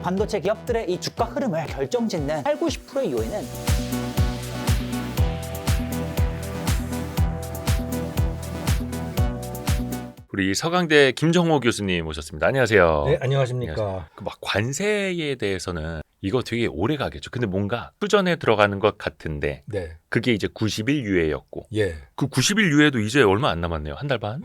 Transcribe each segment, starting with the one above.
반도체 기업들의 이 주가 흐름을 결정짓는 80~90%의 요인은 우리 서강대 김정호 교수님 모셨습니다. 안녕하세요. 네, 안녕하십니까. 막 관세에 대해서는 이거 되게 오래 가겠죠. 근데 뭔가 수전에 들어가는 것 같은데 네, 그게 이제 90일 유예였고 예, 그 90일 유예도 이제 얼마 안 남았네요. 한 달 반?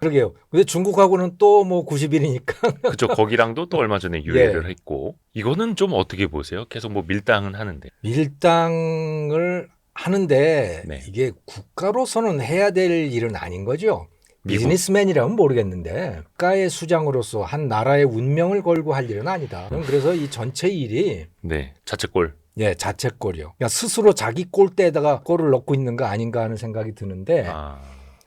그러게요. 근데 중국하고는 또 뭐 90일이니까. 그죠. 거기랑도 또 얼마 전에 유예를 예. 했고 이거는 좀 어떻게 보세요? 계속 뭐 밀당은 하는데. 밀당을 하는데 네. 이게 국가로서는 해야 될 일은 아닌 거죠. 미국. 비즈니스맨이라면 모르겠는데 국가의 수장으로서 한 나라의 운명을 걸고 할 일은 아니다. 그래서 이 전체 일이 네. 자책골. 예, 자책골이요. 그러니까 스스로 자기 골대에다가 골을 넣고 있는 거 아닌가 하는 생각이 드는데 아.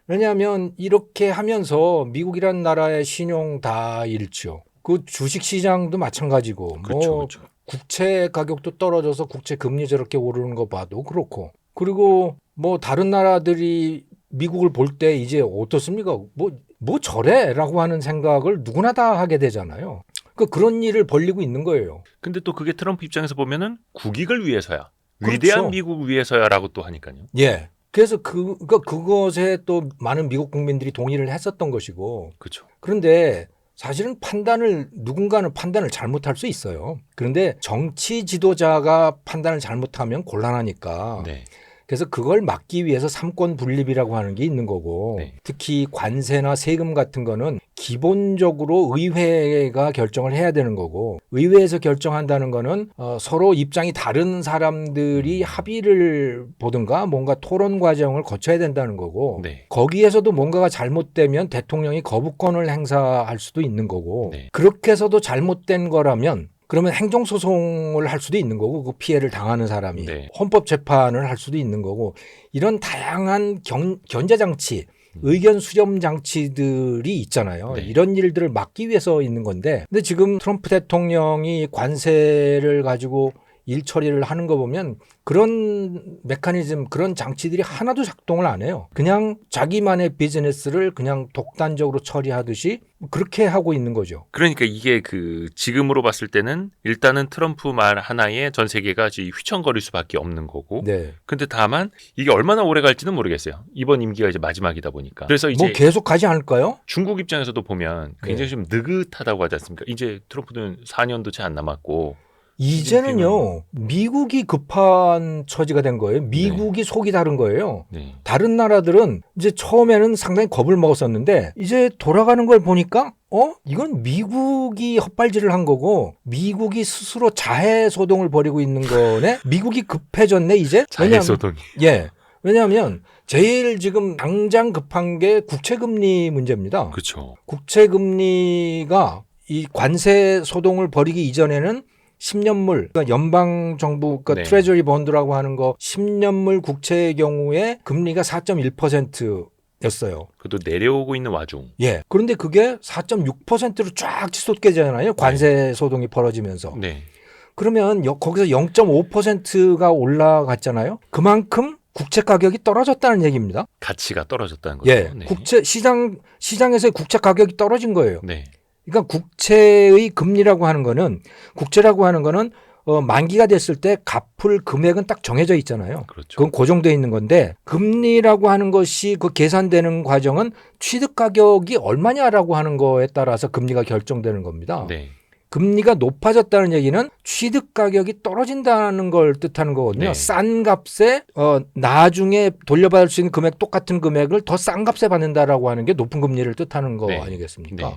왜냐하면 이렇게 하면서 미국이란 나라의 신용 다 잃죠. 그 주식 시장도 마찬가지고 그렇죠. 뭐 그렇죠. 국채 가격도 떨어져서 국채 금리 저렇게 오르는 거 봐도 그렇고 그리고 뭐 다른 나라들이 미국을 볼 때 이제 어떻습니까? 뭐 저래라고 하는 생각을 누구나 다 하게 되잖아요. 그런 일을 벌리고 있는 거예요. 근데 또 그게 트럼프 입장에서 보면은 국익을 위해서야. 그렇죠. 위대한 미국 위해서야라고 또 하니까요. 예. 그래서 그것에 또 많은 미국 국민들이 동의를 했었던 것이고 그렇죠. 그런데 사실은 누군가는 판단을 잘못할 수 있어요. 그런데 정치 지도자가 판단을 잘못하면 곤란하니까. 네. 그래서 그걸 막기 위해서 삼권 분립이라고 하는 게 있는 거고 네. 특히 관세나 세금 같은 거는 기본적으로 의회가 결정을 해야 되는 거고 의회에서 결정한다는 거는 서로 입장이 다른 사람들이 합의를 보든가 뭔가 토론 과정을 거쳐야 된다는 거고 네. 거기에서도 뭔가가 잘못되면 대통령이 거부권을 행사할 수도 있는 거고 네. 그렇게 해서도 잘못된 거라면 그러면 행정소송을 할 수도 있는 거고 그 피해를 당하는 사람이 네. 헌법재판을 할 수도 있는 거고 이런 다양한 견제장치 의견 수렴 장치들이 있잖아요. 네. 이런 일들을 막기 위해서 있는 건데 근데 지금 트럼프 대통령이 관세를 가지고 일 처리를 하는 거 보면 그런 메커니즘, 그런 장치들이 하나도 작동을 안 해요. 그냥 자기만의 비즈니스를 그냥 독단적으로 처리하듯이 그렇게 하고 있는 거죠. 그러니까 이게 지금으로 봤을 때는 일단은 트럼프 말 하나에 전 세계가 휘청거릴 수밖에 없는 거고. 네. 근데 다만 이게 얼마나 오래 갈지는 모르겠어요. 이번 임기가 이제 마지막이다 보니까. 그래서 이제 뭐 계속 가지 않을까요? 중국 입장에서도 보면 굉장히 좀 느긋하다고 하지 않습니까? 이제 트럼프는 4년도 채 안 남았고. 이제는요, 미국이 급한 처지가 된 거예요. 미국이 속이 다른 거예요. 네. 다른 나라들은 이제 처음에는 상당히 겁을 먹었었는데, 이제 돌아가는 걸 보니까, 이건 미국이 헛발질을 한 거고, 미국이 스스로 자해소동을 벌이고 있는 거네? 미국이 급해졌네, 이제? 자해소동이. 예. 왜냐하면, 제일 지금 당장 급한 게 국채금리 문제입니다. 그렇죠. 국채금리가 이 관세 소동을 벌이기 이전에는 10년물, 그러니까 연방정부, 그러니까 네. 트레저리 본드라고 하는 거 10년물 국채의 경우에 금리가 4.1%였어요. 그래도 내려오고 있는 와중. 예. 그런데 그게 4.6%로 쫙 치솟게잖아요. 관세 소동이 벌어지면서. 네. 그러면 거기서 0.5%가 올라갔잖아요. 그만큼 국채 가격이 떨어졌다는 얘기입니다. 가치가 떨어졌다는 거죠. 예. 네. 시장에서의 국채 가격이 떨어진 거예요. 네. 그러니까 국채의 금리라고 하는 거는 국채라고 하는 거는 만기가 됐을 때 갚을 금액은 딱 정해져 있잖아요. 그렇죠. 그건 고정되어 있는 건데 금리라고 하는 것이 그 계산되는 과정은 취득 가격이 얼마냐라고 하는 거에 따라서 금리가 결정되는 겁니다. 네. 금리가 높아졌다는 얘기는 취득 가격이 떨어진다는 걸 뜻하는 거거든요. 네. 싼 값에 나중에 돌려받을 수 있는 똑같은 금액을 더 싼 값에 받는다라고 하는 게 높은 금리를 뜻하는 거 네. 아니겠습니까? 네.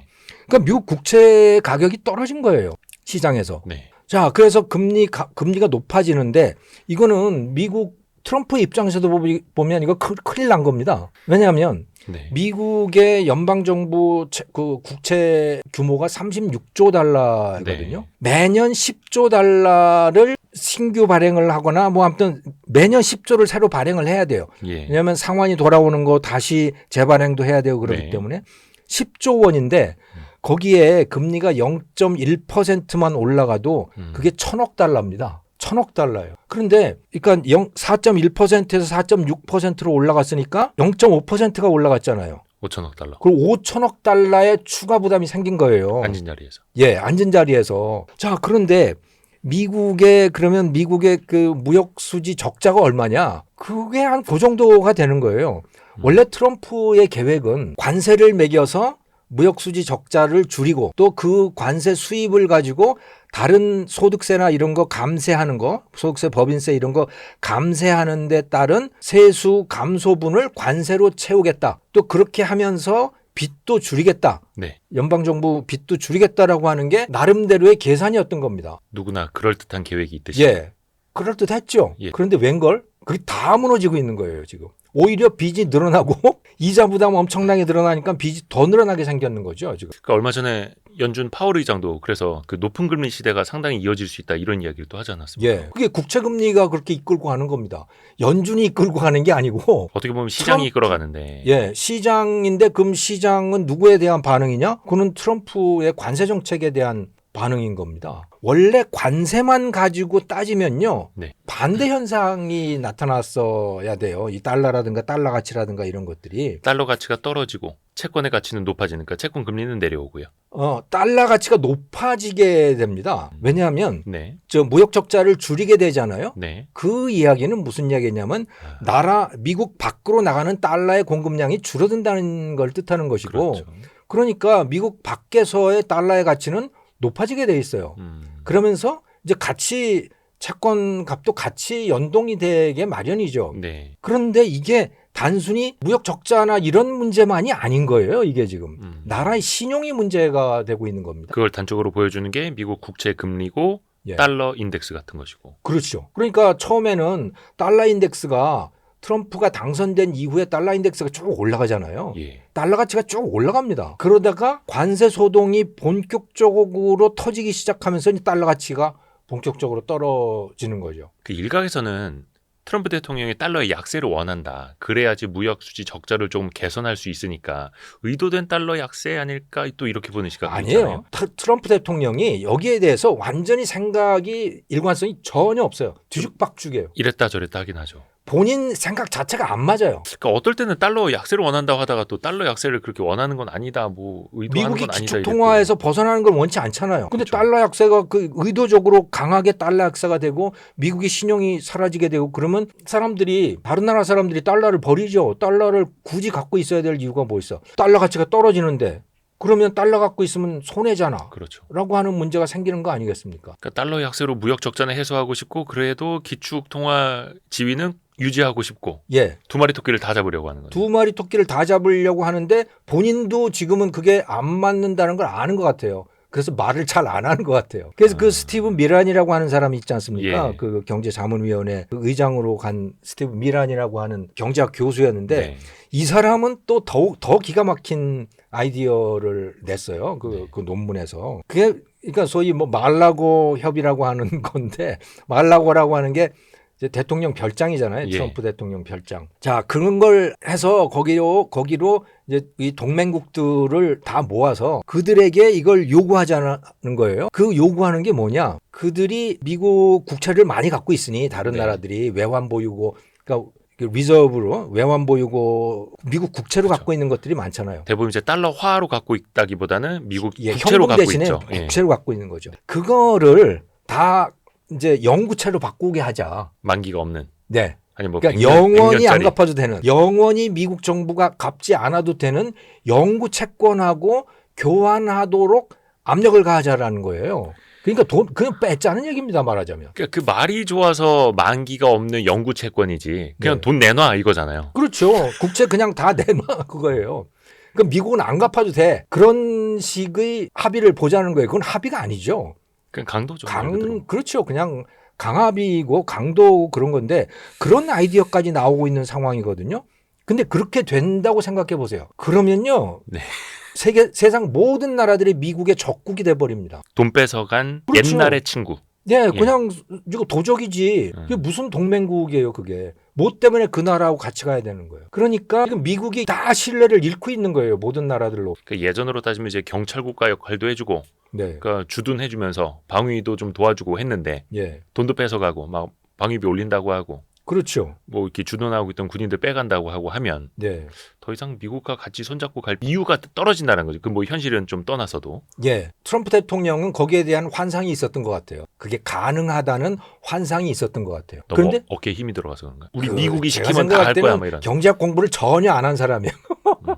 그러니까 미국 국채 가격이 떨어진 거예요. 시장에서. 네. 자, 그래서 금리가 높아지는데 이거는 미국 트럼프 입장에서도 보면 이거 큰일 난 겁니다. 왜냐하면 네. 미국의 연방정부 그 국채 규모가 36조 달러거든요. 네. 매년 10조 달러를 신규 발행을 하거나 뭐 아무튼 매년 10조를 새로 발행을 해야 돼요. 예. 왜냐하면 상환이 돌아오는 거 다시 재발행도 해야 되고 그렇기 네. 때문에 10조 원인데 거기에 금리가 0.1%만 올라가도 그게 1,000억 달러입니다. 1,000억 달러예요. 그런데 그러니까 4.1%에서 4.6%로 올라갔으니까 0.5%가 올라갔잖아요. 5천억 달러. 그리고 5천억 달러의 추가 부담이 생긴 거예요. 앉은 자리에서. 예, 앉은 자리에서. 자, 그런데 미국의 그 무역 수지 적자가 얼마냐? 그게 한 그 정도가 되는 거예요. 원래 트럼프의 계획은 관세를 매겨서 무역 수지 적자를 줄이고 또 그 관세 수입을 가지고 다른 소득세나 이런 거 감세하는 거, 소득세, 법인세 이런 거 감세하는 데 따른 세수 감소분을 관세로 채우겠다. 또 그렇게 하면서 빚도 줄이겠다. 네. 연방정부 빚도 줄이겠다라고 하는 게 나름대로의 계산이었던 겁니다. 누구나 그럴듯한 계획이 있듯이. 예. 그럴듯했죠. 예. 그런데 웬걸? 그게 다 무너지고 있는 거예요, 지금. 오히려 빚이 늘어나고 이자 부담 엄청나게 늘어나니까 빚이 더 늘어나게 생겼는 거죠, 지금. 그러니까 얼마 전에 연준 파월 의장도 그래서 그 높은 금리 시대가 상당히 이어질 수 있다 이런 이야기를 또 하지 않았습니까? 예. 그게 국채금리가 그렇게 이끌고 가는 겁니다. 연준이 이끌고 가는 게 아니고 어떻게 보면 시장이 이끌어가는데. 예, 시장인데 그럼 시장은 누구에 대한 반응이냐? 그는 트럼프의 관세 정책에 대한 반응인 겁니다. 원래 관세만 가지고 따지면요. 네. 반대 현상이 나타났어야 돼요. 이 달러라든가 달러 가치라든가 이런 것들이. 달러 가치가 떨어지고 채권의 가치는 높아지니까 채권 금리는 내려오고요. 달러 가치가 높아지게 됩니다. 왜냐하면 네. 저 무역 적자를 줄이게 되잖아요. 네. 그 이야기는 무슨 이야기냐면 미국 밖으로 나가는 달러의 공급량이 줄어든다는 걸 뜻하는 것이고 그렇죠. 그러니까 미국 밖에서의 달러의 가치는 높아지게 돼 있어요. 그러면서 이제 같이 채권 값도 같이 연동이 되게 마련이죠. 네. 그런데 이게 단순히 무역 적자나 이런 문제만이 아닌 거예요. 이게 지금 나라의 신용이 문제가 되고 있는 겁니다. 그걸 단적으로 보여주는 게 미국 국채 금리고 예. 달러 인덱스 같은 것이고. 그렇죠. 그러니까 처음에는 달러 인덱스가 트럼프가 당선된 이후에 달러 인덱스가 쭉 올라가잖아요. 예. 달러 가치가 쭉 올라갑니다. 그러다가 관세 소동이 본격적으로 터지기 시작하면서 이 달러 가치가 본격적으로 떨어지는 거죠. 그 일각에서는 트럼프 대통령이 달러의 약세를 원한다. 그래야지 무역 수지 적자를 좀 개선할 수 있으니까 의도된 달러 약세 아닐까 또 이렇게 보는 시각이 있잖아요. 아니에요. 트럼프 대통령이 여기에 대해서 완전히 생각이 일관성이 전혀 없어요. 뒤죽박죽이에요. 이랬다 저랬다 하긴 하죠. 본인 생각 자체가 안 맞아요. 그러니까 어떨 때는 달러 약세를 원한다고 하다가 또 달러 약세를 그렇게 원하는 건 아니다. 뭐 의도하는 미국이 건 아니다. 기축 이랬고. 통화에서 벗어나는 걸 원치 않잖아요. 근데 그렇죠. 달러 약세가 그 의도적으로 강하게 달러 약세가 되고 미국의 신용이 사라지게 되고 그러면 사람들이 다른 나라 사람들이 달러를 버리죠. 달러를 굳이 갖고 있어야 될 이유가 뭐 있어? 달러 가치가 떨어지는데 그러면 달러 갖고 있으면 손해잖아. 그렇죠. 라고 하는 문제가 생기는 거 아니겠습니까? 그러니까 달러 약세로 무역 적자는 해소하고 싶고 그래도 기축 통화 지위는 유지하고 싶고 예. 두 마리 토끼를 다 잡으려고 하는 거죠. 두 마리 토끼를 다 잡으려고 하는데 본인도 지금은 그게 안 맞는다는 걸 아는 것 같아요. 그래서 말을 잘 안 하는 것 같아요. 그래서 그 스티브 미란이라고 하는 사람이 있지 않습니까? 예. 그 경제자문위원회 그 의장으로 간 스티브 미란이라고 하는 경제학 교수였는데 네. 이 사람은 또 더욱 더 기가 막힌 아이디어를 냈어요. 그 논문에서. 그게 그러니까 소위 뭐 말라고 협의라고 하는 건데 말라고라고 하는 게 이제 대통령 별장이잖아요. 예. 트럼프 대통령 별장. 자, 그런 걸 해서 거기로 이제 이 동맹국들을 다 모아서 그들에게 이걸 요구하자는 거예요. 그 요구하는 게 뭐냐? 그들이 미국 국채를 많이 갖고 있으니 다른 네. 나라들이 외환 보유고 그러니까 리저브로 외환 보유고 미국 국채로 그렇죠. 갖고 있는 것들이 많잖아요. 대부분 이제 달러화로 갖고 있다기보다는 미국 예, 국채로 현금 갖고 대신에 있죠. 예. 국채로 갖고 있는 거죠. 그거를 다 이제 영구채로 바꾸게 하자. 만기가 없는. 네. 아니 뭐 그러니까 100년, 영원히 안 100년짜리. 갚아도 되는, 영원히 미국 정부가 갚지 않아도 되는 영구 채권하고 교환하도록 압력을 가하자라는 거예요. 그러니까 돈 그냥 뺏자는 얘기입니다, 말하자면. 그러니까 그 말이 좋아서 만기가 없는 영구 채권이지. 그냥 네. 돈 내놔 이거잖아요. 그렇죠. 국채 그냥 다 내놔 그거예요. 그럼 미국은 안 갚아도 돼. 그런 식의 합의를 보자는 거예요. 그건 합의가 아니죠. 그냥 강도죠. 말 그대로. 그렇죠. 그냥 강압이고 강도 그런 건데 그런 아이디어까지 나오고 있는 상황이거든요. 근데 그렇게 된다고 생각해 보세요. 그러면요. 네. 세상 모든 나라들이 미국의 적국이 돼 버립니다. 돈 뺏어간 그렇죠. 옛날의 친구. 네, 그냥 이거 도적이지. 그게 무슨 동맹국이에요, 그게. 뭐 때문에 그 나라하고 같이 가야 되는 거예요. 그러니까 지금 미국이 다 신뢰를 잃고 있는 거예요, 모든 나라들로. 그러니까 예전으로 따지면 이제 경찰국가 역할도 해주고, 네. 그러니까 주둔해주면서 방위도 좀 도와주고 했는데 예. 돈도 뺏어가고 막 방위비 올린다고 하고 그렇죠. 뭐 이렇게 주둔하고 있던 군인들 빼간다고 하고 하면 네. 더 이상 미국과 같이 손잡고 갈 이유가 떨어진다는 거죠. 그 뭐 현실은 좀 떠나서도. 예, 트럼프 대통령은 거기에 대한 환상이 있었던 것 같아요. 그게 가능하다는 환상이 있었던 것 같아요. 너무 그런데 어깨에 힘이 들어가서 그런가? 우리 그 미국이 제가 시키면 다 생각할 할 거야, 때는 뭐 이런. 경제학 공부를 전혀 안 한 사람이에요.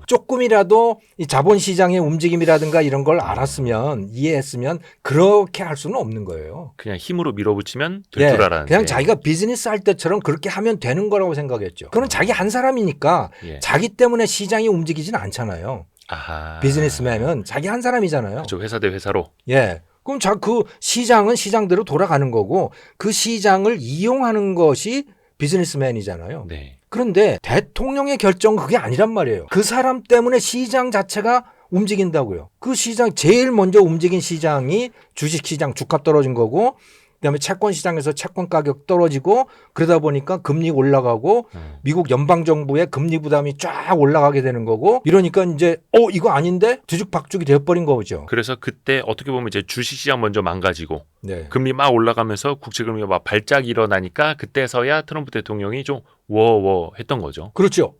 조금이라도 이 자본시장의 움직임이라든가 이런 걸 알았으면 이해했으면 그렇게 할 수는 없는 거예요. 그냥 힘으로 밀어붙이면 예, 될 줄 알았는데. 그냥 자기가 비즈니스 할 때처럼 그렇게 하면 되는 거라고 생각했죠. 그건 자기 한 사람이니까 예. 자기 때문에 시장이 움직이진 않잖아요. 아하. 비즈니스맨은 자기 한 사람이잖아요. 그렇죠. 회사 대 회사로. 예. 그럼 그 시장은 시장대로 돌아가는 거고 그 시장을 이용하는 것이 비즈니스맨이잖아요. 네. 그런데 대통령의 결정은 그게 아니란 말이에요. 그 사람 때문에 시장 자체가 움직인다고요. 그 시장 제일 먼저 움직인 시장이 주식시장 주가 떨어진 거고 그다음에 채권 시장에서 채권 가격 떨어지고 그러다 보니까 금리 올라가고 미국 연방 정부의 금리 부담이 쫙 올라가게 되는 거고 이러니까 이제 이거 아닌데 뒤죽박죽이 되어버린 거죠. 그래서 그때 어떻게 보면 이제 주식시장 먼저 망가지고 네. 금리 막 올라가면서 국채금리가 막 발작 일어나니까 그때서야 트럼프 대통령이 좀 워워 했던 거죠. 그렇죠.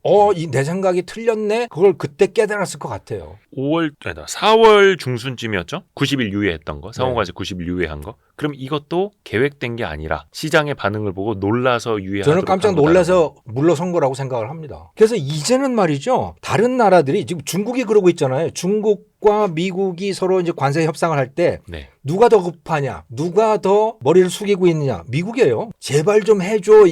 내 생각이 틀렸네. 그걸 그때 깨달았을 것 같아요. 4월 중순쯤이었죠? 90일 유예했던 거. 네. 상호가세 90일 유예한 거. 그럼 이것도 계획된 게 아니라 시장의 반응을 보고 놀라서 유예하도록 저는 깜짝 한 거다라고. 놀라서 물러선 거라고 생각을 합니다. 그래서 이제는 말이죠. 다른 나라들이 지금 중국이 그러고 있잖아요. 중국과 미국이 서로 이제 관세 협상을 할 때 네. 누가 더 급하냐, 누가 더 머리를 숙이고 있느냐. 미국이에요. 제발 좀 해줘.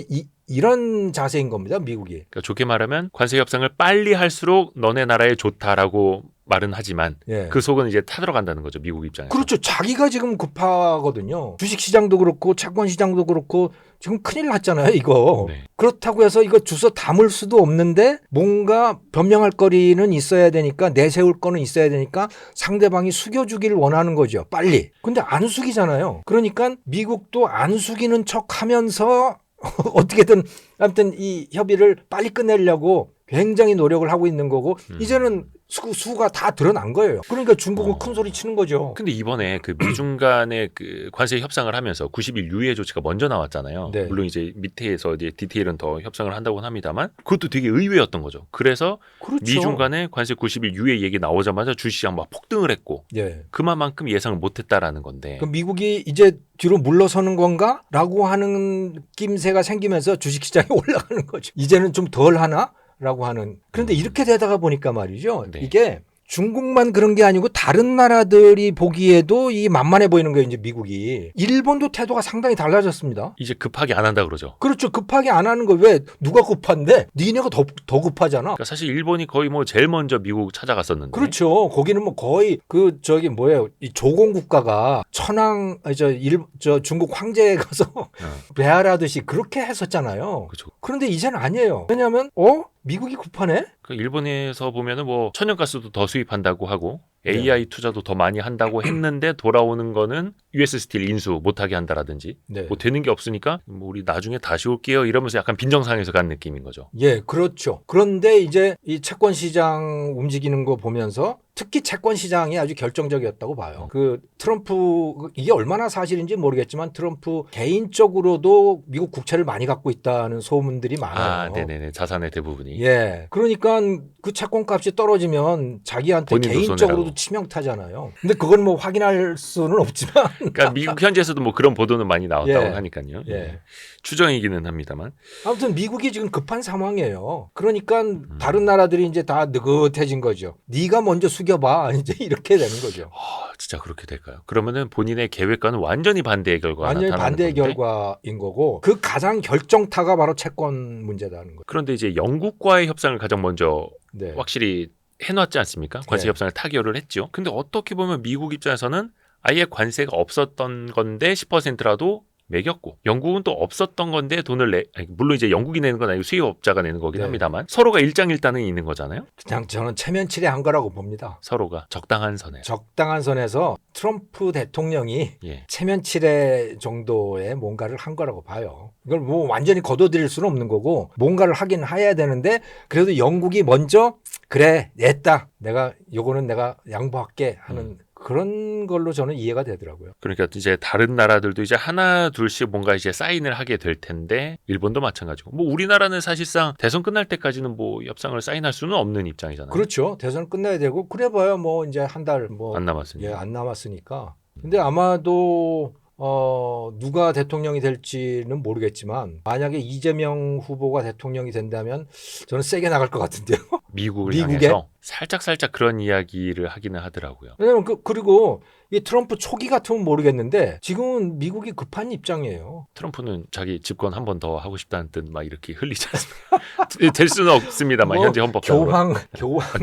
이런 자세인 겁니다. 미국이. 그러니까 좋게 말하면 관세 협상을 빨리 할수록 너네 나라에 좋다라고 말은 하지만 예. 그 속은 이제 타들어간다는 거죠. 미국 입장에서. 그렇죠. 자기가 지금 급하거든요. 주식시장도 그렇고 채권시장도 그렇고 지금 큰일 났잖아요. 이거. 네. 그렇다고 해서 이거 주워 담을 수도 없는데 뭔가 변명할 거리는 있어야 되니까 내세울 거는 있어야 되니까 상대방이 숙여주기를 원하는 거죠. 빨리. 근데 안 숙이잖아요. 그러니까 미국도 안 숙이는 척하면서 어떻게든 아무튼 이 협의를 빨리 끝내려고 굉장히 노력을 하고 있는 거고 이제는 수가 다 드러난 거예요. 그러니까 중국은 큰 소리 치는 거죠. 근데 이번에 그 미중 간의 그 관세 협상을 하면서 90일 유예 조치가 먼저 나왔잖아요. 네. 물론 이제 밑에서 이제 디테일은 더 협상을 한다고는 합니다만 그것도 되게 의외였던 거죠. 그래서 그렇죠. 미중 간의 관세 90일 유예 얘기 나오자마자 주시장 막 폭등을 했고 예. 그만큼 예상을 못했다라는 건데. 그럼 미국이 이제 뒤로 물러서는 건가? 라고 하는 낌새가 생기면서 주식시장이 올라가는 거죠. 이제는 좀 덜 하나? 라고 하는. 그런데 이렇게 되다가 보니까 말이죠. 네. 이게 중국만 그런 게 아니고 다른 나라들이 보기에도 이 만만해 보이는 거예요. 이제 미국이. 일본도 태도가 상당히 달라졌습니다. 이제 급하게 안 한다 그러죠. 그렇죠. 급하게 안 하는 거 왜 누가 급한데? 니네가 더 급하잖아. 그러니까 사실 일본이 거의 뭐 제일 먼저 미국 찾아갔었는데. 그렇죠. 거기는 뭐 거의 이 조공 국가가 중국 황제에 가서 배알하듯이 그렇게 했었잖아요. 그렇죠. 그런데 이제는 아니에요. 왜냐하면 미국이 급하네? 그 일본에서 보면은 뭐 천연가스도 더 수입한다고 하고 AI 투자도 더 많이 한다고 했는데 돌아오는 거는 US 스틸 인수 못하게 한다라든지 네. 뭐 되는 게 없으니까 뭐 우리 나중에 다시 올게요 이러면서 약간 빈정상에서 간 느낌인 거죠. 예, 그렇죠. 그런데 이제 이 채권 시장 움직이는 거 보면서 특히 채권 시장이 아주 결정적이었다고 봐요. 그 트럼프 이게 얼마나 사실인지 모르겠지만 트럼프 개인적으로도 미국 국채를 많이 갖고 있다는 소문들이 많아요. 네네네. 자산의 대부분이. 예. 그러니까 그 채권 값이 떨어지면 자기한테 본인도 개인적으로도 손해라고. 치명타잖아요. 근데 그건 뭐 확인할 수는 없지만. 그러니까 미국 현지에서도 뭐 그런 보도는 많이 나왔다고 예. 하니까요. 예. 추정이기는 합니다만. 아무튼 미국이 지금 급한 상황이에요. 그러니까 다른 나라들이 이제 다 느긋해진 거죠. 네가 먼저 숙여봐. 이제 이렇게 되는 거죠. 진짜 그렇게 될까요? 그러면은 본인의 계획과는 완전히 반대의 결과가 완전히 나타나는 반대의 건데. 결과인 거고 그 가장 결정타가 바로 채권 문제다는 거죠. 그런데 이제 영국과의 협상을 가장 먼저 네. 확실히 해놨지 않습니까? 관세 네. 협상을 타결을 했죠. 근데 어떻게 보면 미국 입장에서는 아예 관세가 없었던 건데 10%라도 매겼고 영국은 또 없었던 건데 물론 이제 영국이 내는 건 아니고 수입업자가 내는 거긴 네. 합니다만 서로가 일장일단은 있는 거잖아요. 그냥 저는 체면치레한 거라고 봅니다. 서로가 적당한 선에. 적당한 선에서 트럼프 대통령이 예. 체면치레 정도의 뭔가를 한 거라고 봐요. 이걸 뭐 완전히 거둬들일 수는 없는 거고 뭔가를 하긴 해야 되는데 그래도 영국이 먼저 그래 냈다. 요거는 내가 양보할게 하는 그런 걸로 저는 이해가 되더라고요. 그러니까 이제 다른 나라들도 이제 하나 둘씩 뭔가 이제 사인을 하게 될 텐데 일본도 마찬가지고 뭐 우리나라는 사실상 대선 끝날 때까지는 뭐 협상을 사인할 수는 없는 입장이잖아요. 그렇죠. 대선 끝나야 되고 그래봐야 뭐 이제 한 달 뭐 안 남았으니까. 예, 안 남았으니까. 근데 아마도 누가 대통령이 될지는 모르겠지만 만약에 이재명 후보가 대통령이 된다면 저는 세게 나갈 것 같은데요. 미국을 미국에? 향해서 살짝 그런 이야기를 하기는 하더라고요. 왜냐면 그리고 이 트럼프 초기 같으면 모르겠는데 지금은 미국이 급한 입장이에요. 트럼프는 자기 집권 한 번 더 하고 싶다는 뜻 막 이렇게 흘리지 않습니까? 될 수는 없습니다만 뭐 현재 헌법상으로.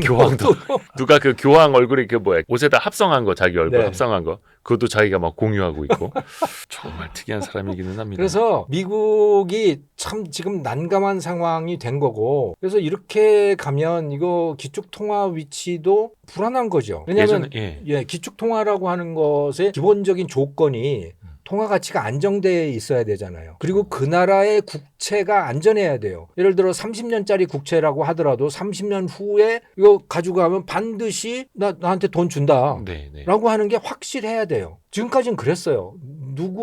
교황도 누가 그 교황 얼굴에 그 뭐야 옷에다 합성한 거 자기 얼굴 네. 합성한 거 그것도 자기가 막 공유하고 있고 정말 특이한 사람이기는 합니다. 그래서 미국이 참 지금 난감한 상황이 된 거고 그래서 이렇게 가면 이거 기축통화 위치도 불안한 거죠. 왜냐하면 예전에 기축통화라고 하는 것의 기본적인 조건이 통화 가치가 안정돼 있어야 되잖아요. 그리고 그 나라의 국채가 안전해야 돼요. 예를 들어 30년짜리 국채라고 하더라도 30년 후에 이거 가지고 가면 반드시 나한테 돈 준다. 네. 라고 하는 게 확실해야 돼요. 지금까지는 그랬어요.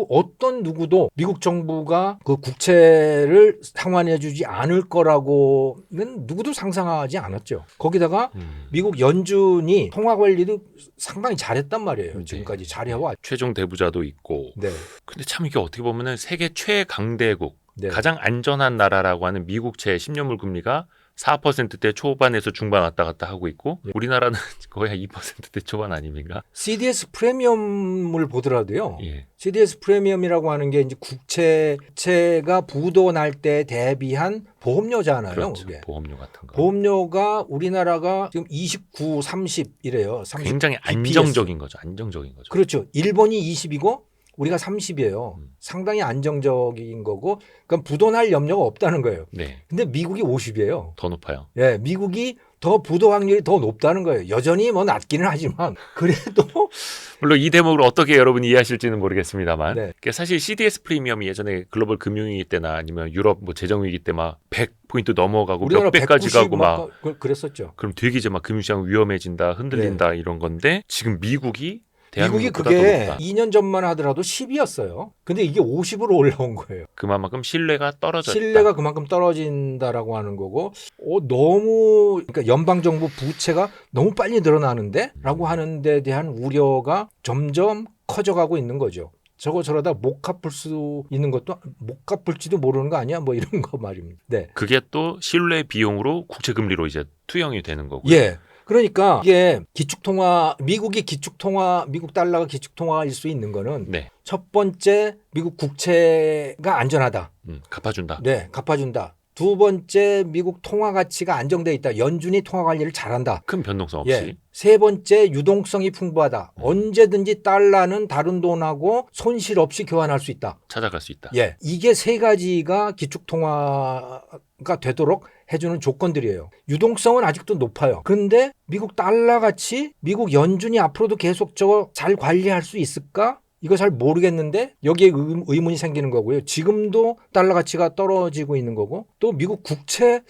어떤 누구도 미국 정부가 그 국채를 상환해 주지 않을 거라고는 누구도 상상하지 않았죠. 거기다가 미국 연준이 통화 관리도 상당히 잘했단 말이에요. 네. 지금까지 잘해왔죠. 최종 대부자도 있고. 네. 근데 참 이게 어떻게 보면은 세계 최강대국 네. 가장 안전한 나라라고 하는 미국채 10년물 금리가 4%대 초반에서 중반 왔다 갔다 하고 있고 예. 우리나라는 거의 한 2%대 초반 아닙니까? CDS 프리미엄을 보더라도요. 예. CDS 프리미엄이라고 하는 게 이제 국채가 부도 날 때 대비한 보험료잖아요. 그렇죠. 그게. 보험료 같은 거. 보험료가 우리나라가 지금 29, 30 이래요. 30 굉장히 BPS. 안정적인 거죠. 안정적인 거죠. 그렇죠. 일본이 20이고 우리가 30이에요. 상당히 안정적인 거고 그러니까 부도날 염려가 없다는 거예요. 네. 근데 미국이 50이에요. 더 높아요. 예, 미국이 더 부도 확률이 더 높다는 거예요. 여전히 뭐 낮기는 하지만 그래도 물론 이 대목을 어떻게 여러분이 이해하실지는 모르겠습니다만 네. 사실 CDS 프리미엄이 예전에 글로벌 금융위기 때나 아니면 유럽 뭐 재정위기 때 막 100포인트 넘어가고 몇 우리나라 배까지 190 가고 막 그랬었죠. 그럼 되게 이제 막 금융시장 위험해진다 흔들린다 이런 건데 지금 미국이 대한민국보다 더 그게 높다. 2년 전만 하더라도 10이었어요. 근데 이게 50으로 올라온 거예요. 그만큼 신뢰가 떨어졌다. 신뢰가 그만큼 떨어진다라고 하는 거고 너무 그러니까 연방 정부 부채가 너무 빨리 늘어나는데라고 하는 데 대한 우려가 점점 커져가고 있는 거죠. 저러다 못 갚을 수 있는 것도 못 갚을지도 모르는 거 아니야? 뭐 이런 거 말입니다. 네. 그게 또 신뢰 비용으로 국채 금리로 이제 투영이 되는 거고요. 예. 그러니까 이게 미국 달러가 기축통화일 수 있는 거는 네. 첫 번째 미국 국채가 안전하다. 갚아준다. 네, 갚아준다. 두 번째 미국 통화 가치가 안정돼 있다. 연준이 통화 관리를 잘한다. 큰 변동성 없이. 예. 세 번째 유동성이 풍부하다. 언제든지 달러는 다른 돈하고 손실 없이 교환할 수 있다. 찾아갈 수 있다. 예. 이게 세 가지가 기축통화가 되도록 해주는 조건들이에요. 유동성은 아직도 높아요. 그런데 미국 달러 가치, 미국 연준이 앞으로도 계속 저거 잘 관리할 수 있을까? 이거 잘 모르겠는데 여기에 의문이 생기는 거고요. 지금도 달러 가치가 떨어지고 있는 거고 또 미국 국채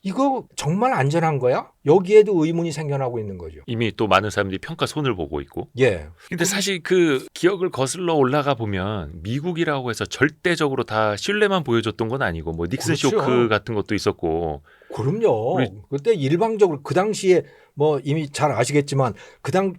이거 정말 안전한 거야? 여기에도 의문이 생겨나고 있는 거죠. 이미 또 많은 사람들이 평가 손을 보고 있고. 예. 근데 사실 그 기억을 거슬러 올라가 보면 미국이라고 해서 절대적으로 다 신뢰만 보여줬던 건 아니고 뭐 닉슨 그렇죠. 쇼크 같은 것도 있었고. 그럼요. 그때 일방적으로 그 당시에 뭐 이미 잘 아시겠지만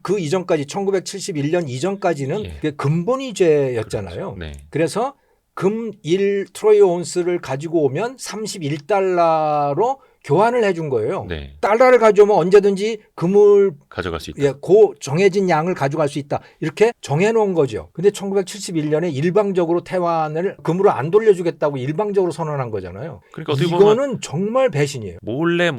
그 이전까지 1971년 이전까지는 예. 그게 근본위제였잖아요. 그렇죠. 네. 그래서 금 1트로이 온스를 가지고 오면 31달러로 교환을 해준 거예요. 네. 달러를 가져오면 언제든지 금을 가져갈 수 있다. 그 정해진 양을 가져갈 수 있다. 이렇게 정해놓은 거죠. 근데 1971년에 일방적으로 태환을 금으로 안 돌려주겠다고 일방적으로 선언한 거잖아요. 그러니까 어떻게 보면 이거는 정말 배신이에요. 몰래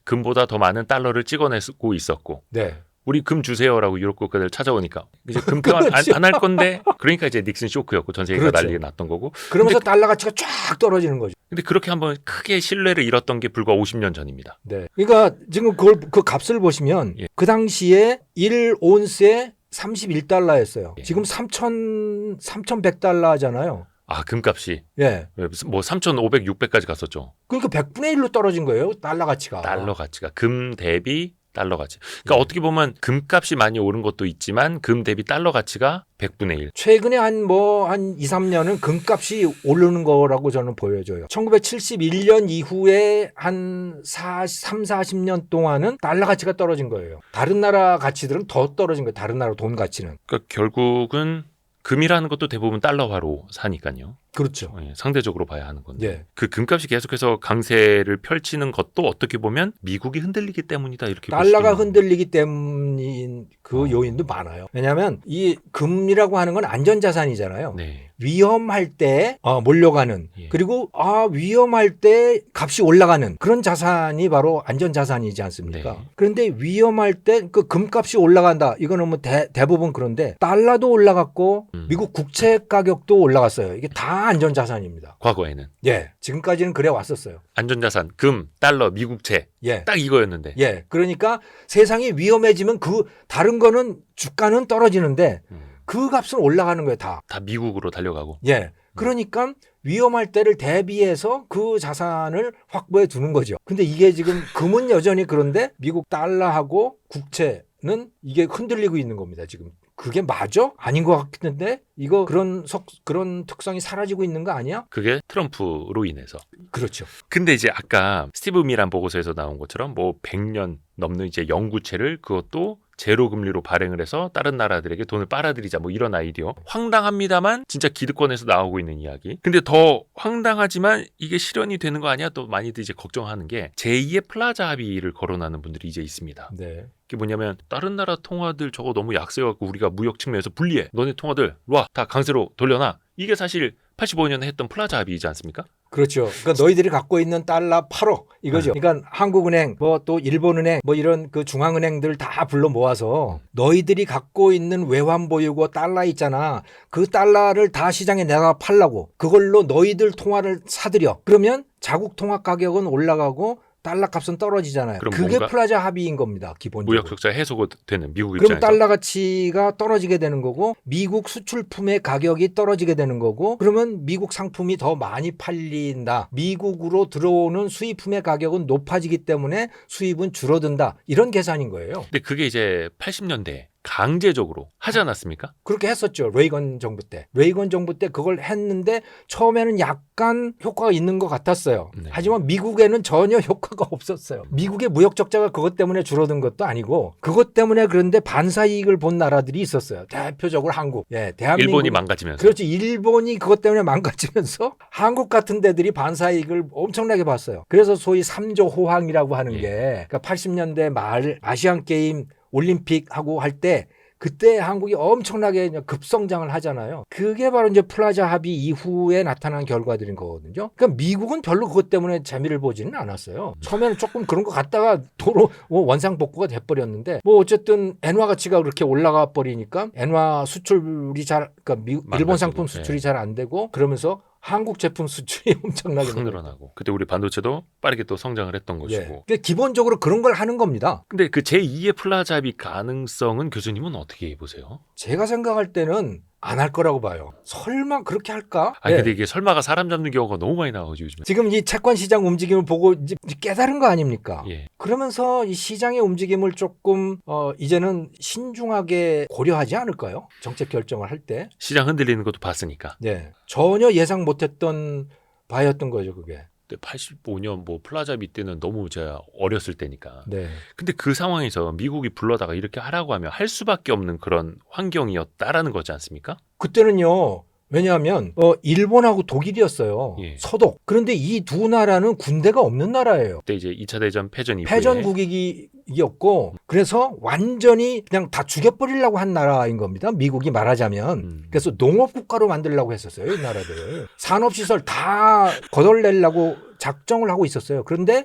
금보다 더 많은 달러를 찍어내고 있었고. 네. 우리 금 주세요라고 유럽 국가들 찾아오니까 이제 금 태환 그렇죠. 안 할 건데 그러니까 이제 닉슨 쇼크였고 전 세계가 그렇죠. 난리가 났던 거고. 그러면서 달러 가치가 쫙 떨어지는 거죠. 근데 그렇게 한번 크게 신뢰를 잃었던 게 불과 50년 전입니다. 네. 그러니까 지금 그 값을 보시면 예. 그 당시에 1온스에 31달러였어요. 예. 지금 3,100달러잖아요. 아, 금값이 예. 뭐 3,500, 600까지 갔었죠. 그러니까 100분의 1로 떨어진 거예요. 달러 가치가. 달러 가치가 금 대비 달러 가치. 그러니까 어떻게 보면 금값이 많이 오른 것도 있지만 금 대비 달러 가치가 100분의 1. 최근에 한 2, 3년은 금값이 오르는 거라고 저는 보여져요. 1971년 이후에 한 3, 40년 동안은 달러 가치가 떨어진 거예요. 다른 나라 가치들은 더 떨어진 거예요. 다른 나라 돈 가치는. 그러니까 결국은 금이라는 것도 대부분 달러화로 사니까요. 그렇죠. 예, 상대적으로 봐야 하는 건데 예. 그 금값이 계속해서 강세를 펼치는 것도 어떻게 보면 미국이 흔들리기 때문이다 이렇게 볼 달러가 수도 있는 흔들리기 때문인 그 요인도 많아요. 왜냐하면 이 금이라고 하는 건 안전자산이잖아요. 네. 위험할 때 몰려가는 예. 그리고 위험할 때 값이 올라가는 그런 자산이 바로 안전자산이지 않습니까? 네. 그런데 위험할 때 그 금값이 올라간다. 이거는 뭐 대부분 그런데 달러도 올라갔고 미국 국채 가격도 올라갔어요. 이게 다 안전자산입니다. 과거에는 예, 지금까지는 그래 왔었어요. 안전자산, 금, 달러, 미국채 예. 딱 이거였는데 예, 그러니까 세상이 위험해지면 그 다른 거는 주가는 떨어지는데 그 값은 올라가는 거예요, 다. 다 미국으로 달려가고 예. 그러니까 위험할 때를 대비해서 그 자산을 확보해 두는 거죠. 근데 이게 지금 금은 여전히 그런데 미국 달러하고 국채는 이게 흔들리고 있는 겁니다, 지금. 그게 맞아? 아닌 것 같은데 이거 그런 특성이 사라지고 있는 거 아니야? 그게 트럼프로 인해서. 그렇죠. 근데 이제 아까 스티브 미란 보고서에서 나온 것처럼 뭐 100년 넘는 이제 영구채를 그것도 제로 금리로 발행을 해서 다른 나라들에게 돈을 빨아들이자 뭐 이런 아이디어 황당합니다만 진짜 기득권에서 나오고 있는 이야기. 근데 더 황당하지만 이게 실현이 되는 거 아니야? 또 많이들 이제 걱정하는 게 제2의 플라자 합의를 거론하는 분들이 이제 있습니다. 네. 그게 뭐냐면 다른 나라 통화들 저거 너무 약세여갖고 우리가 무역 측면에서 불리해. 너네 통화들 와 다 강세로 돌려놔. 이게 사실 85년에 했던 플라자 합의이지 않습니까? 그렇죠. 그러니까 너희들이 갖고 있는 달러 8억 이거죠. 그러니까 한국은행, 뭐 또 일본은행, 뭐 이런 그 중앙은행들 다 불러 모아서 너희들이 갖고 있는 외환 보유고 달러 있잖아. 그 달러를 다 시장에 내가 팔라고. 그걸로 너희들 통화를 사들여. 그러면 자국 통화 가격은 올라가고 달러 값은 떨어지잖아요. 그럼 그게 뭔가 플라자 합의인 겁니다. 기본적으로. 무역 적자 해소가 되는 미국 그럼 입장에서. 달러 가치가 떨어지게 되는 거고 미국 수출품의 가격이 떨어지게 되는 거고 그러면 미국 상품이 더 많이 팔린다. 미국으로 들어오는 수입품의 가격은 높아지기 때문에 수입은 줄어든다. 이런 계산인 거예요. 근데 그게 이제 80년대 강제적으로 하지 않았습니까? 그렇게 했었죠. 레이건 정부 때. 레이건 정부 때 그걸 했는데 처음에는 약간 효과가 있는 것 같았어요. 네. 하지만 미국에는 전혀 효과가 없었어요. 미국의 무역 적자가 그것 때문에 줄어든 것도 아니고 그것 때문에 그런데 반사이익을 본 나라들이 있었어요. 대표적으로 한국. 예, 대한민국. 일본이 망가지면서. 그렇죠. 일본이 그것 때문에 망가지면서 한국 같은 데들이 반사이익을 엄청나게 봤어요. 그래서 소위 3조 호황이라고 하는 예. 게 그러니까 80년대 말 아시안 게임 올림픽하고 할 때 그때 한국이 엄청나게 급성장을 하잖아요. 그게 바로 이제 플라자 합의 이후에 나타난 결과들인 거거든요. 그러니까 미국은 별로 그것 때문에 재미를 보지는 않았어요. 처음에는 조금 그런 거 갖다가 도로 원상복구가 돼버렸는데 뭐 어쨌든 엔화 가치가 그렇게 올라가 버리니까 엔화 수출이 그러니까 일본 상품 수출이 잘 안 되고 그러면서 한국 제품 수출이 엄청나게 확 늘어나고 그때 우리 반도체도 빠르게 또 성장을 했던 것이고. 예. 그러니까 기본적으로 그런 걸 하는 겁니다. 근데 그 제2의 플라자 합의 가능성은 교수님은 어떻게 보세요? 제가 생각할 때는 안 할 거라고 봐요. 설마 그렇게 할까? 아니 예. 근데 이게 설마가 사람 잡는 경우가 너무 많이 나오죠 요즘에. 지금 이 채권 시장 움직임을 보고 이제 깨달은 거 아닙니까? 예. 그러면서 이 시장의 움직임을 조금 이제는 신중하게 고려하지 않을까요? 정책 결정을 할 때. 시장 흔들리는 것도 봤으니까. 네. 전혀 예상 못했던 바였던 거죠, 그게. 근데 85년 뭐 플라자 합의 때는 너무 제가 어렸을 때니까. 네. 근데 그 상황에서 미국이 불러다가 이렇게 하라고 하면 할 수밖에 없는 그런 환경이었다라는 거지 않습니까? 그때는요. 왜냐하면 일본하고 독일이었어요. 예. 서독. 그런데 이 두 나라는 군대가 없는 나라예요. 그때 이제 2차 대전 패전 이후에 패전국이었고 그래서 완전히 그냥 다 죽여버리려고 한 나라인 겁니다. 미국이 말하자면. 그래서 농업국가로 만들려고 했었어요. 이 나라들. 산업시설 다 걷어내려고 작정을 하고 있었어요. 그런데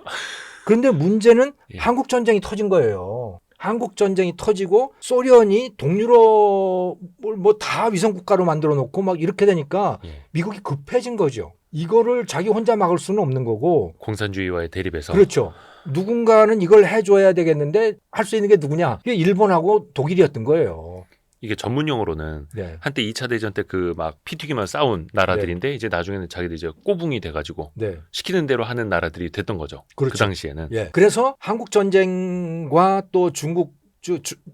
문제는 예. 한국전쟁이 터진 거예요. 한국전쟁이 터지고 소련이 동유럽을 뭐 다 위성국가로 만들어 놓고 막 이렇게 되니까 예. 미국이 급해진 거죠. 이거를 자기 혼자 막을 수는 없는 거고. 공산주의와의 대립에서 그렇죠. 누군가는 이걸 해줘야 되겠는데 할 수 있는 게 누구냐? 그게 일본하고 독일이었던 거예요. 이게 전문 용어로는 네. 한때 2차 대전 때 그 막 피 튀기면 싸운 나라들인데 이제 나중에는 자기들 이제 꼬붕이 돼가지고 네. 시키는 대로 하는 나라들이 됐던 거죠. 그렇죠. 그 당시에는. 예. 그래서 한국 전쟁과 또 중국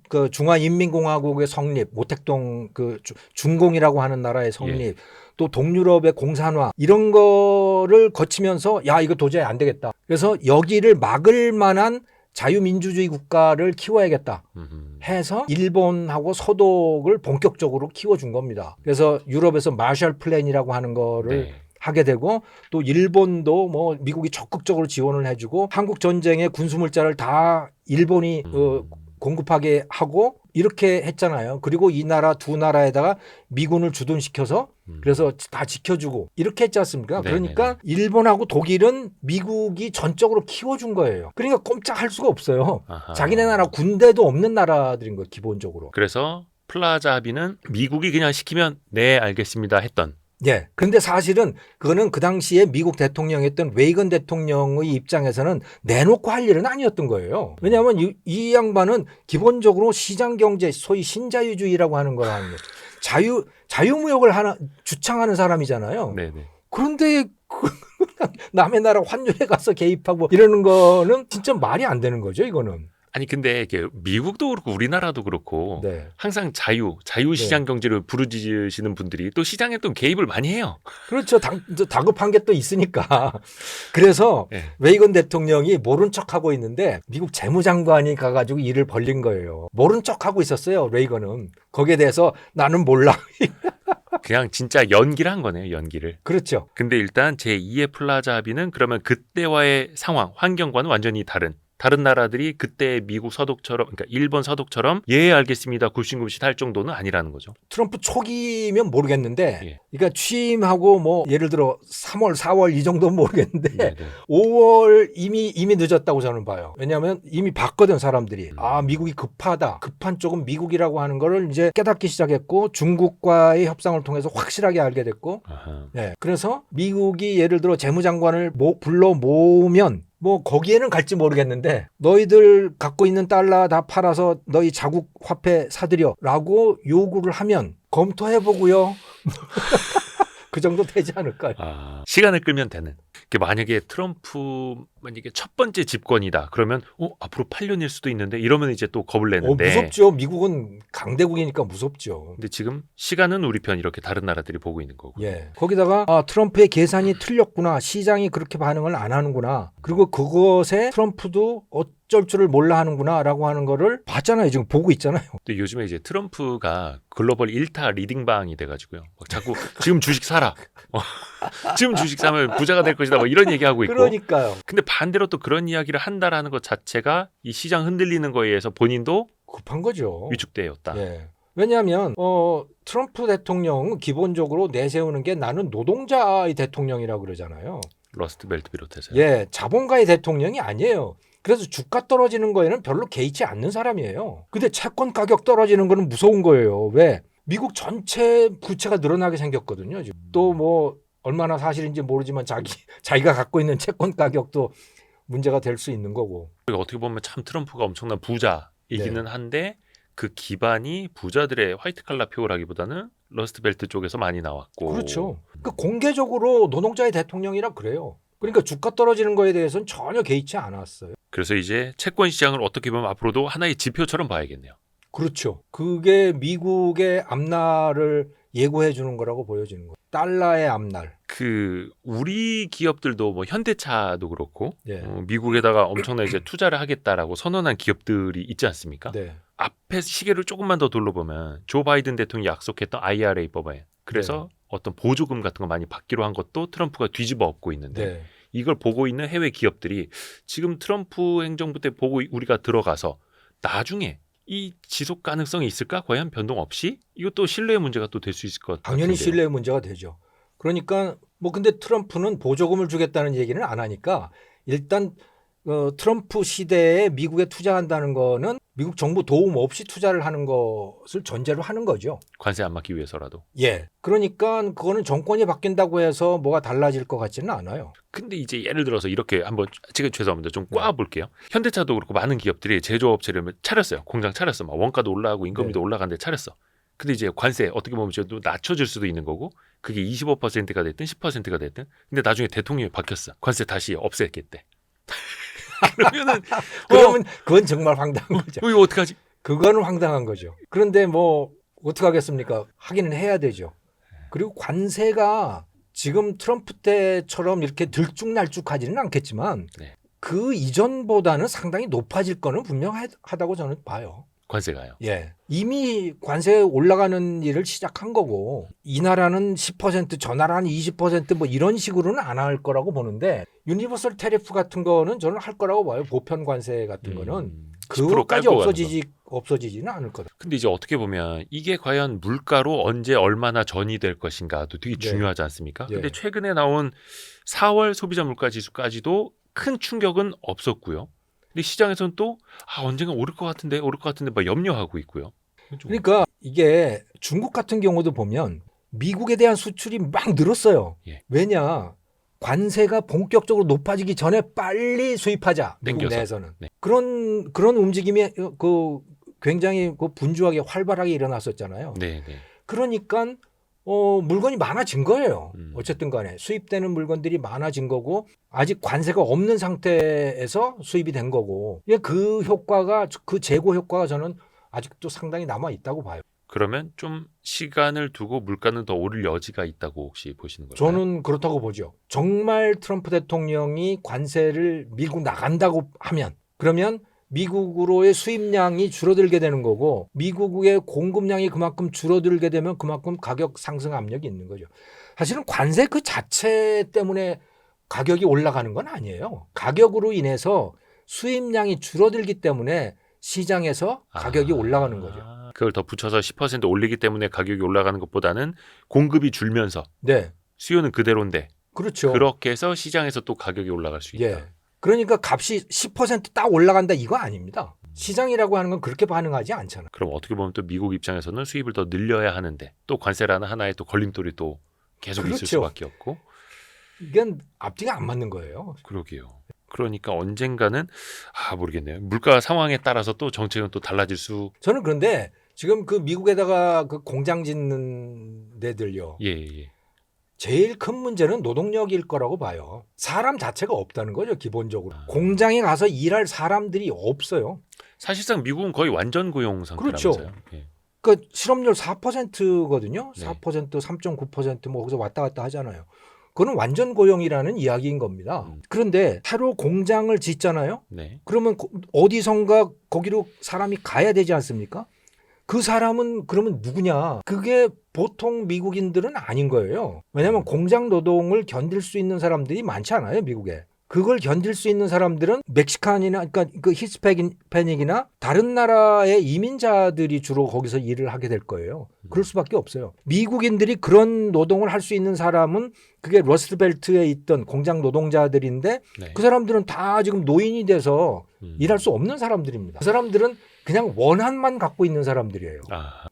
그 중화인민공화국의 성립, 모택동 그 중공이라고 하는 나라의 성립, 또 동유럽의 공산화 이런 거를 거치면서 야 이거 도저히 안 되겠다. 그래서 여기를 막을 만한 자유민주주의 국가를 키워야겠다 해서 일본하고 서독을 본격적으로 키워준 겁니다. 그래서 유럽에서 마셜 플랜이라고 하는 거를 네. 하게 되고 또 일본도 뭐 미국이 적극적으로 지원을 해주고 한국 전쟁의 군수물자를 다 일본이 공급하게 하고 이렇게 했잖아요. 그리고 이 나라 두 나라에다가 미군을 주둔시켜서 그래서 다 지켜주고 이렇게 했지 않습니까? 그러니까 일본하고 독일은 미국이 전적으로 키워준 거예요. 그러니까 꼼짝할 수가 없어요. 아하. 자기네 나라 군대도 없는 나라들인 거예요. 기본적으로. 그래서 플라자 합의는 미국이 그냥 시키면 네 알겠습니다 했던. 예. 그런데 사실은 그거는 그 당시에 미국 대통령이었던 레이건 대통령의 입장에서는 내놓고 할 일은 아니었던 거예요. 왜냐하면 이 양반은 기본적으로 시장 경제, 소위 신자유주의라고 하는 거라 하는 자유무역을 주창하는 사람이잖아요. 네네. 그런데 남의 나라 환율에 가서 개입하고 이러는 거는 진짜 말이 안 되는 거죠, 이거는. 아니 근데 이게 미국도 그렇고 우리나라도 그렇고 네. 항상 자유시장 경제를 부르짖으시는 분들이 또 시장에 또 개입을 많이 해요. 그렇죠. 다급한 게 또 있으니까. 그래서 네. 레이건 대통령이 모른 척하고 있는데 미국 재무장관이 가가지고 일을 벌린 거예요. 모른 척하고 있었어요. 레이건은. 거기에 대해서 나는 몰라. 그냥 진짜 연기를 한 거네요. 연기를. 그렇죠. 근데 일단 제2의 플라자 합의는 그러면 그때와의 상황, 환경과는 완전히 다른 나라들이 그때 미국 서독처럼, 그러니까 일본 서독처럼 예 알겠습니다 굽신굽신 할 정도는 아니라는 거죠. 트럼프 초기면 모르겠는데, 예. 그러니까 취임하고 뭐 예를 들어 3월, 4월 이 정도는 모르겠는데, 네네. 5월 이미 늦었다고 저는 봐요. 왜냐하면 이미 봤거든 사람들이. 아 미국이 급하다. 급한 쪽은 미국이라고 하는 거를 이제 깨닫기 시작했고 중국과의 협상을 통해서 확실하게 알게 됐고, 아하. 네. 그래서 미국이 예를 들어 재무장관을 불러 모으면 뭐 거기에는 갈지 모르겠는데 너희들 갖고 있는 달러 다 팔아서 너희 자국 화폐 사들여라고 요구를 하면 검토해보고요. 그 정도 되지 않을까요? 시간을 끌면 되는. 만약에 트럼프 만약에 첫 번째 집권이다. 그러면 앞으로 8년일 수도 있는데 이러면 이제 또 겁을 내는데. 무섭죠. 미국은 강대국이니까 무섭죠. 근데 지금 시간은 우리 편 이렇게 다른 나라들이 보고 있는 거고. 예. 거기다가 트럼프의 계산이 틀렸구나. 시장이 그렇게 반응을 안 하는구나. 그리고 그것에 트럼프도 어쩔 줄을 몰라 하는구나라고 하는 거를 봤잖아요. 지금 보고 있잖아요. 근데 요즘에 이제 트럼프가 글로벌 1타 리딩방이 돼가지고요. 막 자꾸 지금 주식 사라. 지금 주식 사면 부자가 될 것이다. 뭐 이런 얘기하고 있고. 그러니까요. 근데 반대로 또 그런 이야기를 한다라는 것 자체가 이 시장 흔들리는 거에 의해서 본인도 급한 거죠. 위축되었다. 예. 왜냐하면 트럼프 대통령은 기본적으로 내세우는 게 나는 노동자의 대통령이라고 그러잖아요. 러스트벨트 비롯해서. 예, 자본가의 대통령이 아니에요. 그래서 주가 떨어지는 거에는 별로 개의치 않는 사람이에요. 근데 채권 가격 떨어지는 거는 무서운 거예요. 왜? 미국 전체 부채가 늘어나게 생겼거든요. 또 뭐 얼마나 사실인지 모르지만 자기가 갖고 있는 채권 가격도 문제가 될 수 있는 거고. 어떻게 보면 참 트럼프가 엄청난 부자이기는 네. 한데 그 기반이 부자들의 화이트 칼라 표라기보다는 러스트벨트 쪽에서 많이 나왔고. 그렇죠. 그러니까 공개적으로 노동자의 대통령이라 그래요. 그러니까 주가 떨어지는 거에 대해서는 전혀 개의치 않았어요. 그래서 이제 채권 시장을 어떻게 보면 앞으로도 하나의 지표처럼 봐야겠네요. 그렇죠. 그게 미국의 앞날을 예고해 주는 거라고 보여지는 거예요. 달러의 앞날. 우리 기업들도 뭐 현대차도 그렇고 네. 미국에다가 엄청난 이제 투자를 하겠다라고 선언한 기업들이 있지 않습니까? 네. 앞에 시계를 조금만 더 돌려보면 조 바이든 대통령이 약속했던 IRA 법안. 그래서 어떤 보조금 같은 거 많이 받기로 한 것도 트럼프가 뒤집어 엎고 있는데 네. 이걸 보고 있는 해외 기업들이 지금 트럼프 행정부 때 보고 우리가 들어가서 나중에 이 지속 가능성이 있을까? 과연 변동 없이? 이것도 신뢰의 문제가 또 될 수 있을 것 같아요. 당연히 신뢰의 문제가 되죠. 그러니까 뭐 근데 트럼프는 보조금을 주겠다는 얘기는 안 하니까 일단 트럼프 시대에 미국에 투자한다는 거는 미국 정부 도움 없이 투자를 하는 것을 전제로 하는 거죠. 관세 안 맞기 위해서라도. 예. 그러니까 그거는 정권이 바뀐다고 해서 뭐가 달라질 것 같지는 않아요. 근데 이제 예를 들어서 이렇게 한번 제가 죄송합니다. 좀 꽈볼게요. 현대차도 그렇고 많은 기업들이 제조업체를 차렸어요. 공장 차렸어. 막 원가도 올라가고 임금비도 올라가는데 차렸어. 근데 이제 관세 어떻게 보면 또 낮춰질 수도 있는 거고 그게 25%가 됐든 10%가 됐든 근데 나중에 대통령이 바뀌었어. 관세 다시 없앴겠대. 그러면은 그러면 그건 정말 황당한 거죠. 이거 어떡하지? 그거는 황당한 거죠. 그런데 뭐 어떡하겠습니까? 하기는 해야 되죠. 그리고 관세가 지금 트럼프 때처럼 이렇게 들쭉날쭉하지는 않겠지만 네. 그 이전보다는 상당히 높아질 거는 분명하다고 저는 봐요. 관세가요. 예. 이미 관세 올라가는 일을 시작한 거고 이 나라는 10%, 저 나라는 20%뭐 이런 식으로는 안 할 거라고 보는데 유니버설 테리프 같은 거는 저는 할 거라고 봐요. 보편 관세 같은 거는 10% 그거까지 깔고 가는 거. 없어지지는 않을 거다. 근데 이제 어떻게 보면 이게 과연 물가로 언제 얼마나 전이 될 것인가도 되게 네. 중요하지 않습니까? 예. 근데 최근에 나온 4월 소비자 물가 지수까지도 큰 충격은 없었고요. 근데 시장에서는 또 언젠가 오를 것 같은데 막 염려하고 있고요. 좀 그러니까 이게 중국 같은 경우도 보면 미국에 대한 수출이 막 늘었어요. 예. 왜냐? 관세가 본격적으로 높아지기 전에 빨리 수입하자. 미국 땡겨서. 내에서는. 네. 그런 움직임이 굉장히 분주하게 활발하게 일어났었잖아요. 네, 네. 그러니까 물건이 많아진 거예요. 음. 어쨌든 간에 수입되는 물건들이 많아진 거고 아직 관세가 없는 상태에서 수입이 된 거고 그 효과가 그 재고 효과가 저는 아직도 상당히 남아 있다고 봐요. 그러면 좀 시간을 두고 물가는 더 오를 여지가 있다고 혹시 보시는 거예요? 저는 그렇다고 보죠. 정말 트럼프 대통령이 관세를 밀고 나간다고 하면 그러면 미국으로의 수입량이 줄어들게 되는 거고 미국의 공급량이 그만큼 줄어들게 되면 그만큼 가격 상승 압력이 있는 거죠. 사실은 관세 그 자체 때문에 가격이 올라가는 건 아니에요. 가격으로 인해서 수입량이 줄어들기 때문에 시장에서 가격이 올라가는 거죠. 그걸 더 붙여서 10% 올리기 때문에 가격이 올라가는 것보다는 공급이 줄면서 네, 수요는 그대로인데 그렇죠. 그렇게 해서 시장에서 또 가격이 올라갈 수 있다. 예. 그러니까 값이 10%딱 올라간다 이거 아닙니다. 시장이라고 하는 건 그렇게 반응하지 않잖아요. 그럼 어떻게 보면 또 미국 입장에서는 수입을 더 늘려야 하는데 또 관세라는 하나의 또 걸림돌이 또 계속 있을 그렇죠. 수밖에 없고 이건 앞뒤가 안 맞는 거예요. 그러게요. 그러니까 언젠가는 모르겠네요. 물가 상황에 따라서 또 정책은 또 달라질 수. 저는 그런데 지금 그 미국에다가 그 공장 짓는 데들요. 예. 제일 큰 문제는 노동력일 거라고 봐요. 사람 자체가 없다는 거죠, 기본적으로. 공장에 가서 일할 사람들이 없어요. 사실상 미국은 거의 완전 고용 상태라면서요. 그렇죠. 예. 그 실업률 4%거든요. 네. 4%, 3.9% 뭐 거기서 왔다 갔다 하잖아요. 그거는 완전 고용이라는 이야기인 겁니다. 그런데 새로 공장을 짓잖아요. 네. 그러면 어디선가 거기로 사람이 가야 되지 않습니까? 그 사람은 그러면 누구냐? 그게 보통 미국인들은 아닌 거예요. 왜냐하면 공장 노동을 견딜 수 있는 사람들이 많지 않아요, 미국에. 그걸 견딜 수 있는 사람들은 멕시칸이나 그러니까 그 히스패닉이나 다른 나라의 이민자들이 주로 거기서 일을 하게 될 거예요. 그럴 수밖에 없어요. 미국인들이 그런 노동을 할 수 있는 사람은 그게 러스트벨트에 있던 공장 노동자들인데 네. 그 사람들은 다 지금 노인이 돼서 일할 수 없는 사람들입니다. 그 사람들은 그냥 원한만 갖고 있는 사람들이에요.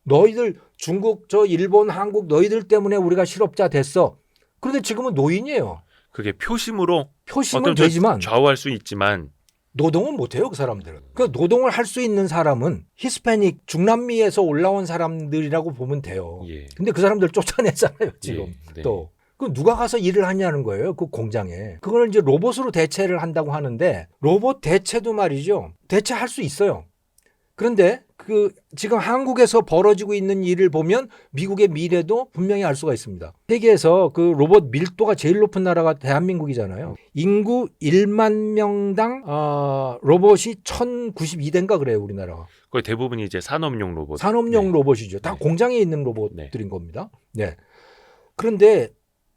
너희들 중국, 일본, 한국 너희들 때문에 우리가 실업자 됐어. 그런데 지금은 노인이에요. 그게 표심으로 표심은 어떤 되지만 좌우할 수 있지만 노동은 못해요, 그 사람들은. 그 노동을 할 수 있는 사람은 히스패닉, 중남미에서 올라온 사람들이라고 보면 돼요. 예. 근데 그 사람들 쫓아냈잖아요, 지금. 네. 또. 그 누가 가서 일을 하냐는 거예요, 그 공장에. 그걸 이제 로봇으로 대체를 한다고 하는데 로봇 대체도 말이죠. 대체할 수 있어요. 그런데 그 지금 한국에서 벌어지고 있는 일을 보면 미국의 미래도 분명히 알 수가 있습니다. 세계에서 그 로봇 밀도가 제일 높은 나라가 대한민국이잖아요. 인구 1만 명당 로봇이 1092대인가 그래요, 우리나라가. 거의 대부분이 이제 산업용 로봇. 산업용 네. 로봇이죠. 다 네. 공장에 있는 로봇들인 겁니다. 네. 그런데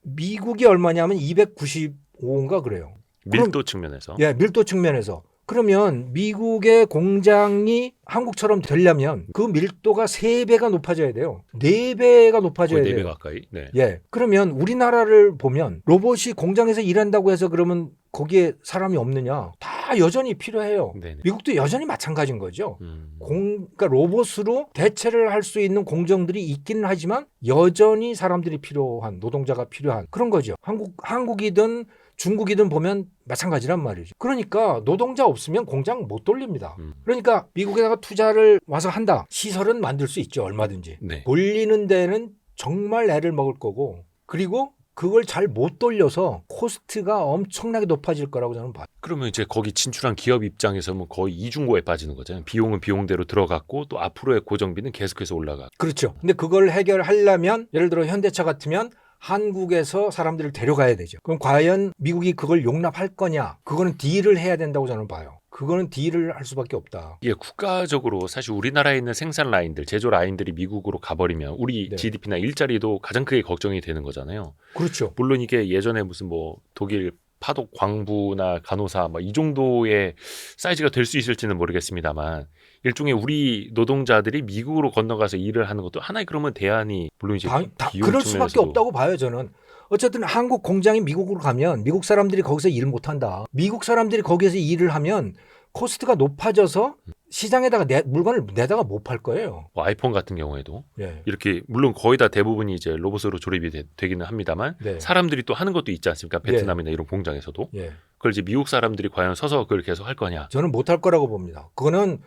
미국이 얼마냐면 295인가 그래요. 밀도 측면에서. 예, 밀도 측면에서. 그러면 미국의 공장이 한국처럼 되려면 그 밀도가 3배가 높아져야 돼요. 4배가 높아져야 거의 4배 돼요. 가까이. 네. 예. 그러면 우리나라를 보면 로봇이 공장에서 일한다고 해서 그러면 거기에 사람이 없느냐? 다 여전히 필요해요. 네네. 미국도 여전히 마찬가지인 거죠. 음. 그러니까 로봇으로 대체를 할 수 있는 공정들이 있기는 하지만 여전히 사람들이 필요한 노동자가 필요한 그런 거죠. 한국이든 중국이든 보면 마찬가지란 말이죠. 그러니까 노동자 없으면 공장 못 돌립니다. 그러니까 미국에다가 투자를 와서 한다. 시설은 만들 수 있죠. 얼마든지. 네. 돌리는 데는 정말 애를 먹을 거고 그리고 그걸 잘 못 돌려서 코스트가 엄청나게 높아질 거라고 저는 봐요. 그러면 이제 거기 진출한 기업 입장에서는 거의 이중고에 빠지는 거잖아요. 비용은 비용대로 들어갔고 또 앞으로의 고정비는 계속해서 올라가. 그렇죠. 근데 그걸 해결하려면 예를 들어 현대차 같으면 한국에서 사람들을 데려가야 되죠. 그럼 과연 미국이 그걸 용납할 거냐? 그거는 딜을 해야 된다고 저는 봐요. 그거는 딜을 할 수밖에 없다. 이게 국가적으로 사실 우리나라에 있는 생산 라인들, 제조 라인들이 미국으로 가버리면 우리 네. GDP나 일자리도 가장 크게 걱정이 되는 거잖아요. 그렇죠. 물론 이게 예전에 무슨 뭐 독일 파독 광부나 간호사 뭐 이 정도의 사이즈가 될 수 있을지는 모르겠습니다만 일종의 우리 노동자들이 미국으로 건너가서 일을 하는 것도 하나의 그러면 대안이 물론 이제 비용 그럴 수밖에 측면에서도 없다고 봐요, 저는. 어쨌든 한국 공장이 미국으로 가면 미국 사람들이 거기서 일을 못한다. 미국 사람들이 거기에서 일을 하면 코스트가 높아져서 시장에다가 물건을 내다가 못 팔 거예요. 뭐 아이폰 같은 경우에도 예. 이렇게 물론 거의 다 대부분이 이제 로봇으로 조립이 되기는 합니다만 네. 사람들이 또 하는 것도 있지 않습니까? 베트남이나 이런 공장에서도 예. 그걸 이제 미국 사람들이 과연 서서 그걸 계속 할 거냐? 저는 못 할 거라고 봅니다. 그거는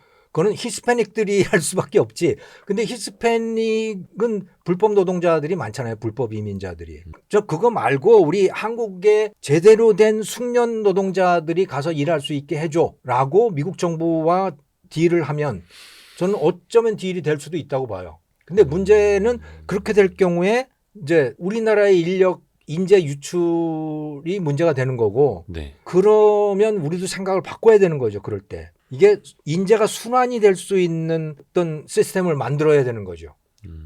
히스패닉들이 할 수밖에 없지. 근데 히스패닉은 불법 노동자들이 많잖아요. 불법 이민자들이. 저 그거 말고 우리 한국에 제대로 된 숙련 노동자들이 가서 일할 수 있게 해줘라고 미국 정부와 딜을 하면 저는 어쩌면 딜이 될 수도 있다고 봐요. 근데 문제는 그렇게 될 경우에 이제 우리나라의 인재 유출이 문제가 되는 거고 네. 그러면 우리도 생각을 바꿔야 되는 거죠. 그럴 때. 이게 인재가 순환이 될 수 있는 어떤 시스템을 만들어야 되는 거죠.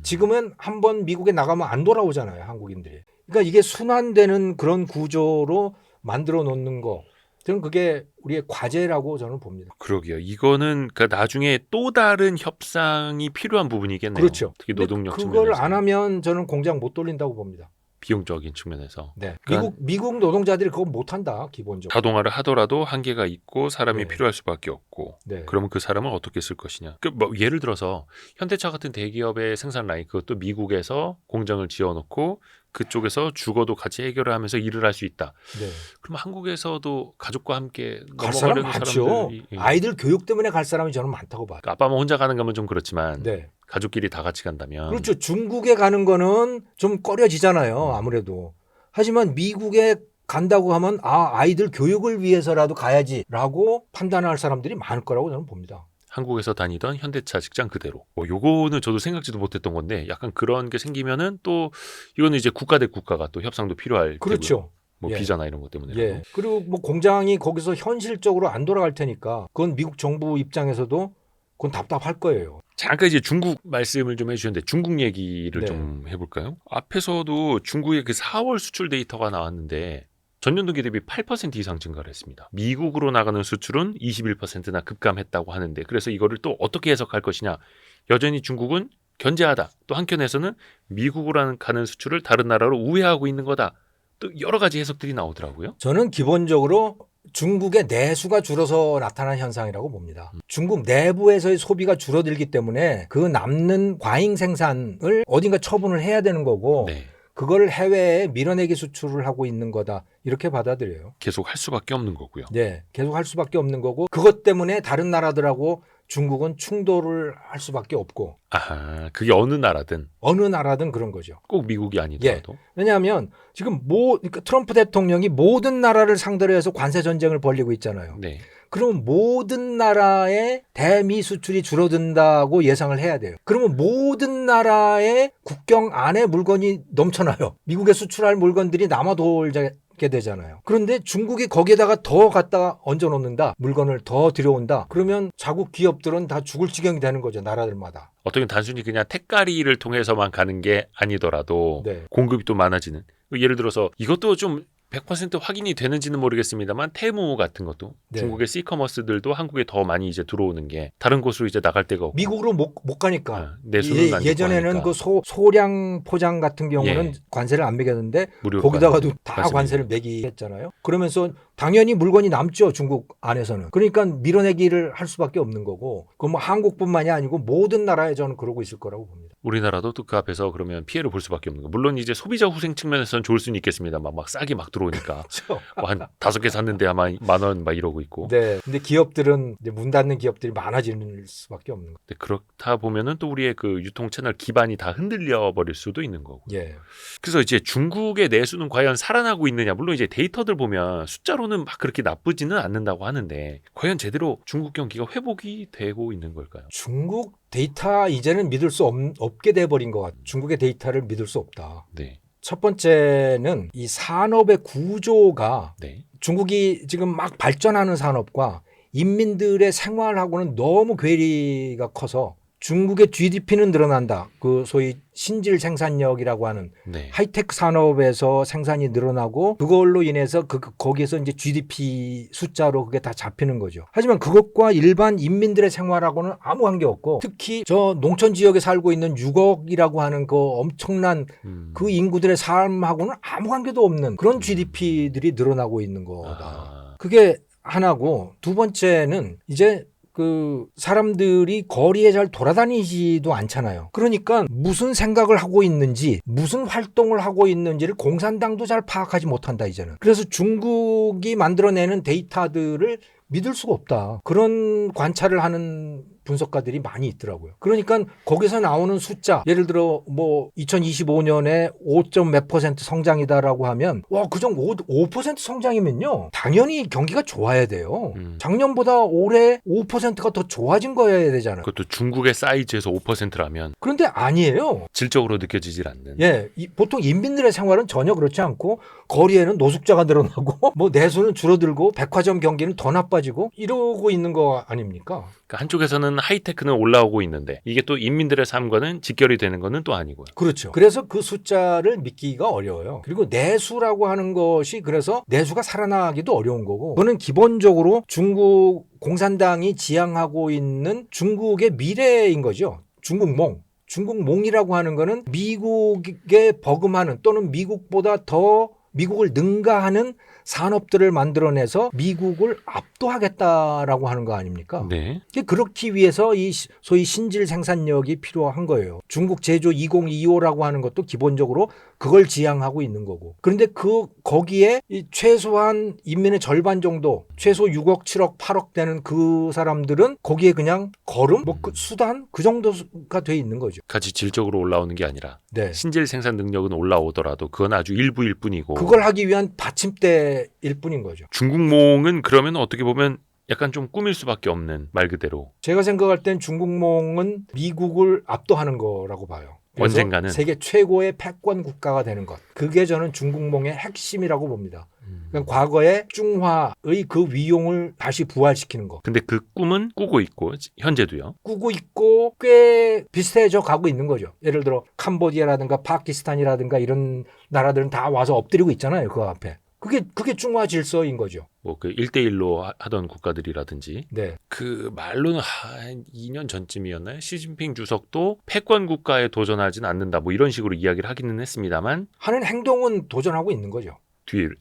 지금은 한번 미국에 나가면 안 돌아오잖아요. 한국인들이. 그러니까 이게 순환되는 그런 구조로 만들어 놓는 거. 저는 그게 우리의 과제라고 저는 봅니다. 그러게요. 이거는 그러니까 나중에 또 다른 협상이 필요한 부분이겠네요. 그렇죠. 특히 노동력 그걸 측면에서. 안 하면 저는 공장 못 돌린다고 봅니다. 비용적인 측면에서. 네. 그러니까 미국 노동자들이 그거 못 한다. 기본적으로. 자동화를 하더라도 한계가 있고 사람이 네. 필요할 수밖에 없고 네. 그러면 그 사람을 어떻게 쓸 것이냐. 뭐 예를 들어서 현대차 같은 대기업의 생산 라인 그것도 미국에서 공장을 지어놓고 그쪽에서 주거도 같이 해결을 하면서 일을 할 수 있다. 네. 그럼 한국에서도 가족과 함께 갈 사람 넘어가려는 많죠. 사람들이 예. 아이들 교육 때문에 갈 사람이 저는 많다고 봐요. 그러니까 아빠만 혼자 가는 거면 좀 그렇지만 네. 가족끼리 다 같이 간다면 그렇죠. 중국에 가는 거는 좀 꺼려지잖아요. 아무래도. 하지만 미국에 간다고 하면 아이들 교육을 위해서라도 가야지라고 판단할 사람들이 많을 거라고 저는 봅니다. 한국에서 다니던 현대차 직장 그대로. 요거는 저도 생각지도 못했던 건데 약간 그런 게 생기면은 또 이거는 이제 국가 대 국가가 또 협상도 필요할 그렇죠. 테고요. 뭐 예. 비자나 이런 것 때문에. 예. 그리고 뭐 공장이 거기서 현실적으로 안 돌아갈 테니까 그건 미국 정부 입장에서도 그건 답답할 거예요. 잠깐 이제 중국 말씀을 좀 해주셨는데 중국 얘기를 네. 좀 해볼까요? 앞에서도 중국의 그 4월 수출 데이터가 나왔는데 전년도기 대비 8% 이상 증가를 했습니다. 미국으로 나가는 수출은 21%나 급감했다고 하는데 그래서 이거를 또 어떻게 해석할 것이냐. 여전히 중국은 견제하다. 또 한켠에서는 미국으로 가는 수출을 다른 나라로 우회하고 있는 거다. 또 여러 가지 해석들이 나오더라고요. 저는 기본적으로 중국의 내수가 줄어서 나타난 현상이라고 봅니다. 중국 내부에서의 소비가 줄어들기 때문에 그 남는 과잉 생산을 어딘가 처분을 해야 되는 거고 네. 그걸 해외에 밀어내기 수출을 하고 있는 거다. 이렇게 받아들여요. 계속 할 수밖에 없는 거고요. 네, 계속 할 수밖에 없는 거고 그것 때문에 다른 나라들하고 중국은 충돌을 할 수밖에 없고 아하, 그게 어느 나라든 어느 나라든 그런 거죠. 꼭 미국이 아니더라도. 왜냐하면 지금 그러니까 트럼프 대통령이 모든 나라를 상대로 해서 관세 전쟁을 벌이고 있잖아요. 네. 그러면 모든 나라의 대미 수출이 줄어든다고 예상을 해야 돼요. 그러면 모든 나라의 국경 안에 물건이 넘쳐나요. 미국에 수출할 물건들이 남아 돌게 되잖아요. 그런데 중국이 거기에다가 더 갖다가 얹어 놓는다. 물건을 더 들여온다. 그러면 자국 기업들은 다 죽을 지경이 되는 거죠. 나라들마다. 어떻게 보면 단순히 그냥 택가리를 통해서만 가는 게 아니더라도 네. 공급이 또 많아지는. 예를 들어서 이것도 좀 100% 확인이 되는지는 모르겠습니다만 테무 같은 것도 네. 중국의 C커머스들도 한국에 더 많이 이제 들어오는 게 다른 곳으로 이제 나갈 데가 없고 미국으로 못 가니까. 내수는 안 예전에는 하니까. 그 소량 포장 같은 경우는 예. 관세를 안 매겼는데 무료 거기다가도 다 관세 관세를 매기했잖아요. 그러면서 당연히 물건이 남죠. 중국 안에서는. 그러니까 밀어내기를 할 수밖에 없는 거고 그 뭐 한국뿐만이 아니고 모든 나라에 저는 그러고 있을 거라고 봅니다. 우리나라도 또 그 앞에서 그러면 피해를 볼 수밖에 없는 거. 물론 이제 소비자 후생 측면에서는 좋을 수는 있겠습니다만 막 싸게 막 들어오니까 그렇죠. 뭐 한 5개 샀는데 아마 10,000원 막 이러고 있고. 네. 근데 기업들은 이제 문 닫는 기업들이 많아지는 수밖에 없는 거. 근데 그렇다 보면은 또 우리의 그 유통 채널 기반이 다 흔들려 버릴 수도 있는 거고. 예. 그래서 이제 중국의 내수는 과연 살아나고 있느냐. 물론 이제 데이터들 보면 숫자로는 막 그렇게 나쁘지는 않는다고 하는데 과연 제대로 중국 경기가 회복이 되고 있는 걸까요? 중국 데이터 이제는 믿을 수 없게 돼버린 것 같아요. 중국의 데이터를 믿을 수 없다. 네. 첫 번째는 이 산업의 구조가 네. 중국이 지금 막 발전하는 산업과 인민들의 생활하고는 너무 괴리가 커서 중국의 GDP는 늘어난다. 그 소위 신질 생산력이라고 하는 네. 하이테크 산업에서 생산이 늘어나고 그걸로 인해서 거기에서 이제 GDP 숫자로 그게 다 잡히는 거죠. 하지만 그것과 일반 인민들의 생활하고는 아무 관계 없고 특히 저 농촌 지역에 살고 있는 6억이라고 하는 그 엄청난 그 인구들의 삶하고는 아무 관계도 없는 그런 GDP들이 늘어나고 있는 거다. 아. 그게 하나고 두 번째는 이제 그 사람들이 거리에 잘 돌아다니지도 않잖아요. 그러니까 무슨 생각을 하고 있는지 무슨 활동을 하고 있는지를 공산당도 잘 파악하지 못한다 이제는. 그래서 중국이 만들어내는 데이터들을 믿을 수가 없다. 그런 관찰을 하는 분석가들이 많이 있더라고요. 그러니까 거기서 나오는 숫자, 예를 들어 뭐 2025년에 5점 몇 % 성장이다라고 하면 와, 그정 5% 성장이면요. 당연히 경기가 좋아야 돼요. 작년보다 올해 5%가 더 좋아진 거여야 되잖아요. 그것도 중국의 사이즈에서 5%라면 그런데 아니에요. 질적으로 느껴지질 않는. 예, 보통 인민들의 생활은 전혀 그렇지 않고 거리에는 노숙자가 늘어나고 뭐 내수는 줄어들고 백화점 경기는 더 나빠지고 이러고 있는 거 아닙니까? 그러니까 한쪽에서는 하이테크는 올라오고 있는데 이게 또 인민들의 삶과는 직결이 되는 거는 또 아니고요. 그렇죠. 그래서 그 숫자를 믿기가 어려워요. 그리고 내수라고 하는 것이 그래서 내수가 살아나기도 어려운 거고 그거는 기본적으로 중국 공산당이 지향하고 있는 중국의 미래인 거죠. 중국몽. 중국몽이라고 하는 거는 미국에 버금하는 또는 미국보다 더 미국을 능가하는 산업들을 만들어내서 미국을 압도하겠다라고 하는 거 아닙니까? 네. 그렇기 위해서 이 소위 신질 생산력이 필요한 거예요. 중국 제조 2025라고 하는 것도 기본적으로 그걸 지향하고 있는 거고. 그런데 거기에 이 최소한 인민의 절반 정도, 최소 6억, 7억, 8억 되는 그 사람들은 거기에 그냥 걸음, 뭐 그 수단 그 정도가 돼 있는 거죠. 같이 질적으로 올라오는 게 아니라 네. 신질 생산 능력은 올라오더라도 그건 아주 일부일 뿐이고. 그걸 하기 위한 받침대일 뿐인 거죠. 중국몽은 그러면 어떻게 보면 약간 좀 꾸밀 수밖에 없는 말 그대로. 제가 생각할 땐 중국몽은 미국을 압도하는 거라고 봐요. 그래서 언젠가는. 세계 최고의 패권 국가가 되는 것. 그게 저는 중국몽의 핵심이라고 봅니다. 그러니까 과거의 중화의 그 위용을 다시 부활시키는 것. 근데 그 꿈은 꾸고 있고 현재도요. 꾸고 있고 꽤 비슷해져 가고 있는 거죠. 예를 들어 캄보디아라든가 파키스탄이라든가 이런 나라들은 다 와서 엎드리고 있잖아요. 그 앞에. 그게 중화 질서인 거죠. 뭐 그 1대1로 하던 국가들이라든지. 네. 그 말로는 한 2년 전쯤이었나요? 시진핑 주석도 패권 국가에 도전하진 않는다. 뭐 이런 식으로 이야기를 하기는 했습니다만 하는 행동은 도전하고 있는 거죠.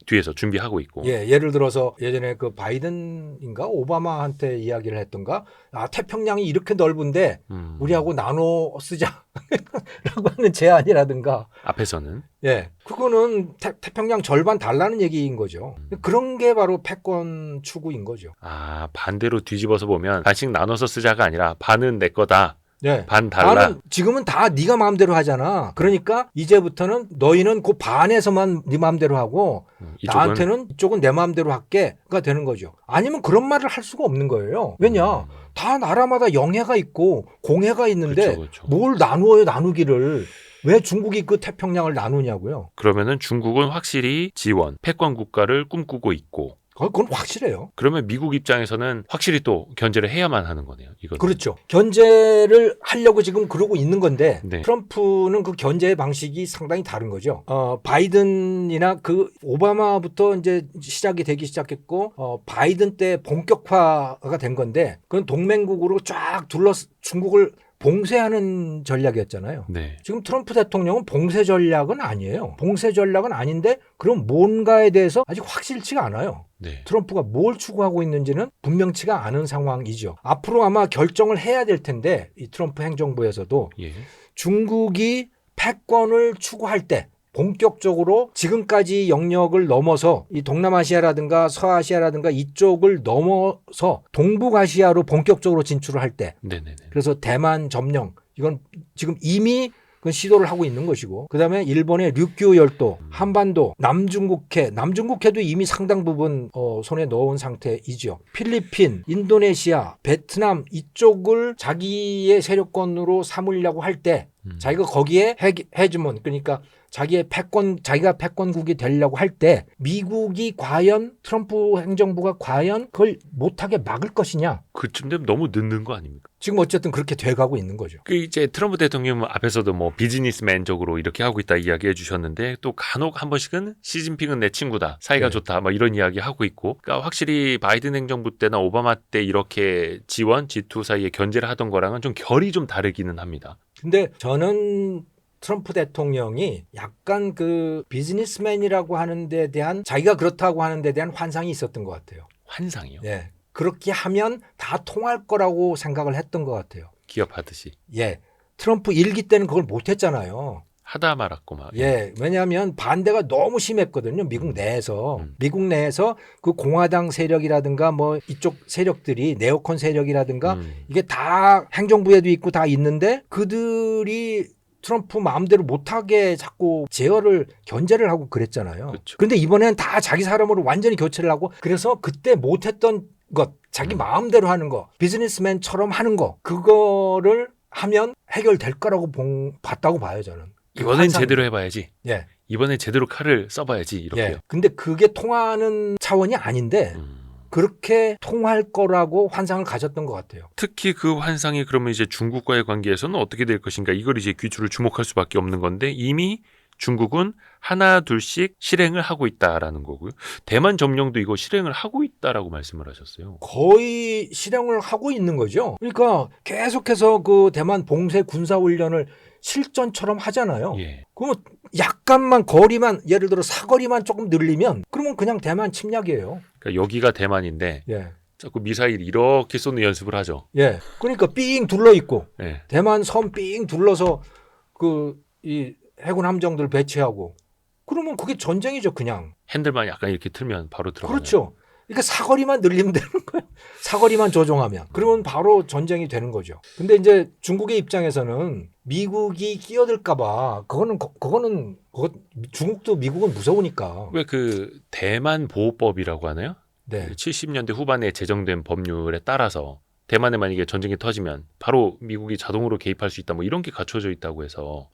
뒤에서 준비하고 있고. 예, 예를 들어서 예전에 그 바이든인가 오바마한테 이야기를 했던가 태평양이 이렇게 넓은데 우리하고 나눠 쓰자라고 하는 제안이라든가 앞에서는 예, 그거는 태평양 절반 달라는 얘기인 거죠. 그런 게 바로 패권 추구인 거죠. 반대로 뒤집어서 보면 반씩 나눠서 쓰자가 아니라 반은 내 거다. 네. 반 달라. 지금은 다 네가 마음대로 하잖아. 그러니까 이제부터는 너희는 그 반에서만 네 마음대로 하고 나한테는 이쪽은 내 마음대로 할게가 되는 거죠. 아니면 그런 말을 할 수가 없는 거예요. 왜냐? 다 나라마다 영해가 있고 공해가 있는데 그렇죠. 뭘 나누어요, 나누기를. 왜 중국이 그 태평양을 나누냐고요. 그러면은 중국은 확실히 지원, 패권 국가를 꿈꾸고 있고. 그건 확실해요. 그러면 미국 입장에서는 확실히 또 견제를 해야만 하는 거네요. 이건. 그렇죠. 견제를 하려고 지금 그러고 있는 건데 네. 트럼프는 그 견제의 방식이 상당히 다른 거죠. 바이든이나 그 오바마부터 이제 시작이 되기 시작했고 바이든 때 본격화가 된 건데 그건 동맹국으로 쫙 중국을 봉쇄하는 전략이었잖아요. 네. 지금 트럼프 대통령은 봉쇄 전략은 아니에요. 봉쇄 전략은 아닌데 그럼 뭔가에 대해서 아직 확실치가 않아요. 네. 트럼프가 뭘 추구하고 있는지는 분명치가 않은 상황이죠. 앞으로 아마 결정을 해야 될 텐데 이 트럼프 행정부에서도 예. 중국이 패권을 추구할 때 본격적으로 지금까지 영역을 넘어서 이 동남아시아라든가 서아시아라든가 이쪽을 넘어서 동북아시아로 본격적으로 진출을 할 때 네네네. 그래서 대만 점령 이건 지금 이미 그건 시도를 하고 있는 것이고 그다음에 일본의 류큐 열도, 한반도, 남중국해도 이미 상당 부분 손에 넣은 상태이죠. 필리핀, 인도네시아, 베트남 이쪽을 자기의 세력권으로 삼으려고 할 때 자기가 거기에 헤즈몬 그러니까 자기가 패권국이 되려고 할 때 미국이 과연 트럼프 행정부가 과연 그걸 못하게 막을 것이냐. 그쯤 되면 너무 늦는 거 아닙니까? 지금 어쨌든 그렇게 돼가고 있는 거죠. 그 이제 트럼프 대통령 앞에서도 뭐 비즈니스맨적으로 이렇게 하고 있다 이야기해 주셨는데 또 간혹 한 번씩은 시진핑은 내 친구다 사이가 네. 좋다 뭐 이런 이야기 하고 있고 그러니까 확실히 바이든 행정부 때나 오바마 때 이렇게 지원 G2 사이에 견제를 하던 거랑은 좀 결이 좀 다르기는 합니다. 근데 저는 트럼프 대통령이 약간 그 비즈니스맨이라고 하는 데 대한 자기가 그렇다고 하는 데 대한 환상이 있었던 것 같아요. 환상이요. 예. 그렇게 하면 다 통할 거라고 생각을 했던 것 같아요. 기업하듯이 예. 트럼프 1기 때는 그걸 못 했잖아요. 하다 말았고 막. 예. 왜냐하면 반대가 너무 심했거든요. 미국 내에서. 미국 내에서 그 공화당 세력이라든가 뭐 이쪽 세력들이 네오콘 세력이라든가 이게 다 행정부에도 있고 다 있는데 그들이 트럼프 마음대로 못하게 자꾸 견제를 하고 그랬잖아요. 그렇죠. 그런데 이번에는 다 자기 사람으로 완전히 교체를 하고 그래서 그때 못했던 것, 자기 마음대로 하는 거, 비즈니스맨처럼 하는 거 그거를 하면 해결될 거라고 봤다고 봐요 저는. 이번엔 제대로 해봐야지. 예. 이번엔 제대로 칼을 써봐야지 이렇게요. 예. 근데 그게 통하는 차원이 아닌데 그렇게 통할 거라고 환상을 가졌던 것 같아요. 특히 그 환상이 그러면 이제 중국과의 관계에서는 어떻게 될 것인가 이걸 이제 귀추를 주목할 수밖에 없는 건데 이미 중국은 하나 둘씩 실행을 하고 있다라는 거고요. 대만 점령도 이거 실행을 하고 있다라고 말씀을 하셨어요. 거의 실행을 하고 있는 거죠. 그러니까 계속해서 그 대만 봉쇄 군사 훈련을 실전처럼 하잖아요. 예. 그러면 약간만 거리만 예를 들어 사거리만 조금 늘리면 그러면 그냥 대만 침략이에요. 그러니까 여기가 대만인데 예. 자꾸 미사일 이렇게 쏘는 연습을 하죠. 예. 그러니까 삥 둘러 있고 예. 대만 섬 삥 둘러서 그 이 해군 함정들 배치하고 그러면 그게 전쟁이죠, 그냥. 핸들만 약간 이렇게 틀면 바로 들어가요. 그렇죠. 그러니까 사거리만 늘리면 되는 거예요. 사거리만 조정하면. 그러면 바로 전쟁이 되는 거죠. 근데 이제 중국의 입장에서는 미국이 끼어들까봐 그거는 중국도 미국은 무서우니까. 왜 그 대만 보호법이라고 하나요? 네. 70년대 후반에 제정된 법률에 따라서 대만에 만약에 전쟁이 터지면 바로 미국이 자동으로 개입할 수 있다 뭐 이런 게 갖춰져 있다고 해서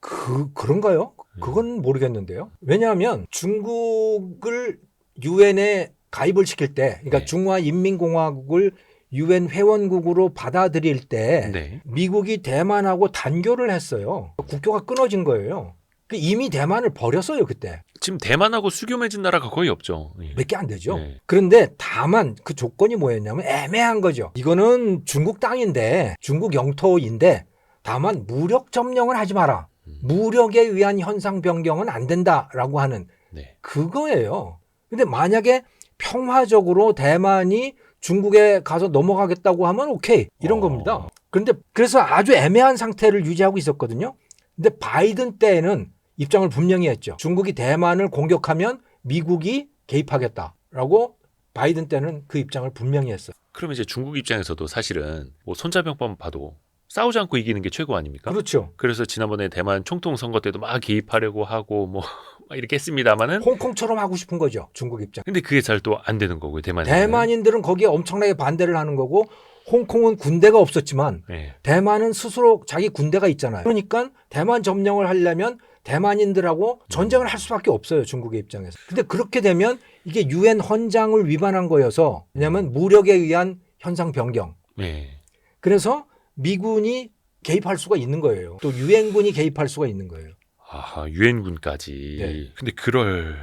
그런가요? 그건 모르겠는데요. 왜냐하면 중국을 유엔에 가입을 시킬 때, 그러니까 네. 중화인민공화국을 유엔 회원국으로 받아들일 때 네. 미국이 대만하고 단교를 했어요. 국교가 끊어진 거예요. 이미 대만을 버렸어요, 그때. 지금 대만하고 수교 맺은 나라가 거의 없죠. 예. 몇 개 안 되죠. 네. 그런데 다만 그 조건이 뭐였냐면 애매한 거죠. 이거는 중국 땅인데 중국 영토인데 다만 무력 점령을 하지 마라. 무력에 의한 현상 변경은 안 된다라고 하는 네. 그거예요. 근데 만약에 평화적으로 대만이 중국에 가서 넘어가겠다고 하면 오케이 이런 겁니다. 그런데 그래서 아주 애매한 상태를 유지하고 있었거든요. 근데 바이든 때에는 입장을 분명히 했죠. 중국이 대만을 공격하면 미국이 개입하겠다라고 바이든 때는 그 입장을 분명히 했어요. 그럼 이제 중국 입장에서도 사실은 뭐 손자병법 봐도 싸우지 않고 이기는 게 최고 아닙니까? 그렇죠. 그래서 지난번에 대만 총통 선거 때도 막 개입하려고 하고 뭐 막 이렇게 했습니다마는 홍콩처럼 하고 싶은 거죠. 중국 입장. 근데 그게 잘 또 안 되는 거고요. 대만인들은 거기에 엄청나게 반대를 하는 거고 홍콩은 군대가 없었지만 네. 대만은 스스로 자기 군대가 있잖아요. 그러니까 대만 점령을 하려면 대만인들하고 전쟁을 할 수밖에 없어요. 중국의 입장에서. 근데 그렇게 되면 이게 유엔 헌장을 위반한 거여서 왜냐하면 무력에 의한 현상 변경. 네. 그래서 미군이 개입할 수가 있는 거예요. 또 유엔군이 개입할 수가 있는 거예요. 아, 유엔군까지. 네. 근데 그럴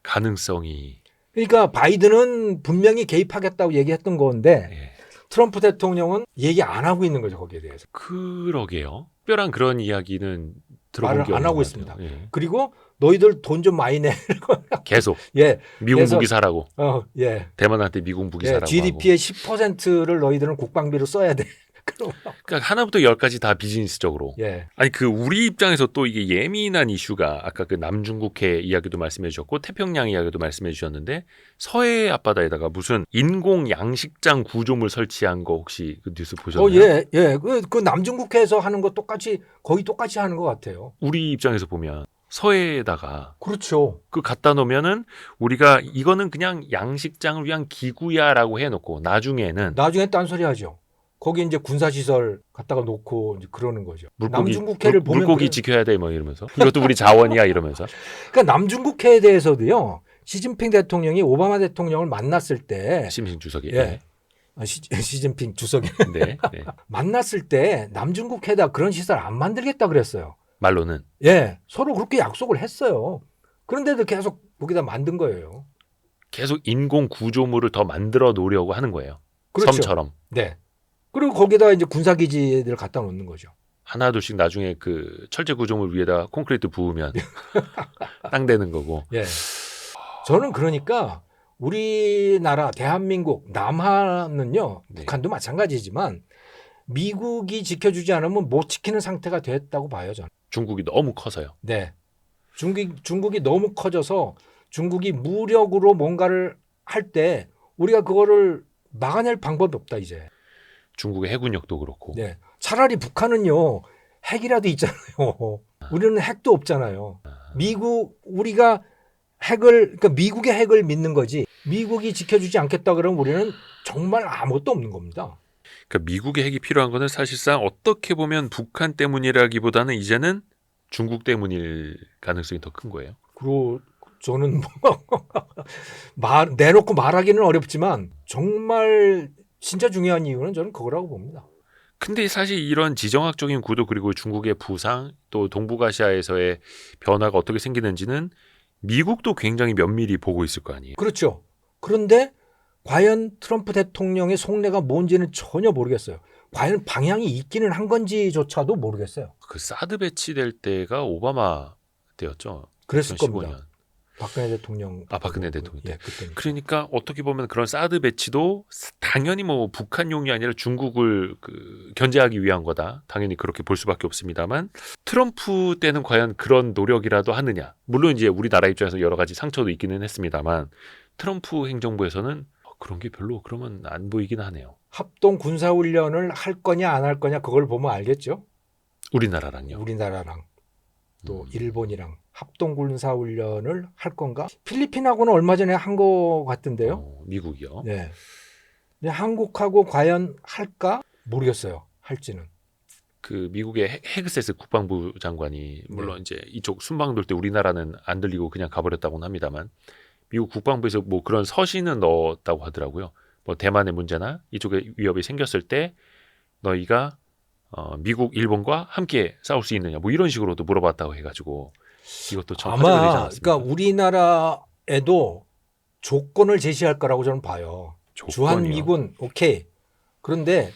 가능성이 그러니까 바이든은 분명히 개입하겠다고 얘기했던 건데 네. 트럼프 대통령은 얘기 안 하고 있는 거죠, 거기에 대해서. 그러게요. 특별한 그런 이야기는 들어본 말을 게 안 없는 하고 것 있습니다. 같아요. 예. 그리고 너희들 돈 좀 많이 내. 계속 예. 미국 그래서- 무기 사라고. 예. 대만한테 미국 무기 예. 사라고 하고. GDP의 10%를 너희들은 국방비로 써야 돼. 그럼 그러니까 하나부터 열까지 다 비즈니스적으로. 예. 아니 그 우리 입장에서 또 이게 예민한 이슈가 아까 그 남중국해 이야기도 말씀해 주셨고 태평양 이야기도 말씀해 주셨는데 서해 앞바다에다가 무슨 인공 양식장 구조물 설치한 거 혹시 그 뉴스 보셨나요? 예. 예. 그 남중국해에서 하는 거 거의 똑같이 하는 것 같아요. 우리 입장에서 보면 서해에다가 그렇죠. 그 갖다 놓으면은 우리가 이거는 그냥 양식장을 위한 기구야라고 해놓고 나중에는 나중에 딴소리 하죠. 거기 이제 군사시설 갖다가 놓고 이제 그러는 거죠. 물고기 남중국해를 보면 물고기 그래. 지켜야 돼 뭐 이러면서 이것도 우리 자원이야 이러면서 그러니까 남중국해에 대해서도요. 시진핑 대통령이 오바마 대통령을 만났을 때 심신 주석이 예. 시진핑 주석이 네, 네. 만났을 때 남중국해에다 그런 시설 안 만들겠다 그랬어요. 말로는 예. 서로 그렇게 약속을 했어요. 그런데도 계속 거기다 만든 거예요. 계속 인공 구조물을 더 만들어 놓으려고 하는 거예요. 그렇죠. 섬처럼 네. 그리고 거기다 이제 군사기지를 갖다 놓는 거죠. 하나둘씩 나중에 그 철제 구조물 위에다 콘크리트 부으면 땅 되는 거고. 예. 저는 그러니까 우리나라 대한민국 남한은요. 네. 북한도 마찬가지지만 미국이 지켜주지 않으면 못 지키는 상태가 됐다고 봐요. 저는. 중국이 너무 커서요. 네. 중국이 너무 커져서 중국이 무력으로 뭔가를 할 때 우리가 그거를 막아낼 방법이 없다 이제. 중국의 해군력도 그렇고. 네. 차라리 북한은요. 핵이라도 있잖아요. 우리는 핵도 없잖아요. 우리가 그러니까 미국의 핵을 믿는 거지. 미국이 지켜주지 않겠다 그러면 우리는 정말 아무것도 없는 겁니다. 그러니까 미국의 핵이 필요한 거는 사실상 어떻게 보면 북한 때문이라기보다는 이제는 중국 때문일 가능성이 더 큰 거예요. 그리고 저는 내놓고 말하기는 어렵지만 정말 진짜 중요한 이유는 저는 그거라고 봅니다. 근데 사실 이런 지정학적인 구도 그리고 중국의 부상 또 동북아시아에서의 변화가 어떻게 생기는지는 미국도 굉장히 면밀히 보고 있을 거 아니에요. 그렇죠. 그런데 과연 트럼프 대통령의 속내가 뭔지는 전혀 모르겠어요. 과연 방향이 있기는 한 건지조차도 모르겠어요. 그 사드 배치될 때가 오바마 때였죠. 그랬을 2015년. 겁니다. 박근혜 대통령. 박근혜 대통령 때. 예, 그때. 그러니까 어떻게 보면 그런 사드 배치도 당연히 뭐 북한용이 아니라 중국을 견제하기 위한 거다. 당연히 그렇게 볼 수밖에 없습니다만 트럼프 때는 과연 그런 노력이라도 하느냐. 물론 이제 우리나라 입장에서 여러 가지 상처도 있기는 했습니다만 트럼프 행정부에서는 그런 게 별로 그러면 안 보이긴 하네요. 합동 군사훈련을 할 거냐 안 할 거냐 그걸 보면 알겠죠. 우리나라랑요. 우리나라랑 또 일본이랑 합동 군사훈련을 할 건가? 필리핀하고는 얼마 전에 한 거 같은데요. 미국이요. 네. 근데 한국하고 과연 할까? 모르겠어요. 할지는. 그 미국의 헤그세스 국방부 장관이 물론 이제 이쪽 순방 돌 때 우리나라는 안 들리고 그냥 가버렸다고는 합니다만 미국 국방부에서 뭐 그런 서신은 넣었다고 하더라고요. 뭐 대만의 문제나 이쪽에 위협이 생겼을 때 너희가 미국, 일본과 함께 싸울 수 있느냐 뭐 이런 식으로도 물어봤다고 해가지고 이것도 참 화제가 되지 아마 않았습니까? 그러니까 우리나라에도 조건을 제시할 거라고 저는 봐요. 조건이요? 주한미군 오케이. 그런데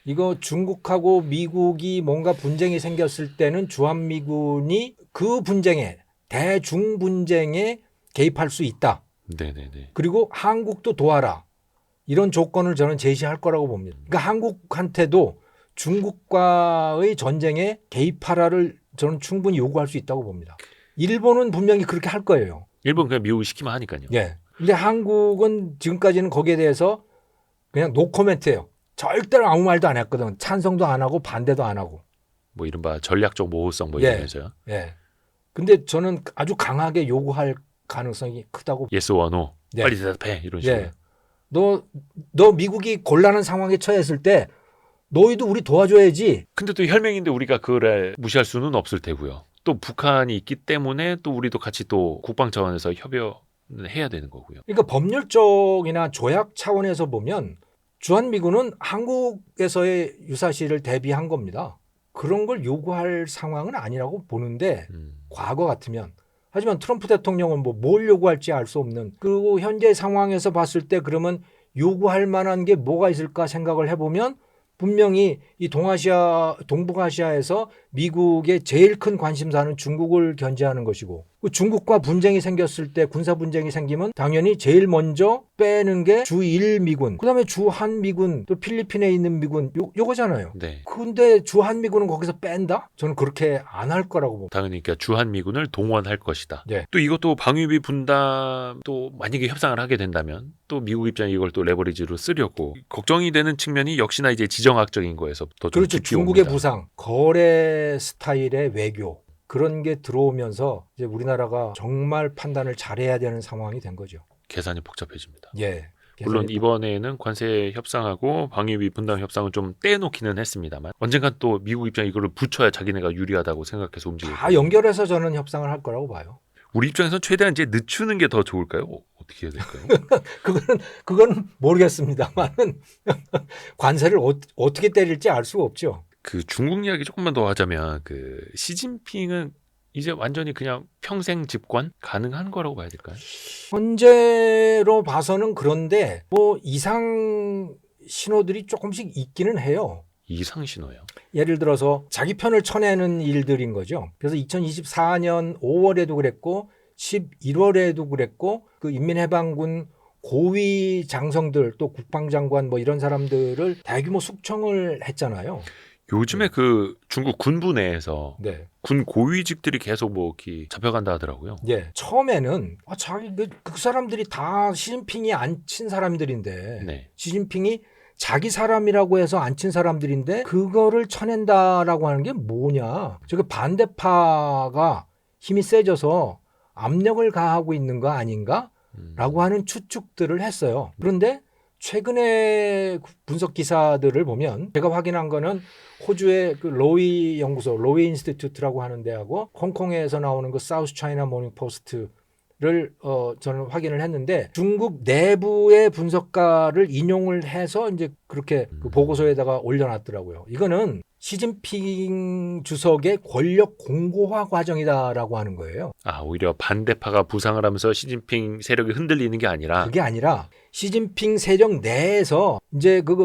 이거 중국하고 미국이 뭔가 분쟁이 생겼을 때는 주한미군이 그 분쟁에 대중 분쟁에 개입할 수 있다. 네네네. 그리고 한국도 도와라. 이런 조건을 저는 제시할 거라고 봅니다. 그러니까 한국한테도 중국과의 전쟁에 개입하라를 저는 충분히 요구할 수 있다고 봅니다. 일본은 분명히 그렇게 할 거예요. 일본 그냥 미국이 시키면 하니까요. 예. 근데 한국은 지금까지는 거기에 대해서 그냥 노코멘트예요. 절대로 아무 말도 안 했거든. 찬성도 안 하고 반대도 안 하고. 뭐 이른바 전략적 모호성 뭐 예. 이러면서요. 예. 근데 저는 아주 강하게 요구할 가능성이 크다고. 예스 원호 예. 빨리 대답해 이런 식으로. 예. 너 미국이 곤란한 상황에 처했을 때 너희도 우리 도와줘야지. 근데 또 혈맹인데 우리가 그걸 무시할 수는 없을 테고요. 또 북한이 있기 때문에 또 우리도 같이 또 국방 차원에서 협의를 해야 되는 거고요. 그러니까 법률적이나 조약 차원에서 보면 주한미군은 한국에서의 유사시를 대비한 겁니다. 그런 걸 요구할 상황은 아니라고 보는데 과거 같으면. 하지만 트럼프 대통령은 뭘 요구할지 알 수 없는. 그리고 현재 상황에서 봤을 때 그러면 요구할 만한 게 뭐가 있을까 생각을 해보면 분명히 이 동북아시아에서 미국의 제일 큰 관심사는 중국을 견제하는 것이고 그 중국과 분쟁이 생겼을 때 군사 분쟁이 생기면 당연히 제일 먼저 빼는 게 주일미군, 그다음에 주한미군, 또 필리핀에 있는 미군 요거잖아요. 네. 근데 주한미군은 거기서 뺀다? 저는 그렇게 안 할 거라고 봅니다. 당연히 그러니까 주한미군을 동원할 것이다. 네. 또 이것도 방위비 분담도 만약에 협상을 하게 된다면 또 미국 입장에 이걸 또 레버리지로 쓰려고 걱정이 되는 측면이 역시나 이제 지정학적인 거에서 더 좀 그렇죠. 깊이 중국의 옵니다. 부상, 거래 스타일의 외교 그런 게 들어오면서 이제 우리나라가 정말 판단을 잘해야 되는 상황이 된 거죠. 계산이 복잡해집니다. 예. 물론 이번에는 관세 협상하고 방위비 분담 협상은 좀 떼놓기는 했습니다만 언젠간 또 미국 입장에 이거를 붙여야 자기네가 유리하다고 생각해서 움직이고 다 연결해서 저는 협상을 할 거라고 봐요. 우리 입장에서 최대한 이제 늦추는 게 더 좋을까요? 어떻게 해야 될까요? 그건 모르겠습니다만은 관세를 어떻게 때릴지 알 수가 없죠. 그 중국 이야기 조금만 더 하자면 그 시진핑은 이제 완전히 그냥 평생 집권 가능한 거라고 봐야 될까요? 현재로 봐서는 그런데 뭐 이상 신호들이 조금씩 있기는 해요. 이상 신호요. 예를 들어서 자기 편을 쳐내는 일들인 거죠. 그래서 2024년 5월에도 그랬고 11월에도 그랬고 그 인민해방군 고위 장성들 또 국방장관 뭐 이런 사람들을 대규모 숙청을 했잖아요. 요즘에 그 중국 군부 내에서 네. 군 고위직들이 계속 뭐 이렇게 잡혀간다 하더라고요. 예. 처음에는 자기 그 사람들이 다 시진핑이 안 친 사람들인데 네. 시진핑이 자기 사람이라고 해서 안 친 사람들인데 그거를 쳐낸다라고 하는 게 뭐냐. 저게 반대파가 힘이 세져서 압력을 가하고 있는 거 아닌가? 라고 하는 추측들을 했어요. 그런데 최근에 분석 기사들을 보면 제가 확인한 거는 호주의 그 로이 연구소, 로이 인스티튜트라고 하는 데하고 홍콩에서 나오는 그 사우스 차이나 모닝 포스트를 저는 확인을 했는데 중국 내부의 분석가를 인용을 해서 이제 그렇게 그 보고서에다가 올려놨더라고요. 이거는 시진핑 주석의 권력 공고화 과정이다라고 하는 거예요. 아, 오히려 반대파가 부상을 하면서 시진핑 세력이 흔들리는 게 아니라 그게 아니라 시진핑 세력 내에서 이제 그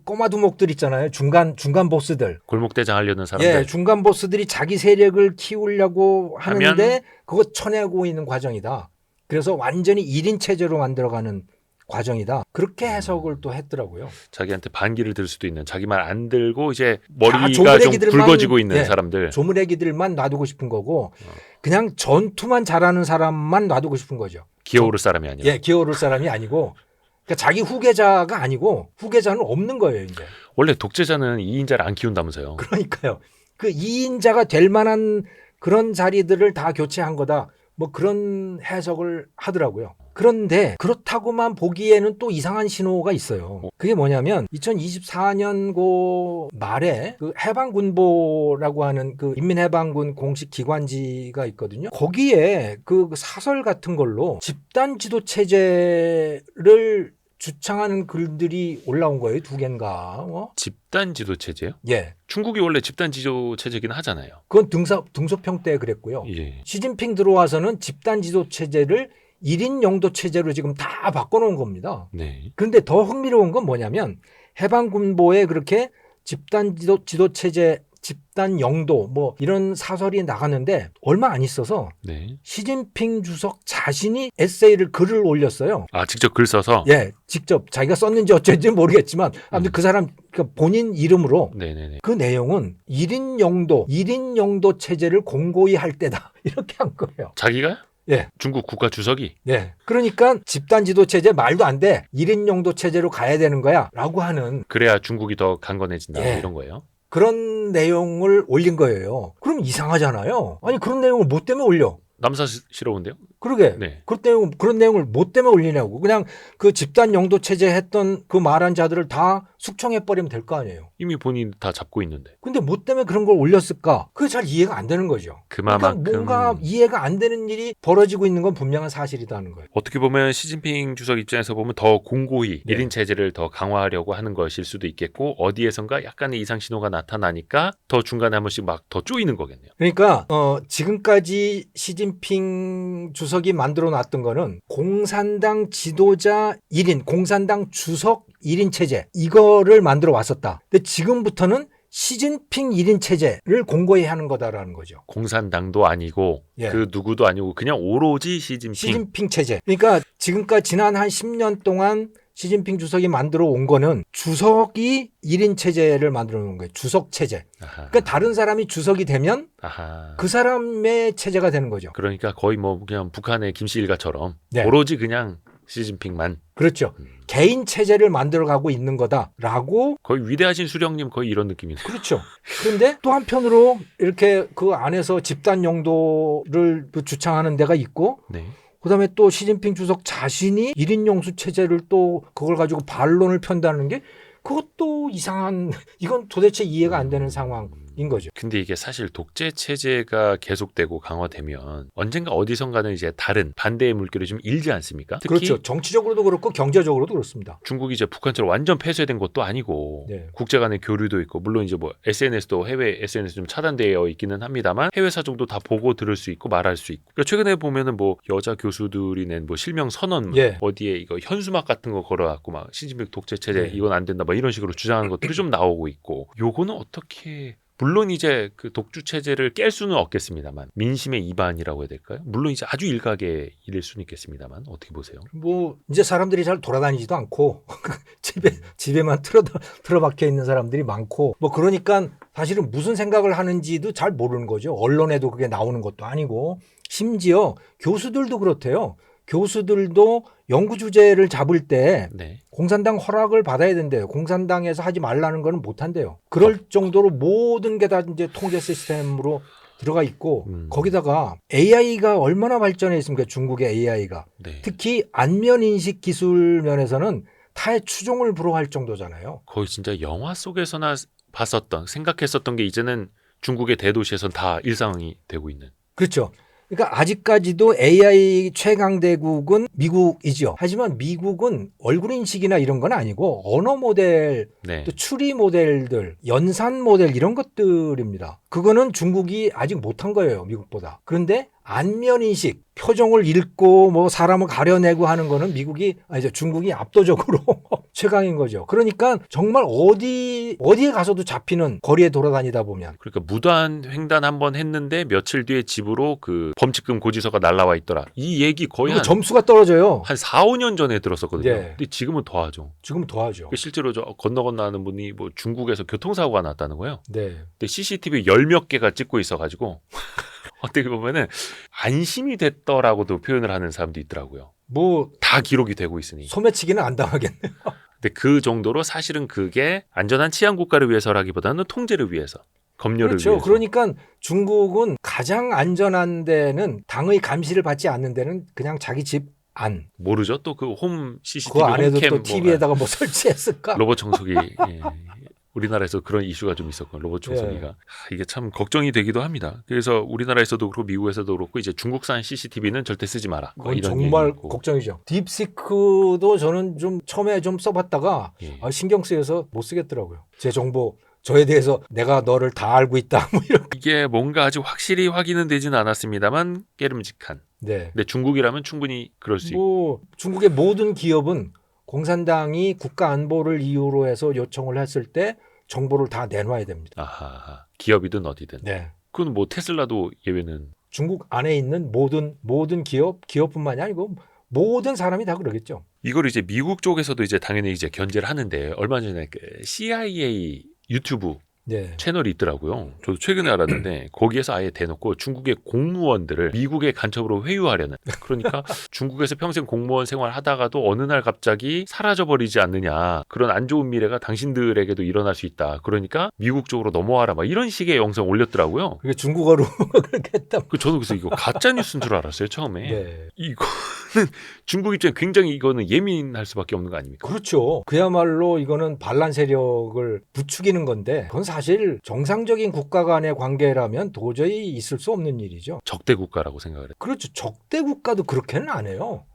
꼬마 두목들 있잖아요. 중간 보스들. 골목대장 하려는 사람들. 예, 중간 보스들이 자기 세력을 키우려고 하는데 하면 그거 쳐내고 있는 과정이다. 그래서 완전히 1인 체제로 만들어가는 과정이다. 그렇게 해석을 또 했더라고요. 자기한테 반기를 들 수도 있는 자기 말 안 들고 이제 머리가 좀 조무래기들만, 굵어지고 있는 예, 사람들. 조무래기들만 놔두고 싶은 거고 그냥 전투만 잘하는 사람만 놔두고 싶은 거죠. 기어오를 사람이 아니라. 예, 기어오를 사람이 아니고 그러니까 자기 후계자가 아니고 후계자는 없는 거예요, 이제. 원래 독재자는 2인자를 안 키운다면서요. 그러니까요. 그 2인자가 될 만한 그런 자리들을 다 교체한 거다. 뭐 그런 해석을 하더라고요. 그런데 그렇다고만 보기에는 또 이상한 신호가 있어요. 그게 뭐냐면 2024년 고 말에 그 해방군보라고 하는 그 인민해방군 공식 기관지가 있거든요. 거기에 그 사설 같은 걸로 집단 지도 체제를 주창하는 글들이 올라온 거예요. 2개인가. 집단 지도 체제요? 예. 중국이 원래 집단 지도 체제긴 하잖아요. 그건 등소평 때 그랬고요. 예. 시진핑 들어와서는 집단 지도 체제를 1인 영도 체제로 지금 다 바꿔놓은 겁니다. 네. 그런데 더 흥미로운 건 뭐냐면 해방군보에 그렇게 집단 지도 체제, 집단 영도 뭐 이런 사설이 나갔는데 얼마 안 있어서 네. 시진핑 주석 자신이 에세이를 글을 올렸어요. 아, 직접 글 써서? 예, 직접 자기가 썼는지 어쩐지 모르겠지만 아무튼 그 사람 그러니까 본인 이름으로 네네네. 그 내용은 1인 영도 체제를 공고히 할 때다. 이렇게 한 거예요. 자기가? 예. 중국 국가 주석이? 예. 그러니까 집단 지도 체제 말도 안 돼. 1인 영도 체제로 가야 되는 거야. 라고 하는 그래야 중국이 더 강건해진다. 예. 이런 거예요. 그런 내용을 올린 거예요. 그럼 이상하잖아요. 아니 그런 내용을 뭐 때문에 올려? 남사스러운데요? 그러게. 네. 그런 내용을 뭐 때문에 올리냐고. 그냥 그 집단 영도 체제 했던 그 말한 자들을 다 숙청해버리면 될 거 아니에요. 이미 본인 다 잡고 있는데. 근데 뭐 때문에 그런 걸 올렸을까? 그게 잘 이해가 안 되는 거죠. 그만큼 그러니까 뭔가 이해가 안 되는 일이 벌어지고 있는 건 분명한 사실이라는 거예요. 어떻게 보면 시진핑 주석 입장에서 보면 더 공고히 네. 1인 체제를 더 강화하려고 하는 것일 수도 있겠고 어디에선가 약간의 이상 신호가 나타나니까 더 중간에 한 번씩 막 더 쪼이는 거겠네요. 그러니까 지금까지 시진핑 주석이 만들어 놨던 거는 공산당 지도자 1인, 공산당 주석 1인 체제 이거를 만들어 왔었다. 근데 지금부터는 시진핑 1인 체제를 공고히 하는 거다라는 거죠. 공산당도 아니고 예. 그 누구도 아니고 그냥 오로지 시진핑. 시진핑 체제. 그러니까 지금까지 지난 한 10년 동안 시진핑 주석이 만들어 온 거는 주석이 1인 체제를 만들어 놓은 거예요. 주석 체제. 아하. 그러니까 다른 사람이 주석이 되면 아하. 그 사람의 체제가 되는 거죠. 그러니까 거의 뭐 그냥 북한의 김씨 일가처럼 네. 오로지 그냥 시진핑만. 그렇죠. 개인 체제를 만들어가고 있는 거다라고. 거의 위대하신 수령님 거의 이런 느낌이네요. 그렇죠. 그런데 또 한편으로 이렇게 그 안에서 집단 용도를 주창하는 데가 있고 네. 그다음에 또 시진핑 주석 자신이 1인 용수 체제를 또 그걸 가지고 반론을 편다는 게 그것도 이상한, 이건 도대체 이해가 안 되는 상황인 거죠. 근데 이게 사실 독재 체제가 계속되고 강화되면 언젠가 어디선가는 이제 다른 반대의 물결이 좀 일지 않습니까? 특히 그렇죠. 정치적으로도 그렇고 경제적으로도 그렇습니다. 중국이 이제 북한처럼 완전 폐쇄된 것도 아니고 네. 국제 간의 교류도 있고 물론 이제 뭐 SNS도 해외 SNS 좀 차단되어 있기는 합니다만 해외 사정도 다 보고 들을 수 있고 말할 수 있고. 그러니까 최근에 보면은 뭐 여자 교수들이 낸 뭐 실명 선언 예. 어디에 이거 현수막 같은 거 걸어갖고 막 시진핑 독재 체제 네. 이건 안 된다 막 이런 식으로 주장하는 것들이 좀 나오고 있고 요거는 어떻게 물론 이제 그 독주 체제를 깰 수는 없겠습니다만 민심의 이반이라고 해야 될까요? 물론 이제 아주 일각의 일일 수는 있겠습니다만 어떻게 보세요? 뭐 이제 사람들이 잘 돌아다니지도 않고 집에만 틀어박혀 있는 사람들이 많고 뭐 그러니까 사실은 무슨 생각을 하는지도 잘 모르는 거죠. 언론에도 그게 나오는 것도 아니고 심지어 교수들도 그렇대요. 교수들도 연구 주제를 잡을 때 네. 공산당 허락을 받아야 된대요. 공산당에서 하지 말라는 거는 못 한대요. 그럴 정도로 모든 게 다 이제 통제 시스템으로 들어가 있고 거기다가 AI가 얼마나 발전해 있습니까? 중국의 AI가. 네. 특히 안면 인식 기술 면에서는 타의 추종을 불허할 정도잖아요. 거의 진짜 영화 속에서나 봤었던 생각했었던 게 이제는 중국의 대도시에선 다 일상이 되고 있는. 그렇죠. 그러니까 아직까지도 AI 최강대국은 미국이죠. 하지만 미국은 얼굴 인식이나 이런 건 아니고 언어 모델, 네. 또 추리 모델들, 연산 모델 이런 것들입니다. 그거는 중국이 아직 못한 거예요, 미국보다. 그런데 안면 인식, 표정을 읽고 뭐 사람을 가려내고 하는 거는 중국이 압도적으로 최강인 거죠. 그러니까 정말 어디에 가서도 잡히는 거리에 돌아다니다 보면. 그러니까 무단 횡단 한번 했는데 며칠 뒤에 집으로 그 범칙금 고지서가 날라와 있더라. 이 얘기 거의 한 점수가 떨어져요. 4, 5년 전에 들었었거든요. 네. 근데 지금은 더하죠. 지금 더하죠. 실제로 저 건너 하는 분이 뭐 중국에서 교통사고가 났다는 거예요. 네. 근데 CCTV 10몇 개가 찍고 있어가지고 어떻게 보면은 안심이 됐더라고도 표현을 하는 사람도 있더라고요. 뭐 다 기록이 되고 있으니. 소매치기는 안 당하겠네요. 근데 그 정도로 사실은 그게 안전한 치안 국가를 위해서라기보다는 통제를 위해서, 검열을 그렇죠. 위해서. 그러니까 중국은 가장 안전한 데는 당의 감시를 받지 않는 데는 그냥 자기 집 안. 모르죠. 또 그 홈 CCTV 그 안에도 홈캠 또 TV에다가 뭐 설치했을까? 로봇 청소기. 예. 우리나라에서 그런 이슈가 좀 있었고 로봇 청소기가. 예. 이게 참 걱정이 되기도 합니다. 그래서 우리나라에서도 그렇고 미국에서도 그렇고 이제 중국산 CCTV는 절대 쓰지 마라. 뭐 그건 이런 정말 얘기고. 걱정이죠. 딥시크도 저는 좀 처음에 좀 써봤다가 예. 신경 쓰여서 못 쓰겠더라고요. 제 정보 저에 대해서 내가 너를 다 알고 있다 뭐 이런. 이게 뭔가 아직 확실히 확인은 되지는 않았습니다만 깨름직한. 네. 근데 중국이라면 충분히 그럴 수 있고. 뭐 중국의 모든 기업은 공산당이 국가 안보를 이유로 해서 요청을 했을 때 정보를 다 내놔야 됩니다. 아하. 기업이든 어디든. 네. 그건 뭐 테슬라도 예외는. 중국 안에 있는 모든 기업뿐만이 아니고 모든 사람이 다 그러겠죠. 이걸 이제 미국 쪽에서도 이제 당연히 이제 견제를 하는데 얼마 전에 그 CIA 유튜브 네. 채널이 있더라고요. 저도 최근에 알았는데 거기에서 아예 대놓고 중국의 공무원들을 미국의 간첩으로 회유하려는, 그러니까 중국에서 평생 공무원 생활하다가도 어느 날 갑자기 사라져버리지 않느냐, 그런 안 좋은 미래가 당신들에게도 일어날 수 있다, 그러니까 미국 쪽으로 넘어와라, 막 이런 식의 영상 올렸더라고요. 그게 중국어로 그렇게 했다. 저는 그래서 이거 가짜 뉴스인 줄 알았어요 처음에. 네. 이거는 중국 입장에 굉장히 이거는 예민할 수밖에 없는 거 아닙니까? 그렇죠. 그야말로 이거는 반란 세력을 부추기는 건데 그건 사실 정상적인 국가 간의 관계라면 도저히 있을 수 없는 일이죠. 적대 국가라고 생각을 해요. 그렇죠. 적대 국가도 그렇게는 안 해요.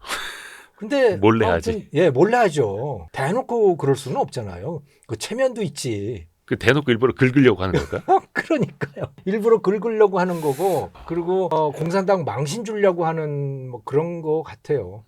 근데 몰래 아무튼, 하지. 예, 몰래 하죠. 대놓고 그럴 수는 없잖아요. 그 체면도 있지. 그 대놓고 일부러 긁으려고 하는 걸까? 그러니까요. 일부러 긁으려고 하는 거고, 그리고 공산당 망신 주려고 하는 뭐 그런 거 같아요.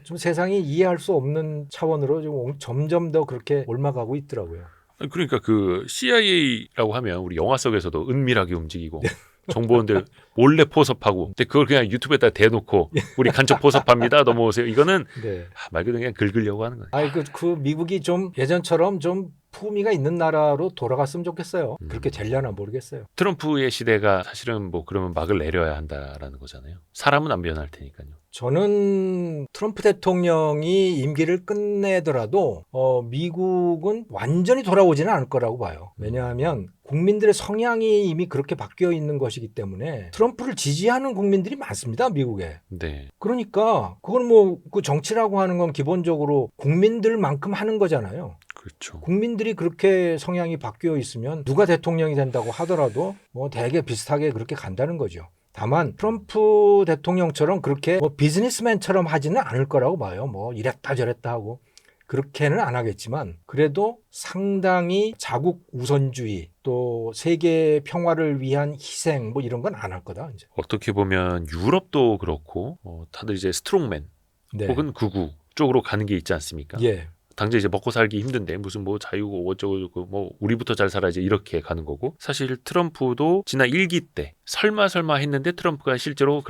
좀 세상이 이해할 수 없는 차원으로 좀 점점 더 그렇게 옮아가고 있더라고요. 그러니까 그 CIA라고 하면 우리 영화 속에서도 은밀하게 움직이고 정보원들 몰래 포섭하고, 근데 그걸 그냥 유튜브에다 대놓고 우리 간첩 포섭합니다, 넘어오세요. 이거는 네. 말 그대로 그냥 긁으려고 하는 거예요. 아이 그 미국이 좀 예전처럼 좀 품위가 있는 나라로 돌아갔으면 좋겠어요. 그렇게 되려나 모르겠어요. 트럼프의 시대가 사실은 뭐 그러면 막을 내려야 한다라는 거잖아요. 사람은 안 변할 테니까요. 저는 트럼프 대통령이 임기를 끝내더라도 미국은 완전히 돌아오지는 않을 거라고 봐요. 왜냐하면 국민들의 성향이 이미 그렇게 바뀌어 있는 것이기 때문에 트럼프를 지지하는 국민들이 많습니다, 미국에. 네. 그러니까 그건 뭐 그 정치라고 하는 건 기본적으로 국민들만큼 하는 거잖아요. 그렇죠. 국민들이 그렇게 성향이 바뀌어 있으면 누가 대통령이 된다고 하더라도 뭐 대개 비슷하게 그렇게 간다는 거죠. 다만 트럼프 대통령처럼 그렇게 뭐 비즈니스맨처럼 하지는 않을 거라고 봐요. 뭐 이랬다 저랬다 하고 그렇게는 안 하겠지만 그래도 상당히 자국 우선주의 또 세계 평화를 위한 희생 뭐 이런 건 안 할 거다 이제. 어떻게 보면 유럽도 그렇고 다들 이제 스트롱맨 네. 혹은 극우 쪽으로 가는 게 있지 않습니까? 예. 당장 이제 먹고 살기 힘든데 무슨 뭐 자유고 어쩌고 뭐 우리부터 잘 살아야지 이렇게 가는 거고, 사실 트럼프도 지난 1기 때 설마 했는데 트럼프가 실제로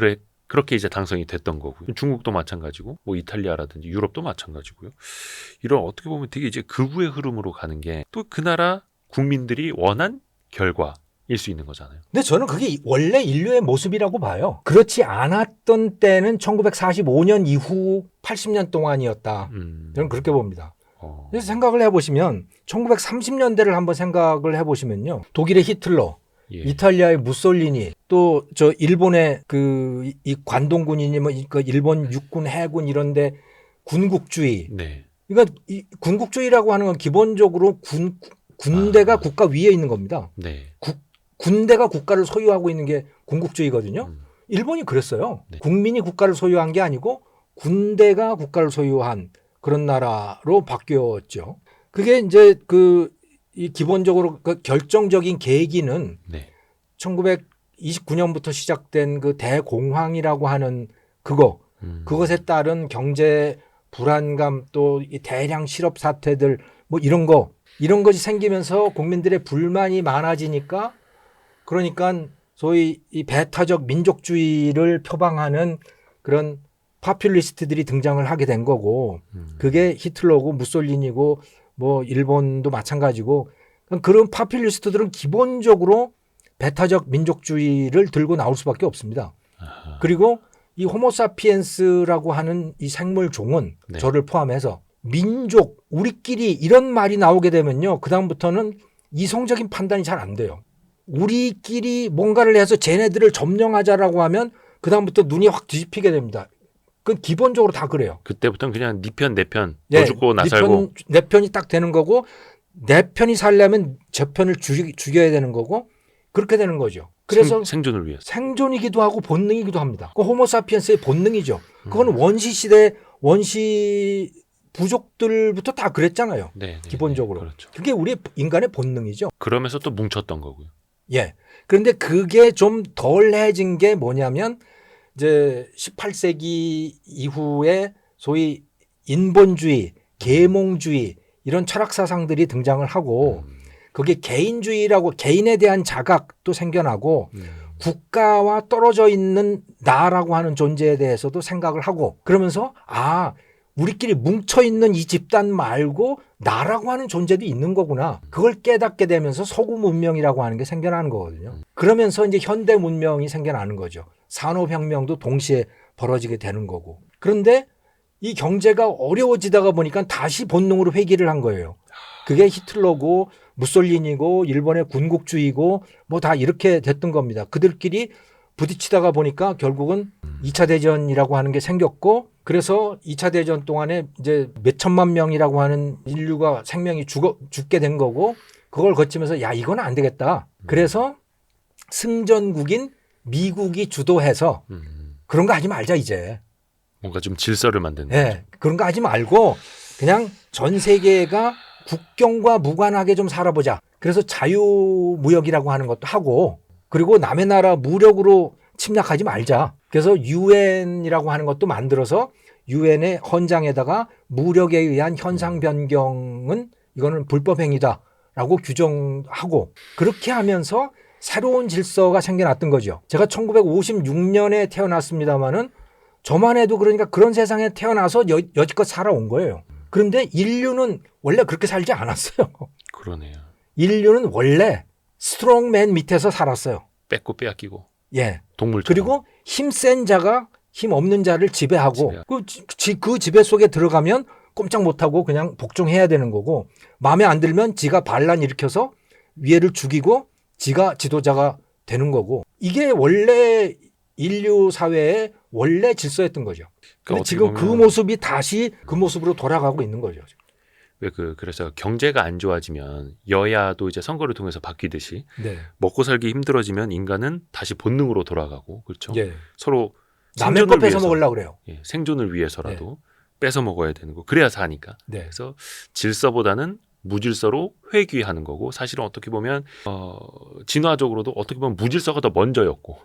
그렇게 이제 당선이 됐던 거고요. 중국도 마찬가지고 뭐 이탈리아라든지 유럽도 마찬가지고요. 이런 어떻게 보면 되게 이제 극우의 흐름으로 가는 게 또 그 나라 국민들이 원한 결과일 수 있는 거잖아요. 근데 저는 그게 원래 인류의 모습이라고 봐요. 그렇지 않았던 때는 1945년 이후 80년 동안이었다. 저는 그렇게 봅니다. 그래서 생각을 해보시면 1930년대를 한번 생각을 해보시면요. 독일의 히틀러, 예. 이탈리아의 무솔리니, 또 저 일본의 이 관동군이니 뭐 그 일본 육군, 해군 이런데 군국주의. 네. 그러니까 이 군국주의라고 하는 건 기본적으로 군대가 국가 위에 있는 겁니다. 네. 군대가 국가를 소유하고 있는 게 군국주의거든요. 일본이 그랬어요. 네. 국민이 국가를 소유한 게 아니고 군대가 국가를 소유한 그런 나라로 바뀌었죠. 그게 이제 이 기본적으로 그 결정적인 계기는 네. 1929년부터 시작된 그 대공황이라고 하는 그것에 따른 경제 불안감 또 이 대량 실업 사태들 뭐 이런 것이 생기면서 국민들의 불만이 많아지니까 그러니까 소위 이 배타적 민족주의를 표방하는 그런 파퓰리스트들이 등장을 하게 된 거고 그게 히틀러고 무솔리니고 뭐 일본도 마찬가지고 그런 파퓰리스트들은 기본적으로 배타적 민족주의를 들고 나올 수밖에 없습니다. 아하. 그리고 이 호모사피엔스라고 하는 이 생물 종은 네. 저를 포함해서 민족, 우리끼리 이런 말이 나오게 되면요. 그다음부터는 이성적인 판단이 잘 안 돼요. 우리끼리 뭔가를 해서 쟤네들을 점령하자라고 하면 그다음부터 눈이 확 뒤집히게 됩니다. 그건 기본적으로 다 그래요. 그때부터는 그냥 네 편 내 편, 예, 너 죽고 나 살고. 내 편이 딱 되는 거고 내 편이 살려면 저 편을 죽여야 되는 거고 그렇게 되는 거죠. 그래서 생존을 위해서. 생존이기도 하고 본능이기도 합니다. 그 호모사피엔스의 본능이죠. 그건 원시 시대 원시 부족들부터 다 그랬잖아요. 네, 기본적으로. 그렇죠. 그게 우리 인간의 본능이죠. 그러면서 또 뭉쳤던 거고요. 예. 그런데 그게 좀 덜해진 게 뭐냐면 이제 18세기 이후에 소위 인본주의, 계몽주의 이런 철학 사상들이 등장을 하고 그게 개인주의라고 개인에 대한 자각도 생겨나고 국가와 떨어져 있는 나라고 하는 존재에 대해서도 생각을 하고 그러면서 우리끼리 뭉쳐있는 이 집단 말고 나라고 하는 존재도 있는 거구나. 그걸 깨닫게 되면서 서구 문명이라고 하는 게 생겨나는 거거든요. 그러면서 이제 현대 문명이 생겨나는 거죠. 산업혁명도 동시에 벌어지게 되는 거고. 그런데 이 경제가 어려워지다가 보니까 다시 본능으로 회귀를 한 거예요. 그게 히틀러고 무솔리니고 일본의 군국주의고 뭐 다 이렇게 됐던 겁니다. 그들끼리 부딪히다가 보니까 결국은 2차 대전이라고 하는 게 생겼고 그래서 2차 대전 동안에 이제 몇 천만 명이라고 하는 인류가 생명이 죽게 된 거고 그걸 거치면서 야 이건 안 되겠다. 그래서 승전국인 미국이 주도해서 그런 거 하지 말자 이제. 뭔가 좀 질서를 만드는 네, 거죠. 그런 거 하지 말고 그냥 전 세계가 국경과 무관하게 좀 살아보자. 그래서 자유무역이라고 하는 것도 하고 그리고 남의 나라 무력으로 침략하지 말자. 그래서 유엔이라고 하는 것도 만들어서 유엔의 헌장에다가 무력에 의한 현상 변경은 이거는 불법 행위다라고 규정하고 그렇게 하면서 새로운 질서가 생겨났던 거죠. 제가 1956년에 태어났습니다마는 저만 해도 그러니까 그런 세상에 태어나서 여지껏 살아온 거예요. 그런데 인류는 원래 그렇게 살지 않았어요. 그러네요. 인류는 원래 스트롱맨 밑에서 살았어요. 뺏고 빼앗기고 예. 동물처럼. 그리고 힘센 자가 힘 없는 자를 지배하고 지배하고. 그 지배 속에 들어가면 꼼짝 못하고 그냥 복종해야 되는 거고 마음에 안 들면 지가 반란 일으켜서 위에를 죽이고 지가 지도자가 되는 거고 이게 원래 인류 사회의 원래 질서였던 거죠. 근데 그러니까 지금 그 모습이 다시 그 모습으로 돌아가고 있는 거죠. 그래서 경제가 안 좋아지면 여야도 이제 선거를 통해서 바뀌듯이 네. 먹고 살기 힘들어지면 인간은 다시 본능으로 돌아가고 그렇죠. 예. 서로 남의 거 뺏어 먹으려고 그래요. 예, 생존을 위해서라도 뺏어 먹어야 되는 거. 그래야 사니까. 네. 그래서 질서보다는 무질서로 회귀하는 거고 사실은 어떻게 보면 진화적으로도 어떻게 보면 무질서가 더 먼저였고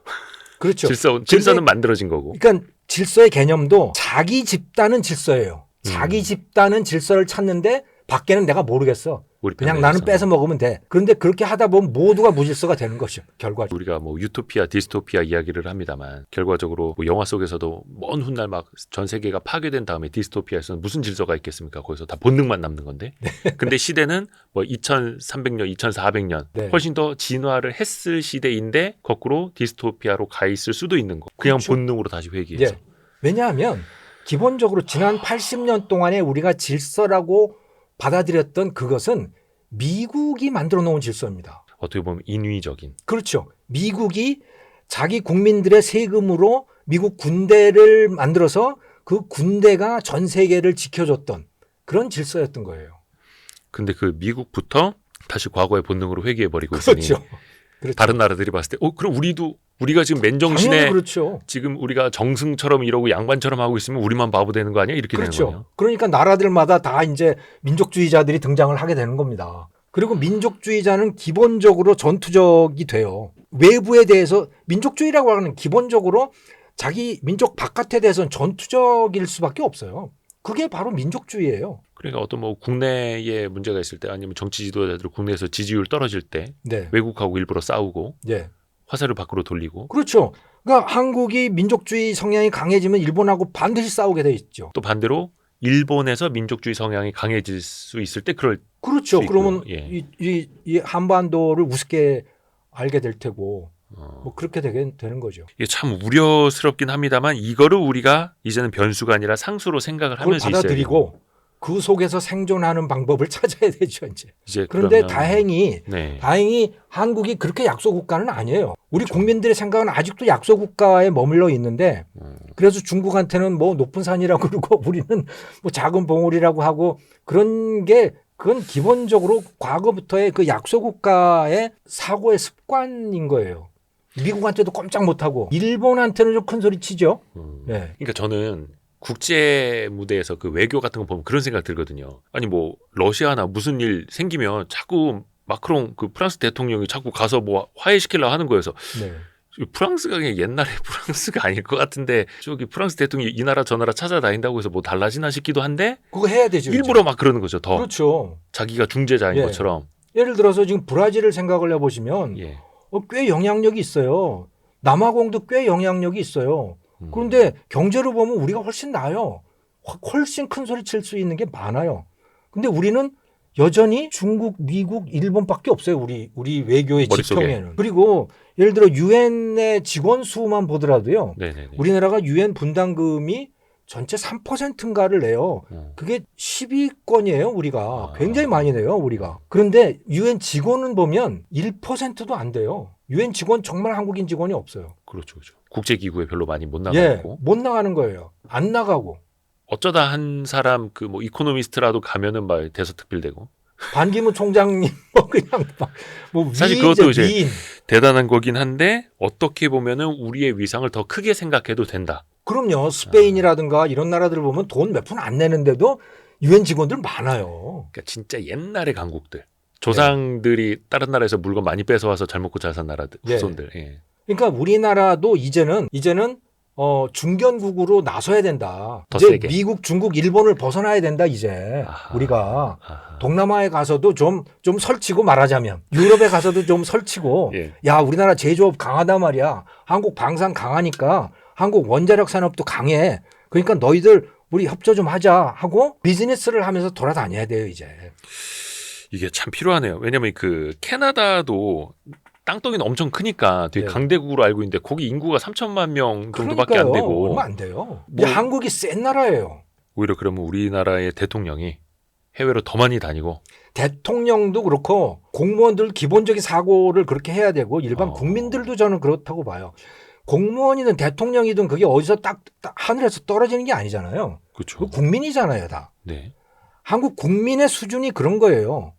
그렇죠. 질서는 만들어진 거고. 그러니까 질서의 개념도 자기 집단은 질서예요. 자기 집단은 질서를 찾는데 밖에는 내가 모르겠어. 그냥 나는 뺏어 먹으면 돼. 그런데 그렇게 하다 보면 모두가 무질서가 되는 것이죠. 결과적으로. 우리가 뭐 유토피아, 디스토피아 이야기를 합니다만 결과적으로 뭐 영화 속에서도 먼 훗날 막 전 세계가 파괴된 다음에 디스토피아에서는 무슨 질서가 있겠습니까? 거기서 다 본능만 남는 건데. 근데 시대는 뭐 2300년, 2400년 네. 훨씬 더 진화를 했을 시대인데 거꾸로 디스토피아로 가 있을 수도 있는 거. 그냥 그렇죠. 본능으로 다시 회귀해서. 예. 왜냐하면 기본적으로 지난 80년 동안에 우리가 질서라고 받아들였던 그것은 미국이 만들어 놓은 질서입니다. 어떻게 보면 인위적인. 그렇죠. 미국이 자기 국민들의 세금으로 미국 군대를 만들어서 그 군대가 전 세계를 지켜줬던 그런 질서였던 거예요. 근데 그 미국부터 다시 과거의 본능으로 회귀해버리고 있으니 그렇죠. 그렇죠. 다른 나라들이 봤을 때 그럼 우리가 지금 맨정신에 당연히 그렇죠. 지금 우리가 정승처럼 이러고 양반처럼 하고 있으면 우리만 바보 되는 거 아니야? 이렇게 되는 거예요. 그렇죠. 그러니까 나라들마다 다 이제 민족주의자들이 등장을 하게 되는 겁니다. 그리고 민족주의자는 기본적으로 전투적이 돼요. 외부에 대해서 민족주의라고 하는 기본적으로 자기 민족 바깥에 대해서는 전투적일 수밖에 없어요. 그게 바로 민족주의예요. 그러니까 어떤 뭐 국내에 문제가 있을 때 아니면 정치 지도자들 국내에서 지지율 떨어질 때 네. 외국하고 일부러 싸우고 네. 화살을 밖으로 돌리고 그렇죠. 그러니까 한국이 민족주의 성향이 강해지면 일본하고 반드시 싸우게 돼 있죠. 또 반대로 일본에서 민족주의 성향이 강해질 수 있을 때 그럴 그렇죠. 수 있고요. 그러면 예. 이 한반도를 우습게 알게 될 테고 뭐 그렇게 되는 거죠. 이게 참 우려스럽긴 합니다만 이거를 우리가 이제는 변수가 아니라 상수로 생각을 그걸 하면서 있어야 돼요. 받아들이고 그 속에서 생존하는 방법을 찾아야 되죠 이제. 그런데 그러면, 다행히 한국이 그렇게 약소 국가는 아니에요. 우리 국민들의 생각은 아직도 약소 국가에 머물러 있는데 그래서 중국한테는 뭐 높은 산이라고 그러고 우리는 뭐 작은 봉우리라고 하고 그런 게 그건 기본적으로 과거부터의 그 약소 국가의 사고의 습관인 거예요. 미국한테도 꼼짝 못하고 일본한테는 좀 큰 소리 치죠. 네. 그러니까 저는 국제 무대에서 그 외교 같은 거 보면 그런 생각 들거든요. 아니 뭐 러시아나 무슨 일 생기면 자꾸 마크롱 그 프랑스 대통령이 자꾸 가서 뭐 화해시키려고 하는 거여서 네. 프랑스가 그냥 옛날에 프랑스가 아닐 것 같은데 저기 프랑스 대통령이 이 나라 저 나라 찾아다닌다고 해서 뭐 달라지나 싶기도 한데 그거 해야 되죠. 일부러 이제. 막 그러는 거죠. 더 그렇죠. 자기가 중재자인 예. 것처럼. 예를 들어서 지금 브라질을 생각을 해보시면 예. 꽤 영향력이 있어요. 남아공도 꽤 영향력이 있어요. 그런데 경제로 보면 우리가 훨씬 나아요. 훨씬 큰 소리 칠 수 있는 게 많아요. 근데 우리는 여전히 중국, 미국, 일본밖에 없어요. 우리 외교의 머릿속에. 지평에는. 그리고 예를 들어 유엔의 직원 수만 보더라도요. 네네네. 우리나라가 유엔 분담금이 전체 3%인가를 내요. 그게 10위권이에요, 우리가. 굉장히 많이 내요, 우리가. 그런데 유엔 직원은 보면 1%도 안 돼요. 유엔 직원 정말 한국인 직원이 없어요. 그렇죠, 그렇죠. 국제기구에 별로 많이 못 예, 나가고 못 나가는 거예요. 안 나가고. 어쩌다 한 사람 그 뭐 이코노미스트라도 가면은 막 대서특필되고 반기문 총장님 뭐 그냥 뭐 사실 위인이죠, 그것도 이제 위인. 대단한 거긴 한데 어떻게 보면은 우리의 위상을 더 크게 생각해도 된다. 그럼요. 스페인이라든가 이런 나라들 보면 돈 몇 푼 안 내는데도 유엔 직원들 많아요. 그러니까 진짜 옛날의 강국들. 조상들이 다른 나라에서 물건 많이 뺏어와서 잘 먹고 잘 산 나라들, 예. 후손들. 예. 그러니까 우리나라도 이제는 중견국으로 나서야 된다. 더 이제 세게. 미국, 중국, 일본을 벗어나야 된다. 이제 아하. 우리가 아하. 동남아에 가서도 좀 설치고 말하자면 유럽에 가서도 좀 설치고 예. 야 우리나라 제조업 강하단 말이야. 한국 방산 강하니까 한국 원자력 산업도 강해. 그러니까 너희들 우리 협조 좀 하자 하고 비즈니스를 하면서 돌아다녀야 돼요 이제. 이게 참 필요하네요. 왜냐면 그 캐나다도 땅덩이는 엄청 크니까 되게 네. 강대국으로 알고 있는데 거기 인구가 3천만 명 정도밖에 안 되고 얼마 안 돼요. 뭐- 한국이 센 나라예요. 오히려 그러면 우리나라의 대통령이 해외로 더 많이 다니고 대통령도 그렇고 공무원들 기본적인 사고를 그렇게 해야 되고 일반 어. 국민들도 저는 그렇다고 봐요. 공무원이든 대통령이든 그게 어디서 딱 하늘에서 떨어지는 게 아니잖아요. 그렇죠. 그 국민이잖아요, 다. 네. 한국 국민의 수준이 그런 거예요.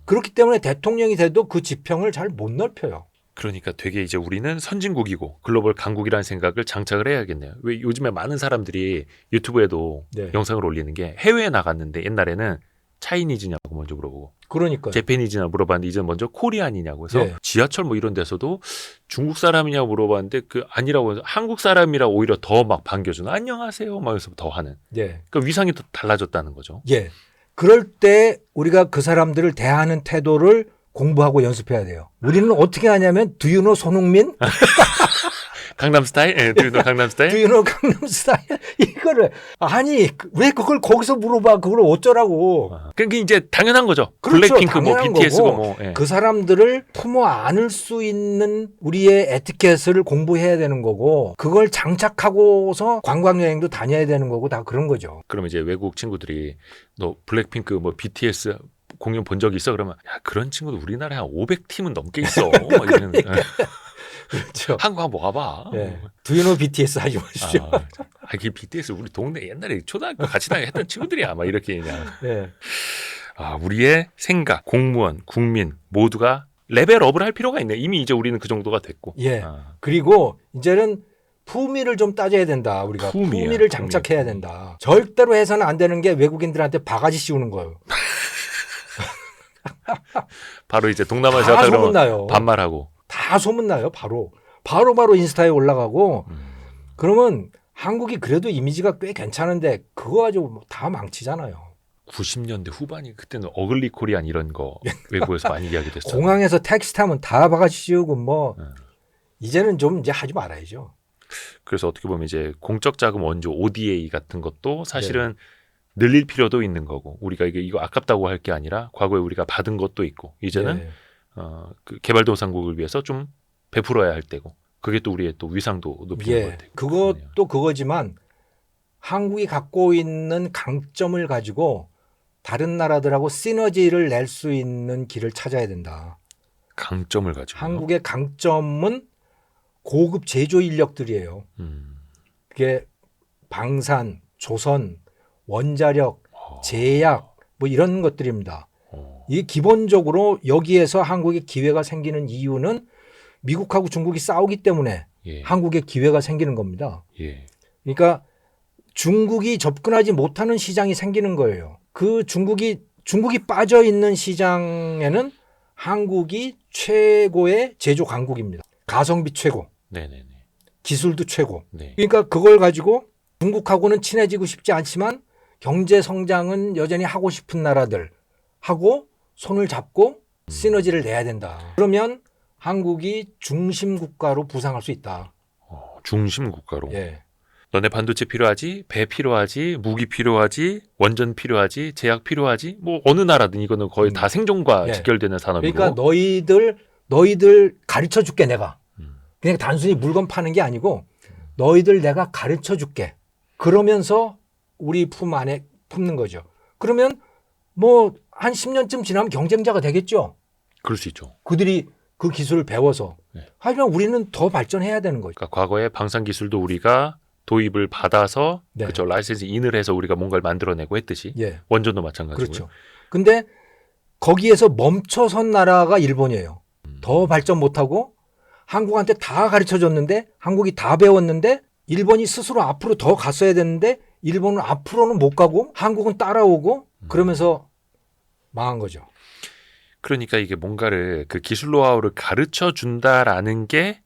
그렇기 때문에 대통령이 돼도 그 지평을 잘 못 넓혀요. 그러니까 되게 이제 우리는 선진국이고 글로벌 강국이라는 생각을 장착을 해야겠네요. 왜 요즘에 많은 사람들이 유튜브에도 네. 영상을 올리는 게 해외에 나갔는데 옛날에는 차이니즈냐고 먼저 물어보고 그러니까요. 재패니즈냐 물어봤는데 이제 먼저 코리안이냐고 해서 네. 지하철 뭐 이런 데서도 중국 사람이냐고 물어봤는데 그 아니라고 해서 한국 사람이라 오히려 더 막 반겨주는 안녕하세요 막 해서 더 하는 예. 그러니까 위상이 더 달라졌다는 거죠. 예. 그럴 때 우리가 그 사람들을 대하는 태도를 공부하고 연습해야 돼요. 우리는 어떻게 하냐면 Do you know 손흥민? 강남 스타일? 예, 강남 스타일? Do you know 강남 스타일? 이거를 아니 왜 그걸 거기서 물어봐? 그걸 어쩌라고? 그러니까 이제 당연한 거죠. 그렇죠. 블랙핑크 뭐 당연한 BTS고 거고. 뭐. 예. 그 사람들을 품어 안을 수 있는 우리의 에티켓을 공부해야 되는 거고 그걸 장착하고서 관광여행도 다녀야 되는 거고 다 그런 거죠. 그러면 이제 외국 친구들이 너 블랙핑크 뭐 BTS 공연 본 적 있어? 그러면 야 그런 친구도 우리나라에 한 500팀은 넘게 있어. 막 이러는 그렇죠. 한국 한번 와봐. 예. Do you know BTS 하지 마시죠. 그 BTS 우리 동네 옛날에 초등학교 같이 다녔던 친구들이야. 막 이렇게 그냥. 예. 우리의 생각, 공무원, 국민 모두가 레벨업을 할 필요가 있네. 이미 이제 우리는 그 정도가 됐고. 예. 그리고 이제는 품위를 좀 따져야 된다. 우리가 품위야, 품위를 장착해야 품위. 된다. 절대로 해서는 안 되는 게 외국인들한테 바가지 씌우는 거예요. 바로 이제 동남아에서 다 왔다 그러면 소문나요. 반말하고. 다 소문나요. 바로 인스타에 올라가고 그러면 한국이 그래도 이미지가 꽤 괜찮은데 그거 가지고 다 망치잖아요. 90년대 후반이 그때는 어글리 코리안 이런 거 외국에서 많이 이야기 됐어요. 공항에서 택시 타면 다 바가지 씌우고 뭐 네. 이제는 좀 이제 하지 말아야죠. 그래서 어떻게 보면 이제 공적 자금 원조 ODA 같은 것도 사실은 늘릴 필요도 있는 거고 우리가 이거 아깝다고 할 게 아니라 과거에 우리가 받은 것도 있고 이제는 예. 그 개발도상국을 위해서 좀 베풀어야 할 때고 그게 또 우리의 또 위상도 높이는 것 예. 같아요. 그것도 그거지만 한국이 갖고 있는 강점을 가지고 다른 나라들하고 시너지를 낼 수 있는 길을 찾아야 된다. 강점을 가지고 한국의 강점은 고급 제조 인력들이에요. 그게 방산, 조선, 원자력, 제약 뭐 이런 것들입니다. 이게 기본적으로 여기에서 한국에 기회가 생기는 이유는 미국하고 중국이 싸우기 때문에 예. 한국에 기회가 생기는 겁니다. 예. 그러니까 중국이 접근하지 못하는 시장이 생기는 거예요. 그 중국이 빠져 있는 시장에는 한국이 최고의 제조 강국입니다. 가성비 최고, 네네네. 기술도 최고. 네. 그러니까 그걸 가지고 중국하고는 친해지고 싶지 않지만 경제 성장은 여전히 하고 싶은 나라들하고 손을 잡고 시너지를 내야 된다. 그러면 한국이 중심 국가로 부상할 수 있다. 중심 국가로. 예. 너네 반도체 필요하지? 배 필요하지? 무기 필요하지? 원전 필요하지? 제약 필요하지? 뭐 어느 나라든 이거는 거의 다 생존과 예. 직결되는 산업이고. 그러니까 너희들 가르쳐 줄게 내가. 그냥 단순히 물건 파는 게 아니고 너희들 내가 가르쳐 줄게. 그러면서 우리 품 안에 품는 거죠. 그러면 뭐 한 10년쯤 지나면 경쟁자가 되겠죠. 그럴 수 있죠. 그들이 그 기술을 배워서. 네. 하지만 우리는 더 발전해야 되는 거죠. 그러니까 과거에 방산 기술도 우리가 도입을 받아서 네. 그렇죠. 라이센스 인을 해서 우리가 뭔가를 만들어내고 했듯이 예. 원전도 마찬가지고요. 그렇죠. 근데 거기에서 멈춰선 나라가 일본이에요. 더 발전 못하고 한국한테 다 가르쳐 줬는데 한국이 다 배웠는데 일본이 스스로 앞으로 더 갔어야 되는데 일본은 앞으로는 못 가고 한국은 따라오고 그러면서 망한 거죠. 그러니까 이게 뭔가를 그 기술 노하우를 가르쳐 준다라는 게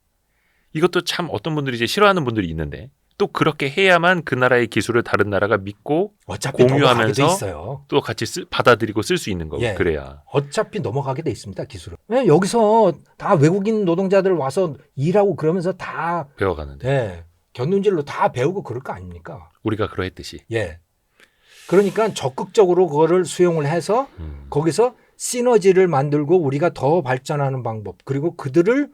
이것도 참 어떤 분들이 이제 싫어하는 분들이 있는데 또 그렇게 해야만 그 나라의 기술을 다른 나라가 믿고 어차피 넘어가게 돼 공유하면서 있어요. 또 같이 받아들이고 쓸 수 있는 거고 예. 그래야. 어차피 넘어가게 돼 있습니다. 기술은. 왜냐면 여기서 다 외국인 노동자들 와서 일하고 그러면서 다 배워가는데 예, 견눈질로 다 배우고 그럴 거 아닙니까? 우리가 그러했듯이. 예. 그러니까 적극적으로 그거를 수용을 해서 거기서 시너지를 만들고 우리가 더 발전하는 방법 그리고 그들을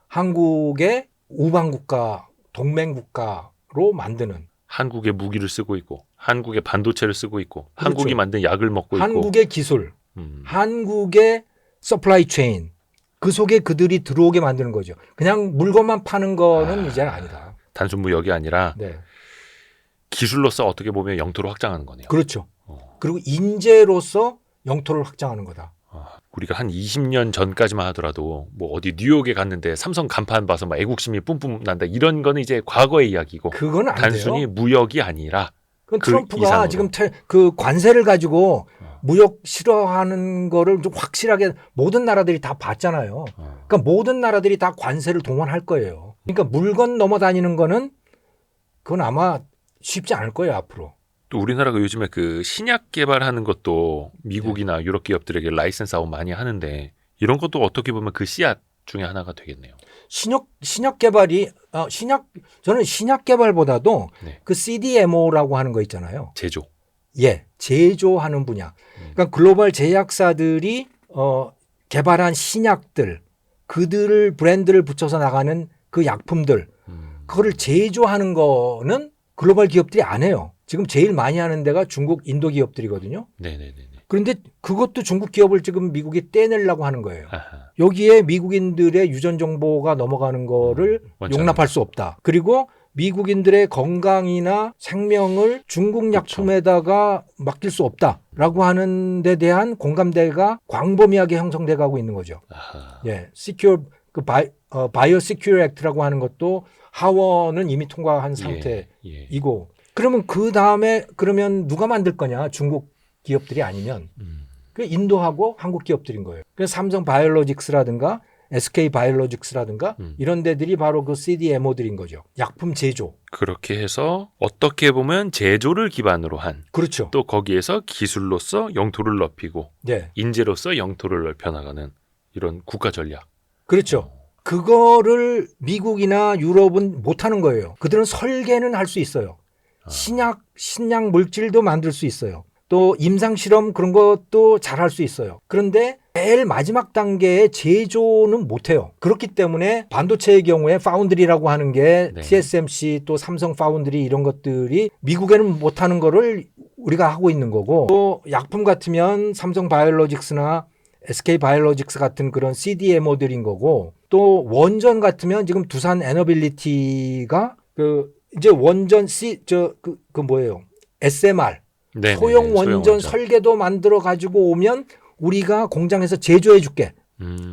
한국의 우방국가, 동맹국가로 만드는 한국의 무기를 쓰고 있고 한국의 반도체를 쓰고 있고 그렇죠. 한국이 만든 약을 먹고 있고 한국의 기술, 음. 한국의 서플라이 체인 그 속에 그들이 들어오게 만드는 거죠. 그냥 물건만 파는 거는 이제는 아니다. 단순 무역이 아니라 네. 기술로서 어떻게 보면 영토를 확장하는 거네요. 그렇죠. 그리고 인재로서 영토를 확장하는 거다. 우리가 한 20년 전까지만 하더라도 뭐 어디 뉴욕에 갔는데 삼성 간판 봐서 막 애국심이 뿜뿜 난다 이런 거는 이제 과거의 이야기고 그건 안 단순히 돼요. 무역이 아니라 그건 그 트럼프가 이상으로. 지금 그 관세를 가지고 무역 싫어하는 거를 좀 확실하게 모든 나라들이 다 봤잖아요. 그러니까 모든 나라들이 다 관세를 동원할 거예요. 그러니까 물건 넘어다니는 거는 그건 아마 쉽지 않을 거예요, 앞으로. 또 우리나라가 요즘에 그 신약 개발하는 것도 미국이나 유럽 기업들에게 라이센스 아웃 많이 하는데 이런 것도 어떻게 보면 그 씨앗 중에 하나가 되겠네요. 신약 개발이 저는 신약 개발보다도 네. 그 CDMO라고 하는 거 있잖아요. 제조. 예, 제조하는 분야. 그러니까 글로벌 제약사들이 개발한 신약들, 그들을 브랜드를 붙여서 나가는 그 약품들, 그거를 제조하는 거는 글로벌 기업들이 안 해요. 지금 제일 많이 하는 데가 중국, 인도 기업들이거든요. 네네네. 그런데 그것도 중국 기업을 지금 미국이 떼내려고 하는 거예요. 아하. 여기에 미국인들의 유전 정보가 넘어가는 거를 원치 용납할 수 없다. 그리고 미국인들의 건강이나 생명을 중국 약품에다가 맡길 수 없다라고 하는 데 대한 공감대가 광범위하게 형성돼 가고 있는 거죠. 아하. 예, Secure 그 바이오 시큐어 액트라고 하는 것도 하원은 이미 통과한 상태이고 예. 그러면 그 다음에 그러면 누가 만들 거냐? 중국 기업들이 아니면 그 인도하고 한국 기업들인 거예요. 그래서 삼성 바이오로직스라든가 SK 바이오로직스라든가 이런 데들이 바로 그 CDMO들인 거죠. 약품 제조. 그렇게 해서 어떻게 보면 제조를 기반으로 한 그렇죠. 또 거기에서 기술로서 영토를 넓히고 네. 인재로서 영토를 넓혀나가는 이런 국가 전략. 그렇죠. 그거를 미국이나 유럽은 못하는 거예요. 그들은 설계는 할 수 있어요. 신약 물질도 만들 수 있어요. 또 임상실험 그런 것도 잘 할 수 있어요. 그런데 제일 마지막 단계의 제조는 못해요. 그렇기 때문에 반도체의 경우에 파운드리라고 하는 게 네. TSMC 또 삼성 파운드리 이런 것들이 미국에는 못하는 거를 우리가 하고 있는 거고 또 약품 같으면 삼성 바이오로직스나 SK 바이오로직스 같은 그런 CDMO들인 거고 또 원전 같으면 지금 두산 에너빌리티가 그 이제 원전 그 뭐예요? SMR 네네네. 소형 원전 설계도 만들어 가지고 오면 우리가 공장에서 제조해 줄게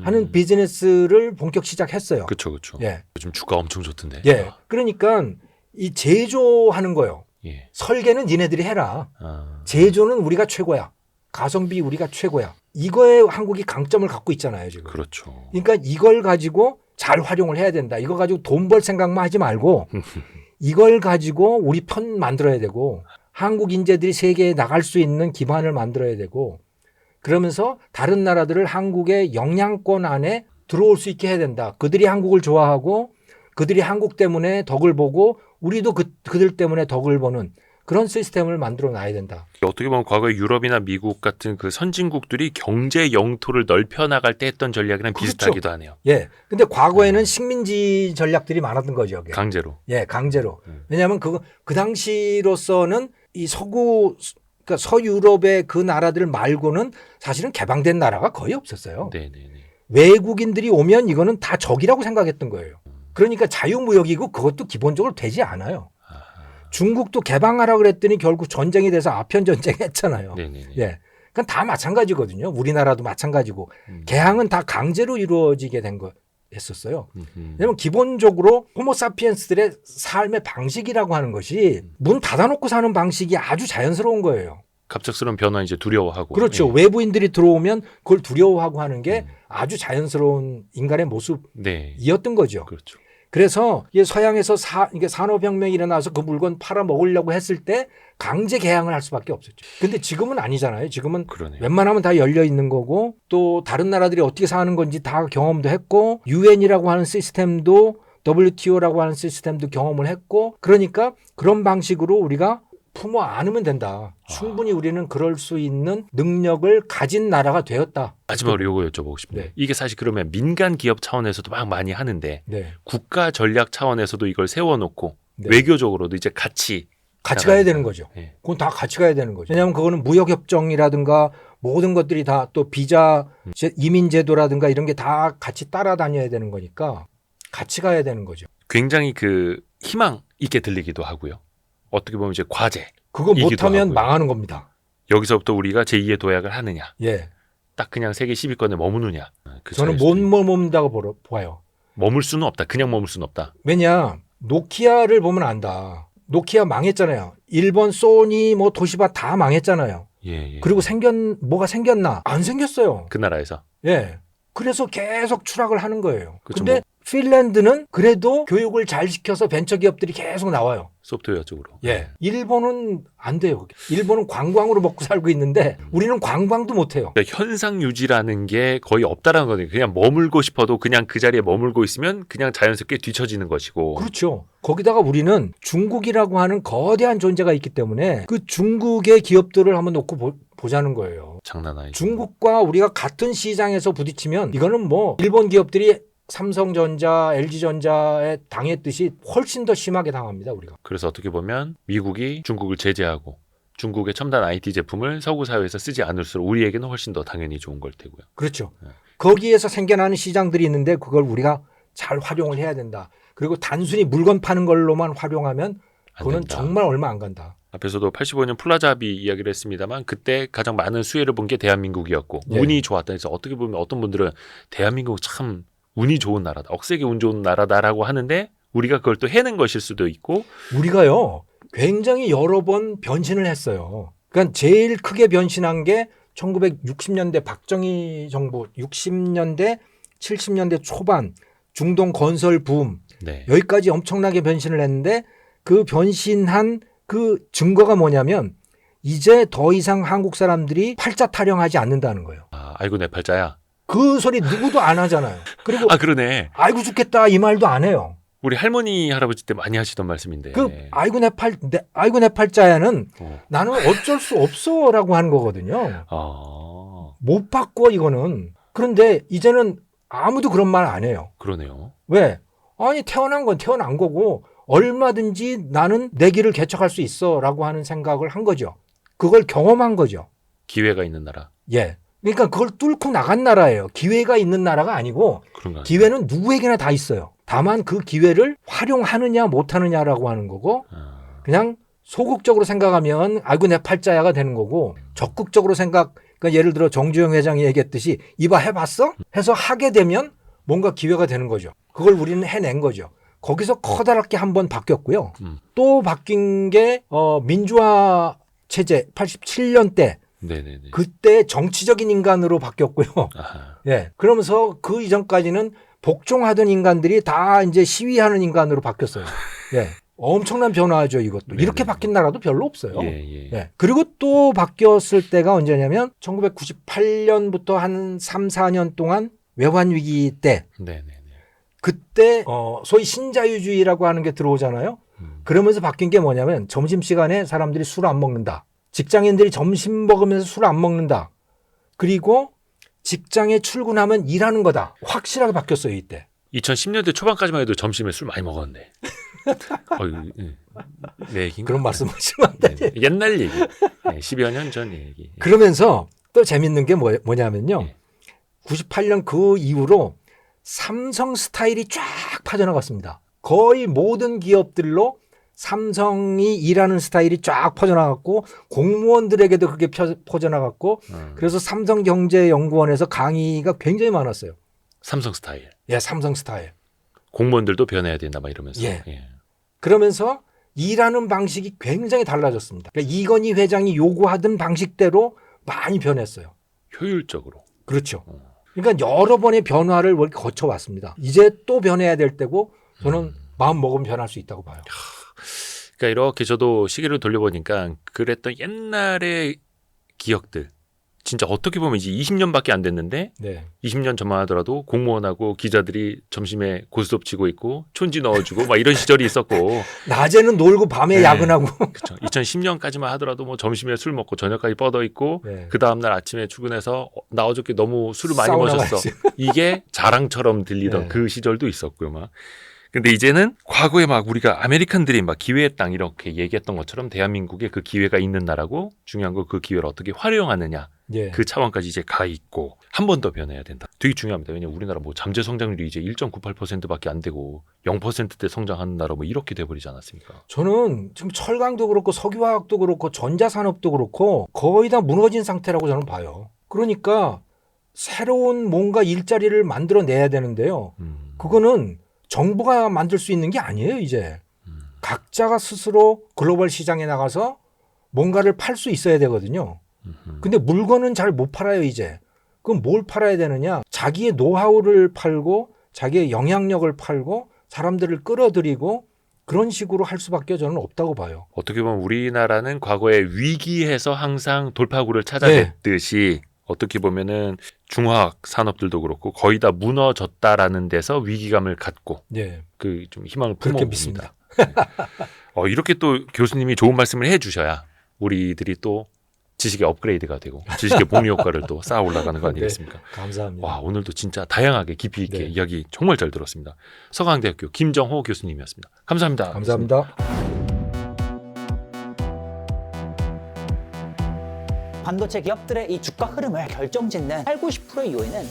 하는 비즈니스를 본격 시작했어요. 그렇죠. 예. 요즘 주가 엄청 좋던데. 예. 그러니까 이 제조하는 거요. 예. 설계는 니네들이 해라. 제조는 우리가 최고야. 가성비 우리가 최고야. 이거에 한국이 강점을 갖고 있잖아요, 지금. 그렇죠. 그러니까 이걸 가지고 잘 활용을 해야 된다. 이거 가지고 돈 벌 생각만 하지 말고 이걸 가지고 우리 편 만들어야 되고 한국 인재들이 세계에 나갈 수 있는 기반을 만들어야 되고 그러면서 다른 나라들을 한국의 영향권 안에 들어올 수 있게 해야 된다. 그들이 한국을 좋아하고 그들이 한국 때문에 덕을 보고 우리도 그들 때문에 덕을 보는 그런 시스템을 만들어 놔야 된다. 어떻게 보면 과거에 유럽이나 미국 같은 그 선진국들이 경제 영토를 넓혀 나갈 때 했던 전략이랑 그렇죠. 비슷하기도 하네요. 예. 근데 과거에는 식민지 전략들이 많았던 거죠. 그게. 강제로. 예, 강제로. 왜냐하면 그 당시로서는 이 그러니까 서유럽의 그 나라들 말고는 사실은 개방된 나라가 거의 없었어요. 네네네. 외국인들이 오면 이거는 다 적이라고 생각했던 거예요. 그러니까 자유무역이고 그것도 기본적으로 되지 않아요. 중국도 개방하라 그랬더니 결국 전쟁이 돼서 아편 전쟁 했잖아요. 네네네. 예. 그건 다 마찬가지거든요. 우리나라도 마찬가지고. 개항은 다 강제로 이루어지게 된 거였었어요. 왜냐면 기본적으로 호모사피엔스들의 삶의 방식이라고 하는 것이 문 닫아놓고 사는 방식이 아주 자연스러운 거예요. 갑작스러운 변화 이제 두려워하고. 그렇죠. 예. 외부인들이 들어오면 그걸 두려워하고 하는 게 아주 자연스러운 인간의 모습이었던 네. 거죠. 그렇죠. 그래서 이게 서양에서 이게 산업혁명이 일어나서 그 물건 팔아 먹으려고 했을 때 강제 개항을 할 수밖에 없었죠. 근데 지금은 아니잖아요. 지금은 그러네요. 웬만하면 다 열려 있는 거고 또 다른 나라들이 어떻게 사는 건지 다 경험도 했고 UN이라고 하는 시스템도 WTO라고 하는 시스템도 경험을 했고 그러니까 그런 방식으로 우리가 품어 안으면 된다. 충분히 우리는 그럴 수 있는 능력을 가진 나라가 되었다. 마지막으로 요거 여쭤보고 싶네요. 네. 이게 사실 그러면 민간 기업 차원에서도 막 많이 하는데 네. 국가 전략 차원에서도 이걸 세워놓고 네. 외교적으로도 이제 같이 가야 되는 거죠. 네. 그건 다 같이 가야 되는 거죠. 왜냐하면 그거는 무역협정이라든가 모든 것들이 다 또 비자 이민제도라든가 이런 게 다 같이 따라다녀야 되는 거니까 같이 가야 되는 거죠. 굉장히 그 희망 있게 들리기도 하고요. 어떻게 보면 이제 과제. 그거 이기도 못하면 하고요. 망하는 겁니다. 여기서부터 우리가 제2의 도약을 하느냐. 예, 딱 그냥 세계 10위권에 머무느냐. 그 저는 차이일 못 수도 머문다고 봐요. 머물 수는 없다. 그냥 머물 수는 없다. 왜냐 노키아를 보면 안다. 노키아 망했잖아요. 일본 소니 뭐 도시바 다 망했잖아요. 예, 예. 그리고 뭐가 생겼나? 안 생겼어요. 그 나라에서. 예. 그래서 계속 추락을 하는 거예요. 그쵸, 근데 뭐. 핀란드는 그래도 교육을 잘 시켜서 벤처 기업들이 계속 나와요. 소프트웨어 쪽으로. 예. 일본은 안 돼요. 일본은 관광으로 먹고 살고 있는데 우리는 관광도 못 해요. 그러니까 현상 유지라는 게 거의 없다라는 거거든요. 그냥 머물고 싶어도 그냥 그 자리에 머물고 있으면 그냥 자연스럽게 뒤처지는 것이고. 그렇죠. 거기다가 우리는 중국이라고 하는 거대한 존재가 있기 때문에 그 중국의 기업들을 한번 놓고 보자는 거예요. 장난 아니죠. 중국과 우리가 같은 시장에서 부딪히면 이거는 뭐 일본 기업들이 삼성전자, LG전자에 당했듯이 훨씬 더 심하게 당합니다. 우리가. 그래서 어떻게 보면 미국이 중국을 제재하고 중국의 첨단 IT 제품을 서구 사회에서 쓰지 않을수록 우리에게는 훨씬 더 당연히 좋은 걸 테고요. 그렇죠. 네. 거기에서 생겨나는 시장들이 있는데 그걸 우리가 잘 활용을 해야 된다. 그리고 단순히 물건 파는 걸로만 활용하면 안 그거는 된다. 정말 얼마 안 간다. 앞에서도 85년 플라자 합의 이야기를 했습니다만 그때 가장 많은 수혜를 본 게 대한민국이었고 네. 운이 좋았다 해서 어떻게 보면 어떤 분들은 대한민국 참 운이 좋은 나라다. 억세게 운 좋은 나라다라고 하는데 우리가 그걸 또 해낸 것일 수도 있고 우리가요 굉장히 여러 번 변신을 했어요. 그러니까 제일 크게 변신한 게 1960년대 박정희 정부 60년대 70년대 초반 중동 건설 붐 네. 여기까지 엄청나게 변신을 했는데 그 변신한 그 증거가 뭐냐면 이제 더 이상 한국 사람들이 팔자 타령하지 않는다는 거예요. 아, 아이고 내 팔자야. 그 소리 누구도 안 하잖아요. 그리고 아 그러네. 아이고 죽겠다 이 말도 안 해요. 우리 할머니 할아버지 때 많이 하시던 말씀인데. 그 아이고 내 팔자야는 어. 나는 어쩔 수 없어라고 하는 거거든요. 아 못 바꿔 이거는. 그런데 이제는 아무도 그런 말 안 해요. 그러네요. 왜? 아니 태어난 건 태어난 거고 얼마든지 나는 내 길을 개척할 수 있어라고 하는 생각을 한 거죠. 그걸 경험한 거죠. 기회가 있는 나라. 예. 그러니까 그걸 뚫고 나간 나라예요. 기회가 있는 나라가 아니고 그런가. 기회는 누구에게나 다 있어요. 다만 그 기회를 활용하느냐 못하느냐라고 하는 거고 아, 그냥 소극적으로 생각하면 아이고 내 팔자야가 되는 거고 적극적으로 그러니까 예를 들어 정주영 회장이 얘기했듯이 이봐 해봤어? 해서 하게 되면 뭔가 기회가 되는 거죠. 그걸 우리는 해낸 거죠. 거기서 커다랗게 한번 바뀌었고요. 또 바뀐 게 민주화 체제 87년 때 네네네. 그때 정치적인 인간으로 바뀌었고요. 아하. 예. 그러면서 그 이전까지는 복종하던 인간들이 다 이제 시위하는 인간으로 바뀌었어요. 예. 엄청난 변화죠, 이것도. 네네. 이렇게 바뀐 나라도 별로 없어요. 예. 예. 그리고 또 바뀌었을 때가 언제냐면 1998년부터 한 3, 4년 동안 외환 위기 때 네네네. 그때 소위 신자유주의라고 하는 게 들어오잖아요. 그러면서 바뀐 게 뭐냐면 점심시간에 사람들이 술 안 먹는다. 직장인들이 점심 먹으면서 술 안 먹는다. 그리고 직장에 출근하면 일하는 거다. 확실하게 바뀌었어요, 이때. 2010년대 초반까지만 해도 점심에 술 많이 먹었는데. 내 얘기인가? 그런 말씀하시면 안 돼. 네, 옛날 얘기. 네, 10여 년 전 얘기. 그러면서 또 재밌는 게 뭐냐면요. 네. 98년 그 이후로 삼성 스타일이 쫙 퍼져나갔습니다. 거의 모든 기업들로 삼성이 일하는 스타일이 쫙 퍼져나갔고 공무원들에게도 그게 퍼져나갔고 그래서 삼성경제연구원에서 강의가 굉장히 많았어요. 삼성 스타일. 예, 삼성 스타일. 공무원들도 변해야 된다 막 이러면서. 예. 그러면서 일하는 방식이 굉장히 달라졌습니다. 그러니까 이건희 회장이 요구하던 방식대로 많이 변했어요. 효율적으로. 그렇죠. 그러니까 여러 번의 변화를 거쳐왔습니다. 이제 또 변해야 될 때고 저는 마음 먹으면 변할 수 있다고 봐요. 그러니까 이렇게 저도 시계를 돌려보니까 그랬던 옛날의 기억들. 진짜 어떻게 보면 이제 20년밖에 안 됐는데 네. 20년 전만 하더라도 공무원하고 기자들이 점심에 고스톱 치고 있고 촌지 넣어주고 막 이런 시절이 있었고 낮에는 놀고 밤에 네. 야근하고. 그렇죠. 2010년까지만 하더라도 뭐 점심에 술 먹고 저녁까지 뻗어 있고 네. 그 다음날 아침에 출근해서 나 어저께 너무 술을 많이 사우나 마셨어. 가야지. 이게 자랑처럼 들리던 네. 그 시절도 있었고요. 막. 근데 이제는 과거에 막 우리가 아메리칸들이 막 기회의 땅 이렇게 얘기했던 것처럼 대한민국에 그 기회가 있는 나라고 중요한 건 그 기회를 어떻게 활용하느냐 예. 그 차원까지 이제 가 있고 한 번 더 변해야 된다. 되게 중요합니다. 왜냐면 우리나라 뭐 잠재 성장률이 이제 1.98%밖에 안 되고 0%대 성장하는 나라 뭐 이렇게 돼버리지 않았습니까? 저는 지금 철강도 그렇고 석유화학도 그렇고 전자산업도 그렇고 거의 다 무너진 상태라고 저는 봐요. 그러니까 새로운 뭔가 일자리를 만들어내야 되는데요. 그거는 정부가 만들 수 있는 게 아니에요, 이제. 각자가 스스로 글로벌 시장에 나가서 뭔가를 팔 수 있어야 되거든요. 근데 물건은 잘 못 팔아요, 이제. 그럼 뭘 팔아야 되느냐? 자기의 노하우를 팔고 자기의 영향력을 팔고 사람들을 끌어들이고 그런 식으로 할 수밖에 저는 없다고 봐요. 어떻게 보면 우리나라는 과거에 위기에서 항상 돌파구를 찾아냈듯이 어떻게 보면은 중화학 산업들도 그렇고 거의 다 무너졌다라는 데서 위기감을 갖고 네. 그 좀 희망을 그렇게 품어봅니다. 이렇게 또 교수님이 좋은 말씀을 해주셔야 우리들이 또 지식의 업그레이드가 되고 지식의 복리 효과를 또 쌓아 올라가는 거 아니겠습니까? 네, 감사합니다. 와, 오늘도 진짜 다양하게 깊이 있게 네. 이야기 정말 잘 들었습니다. 서강대학교 김정호 교수님이었습니다. 감사합니다. 감사합니다. 반도체 기업들의 이 주가 흐름을 결정짓는 80~90%의 요인은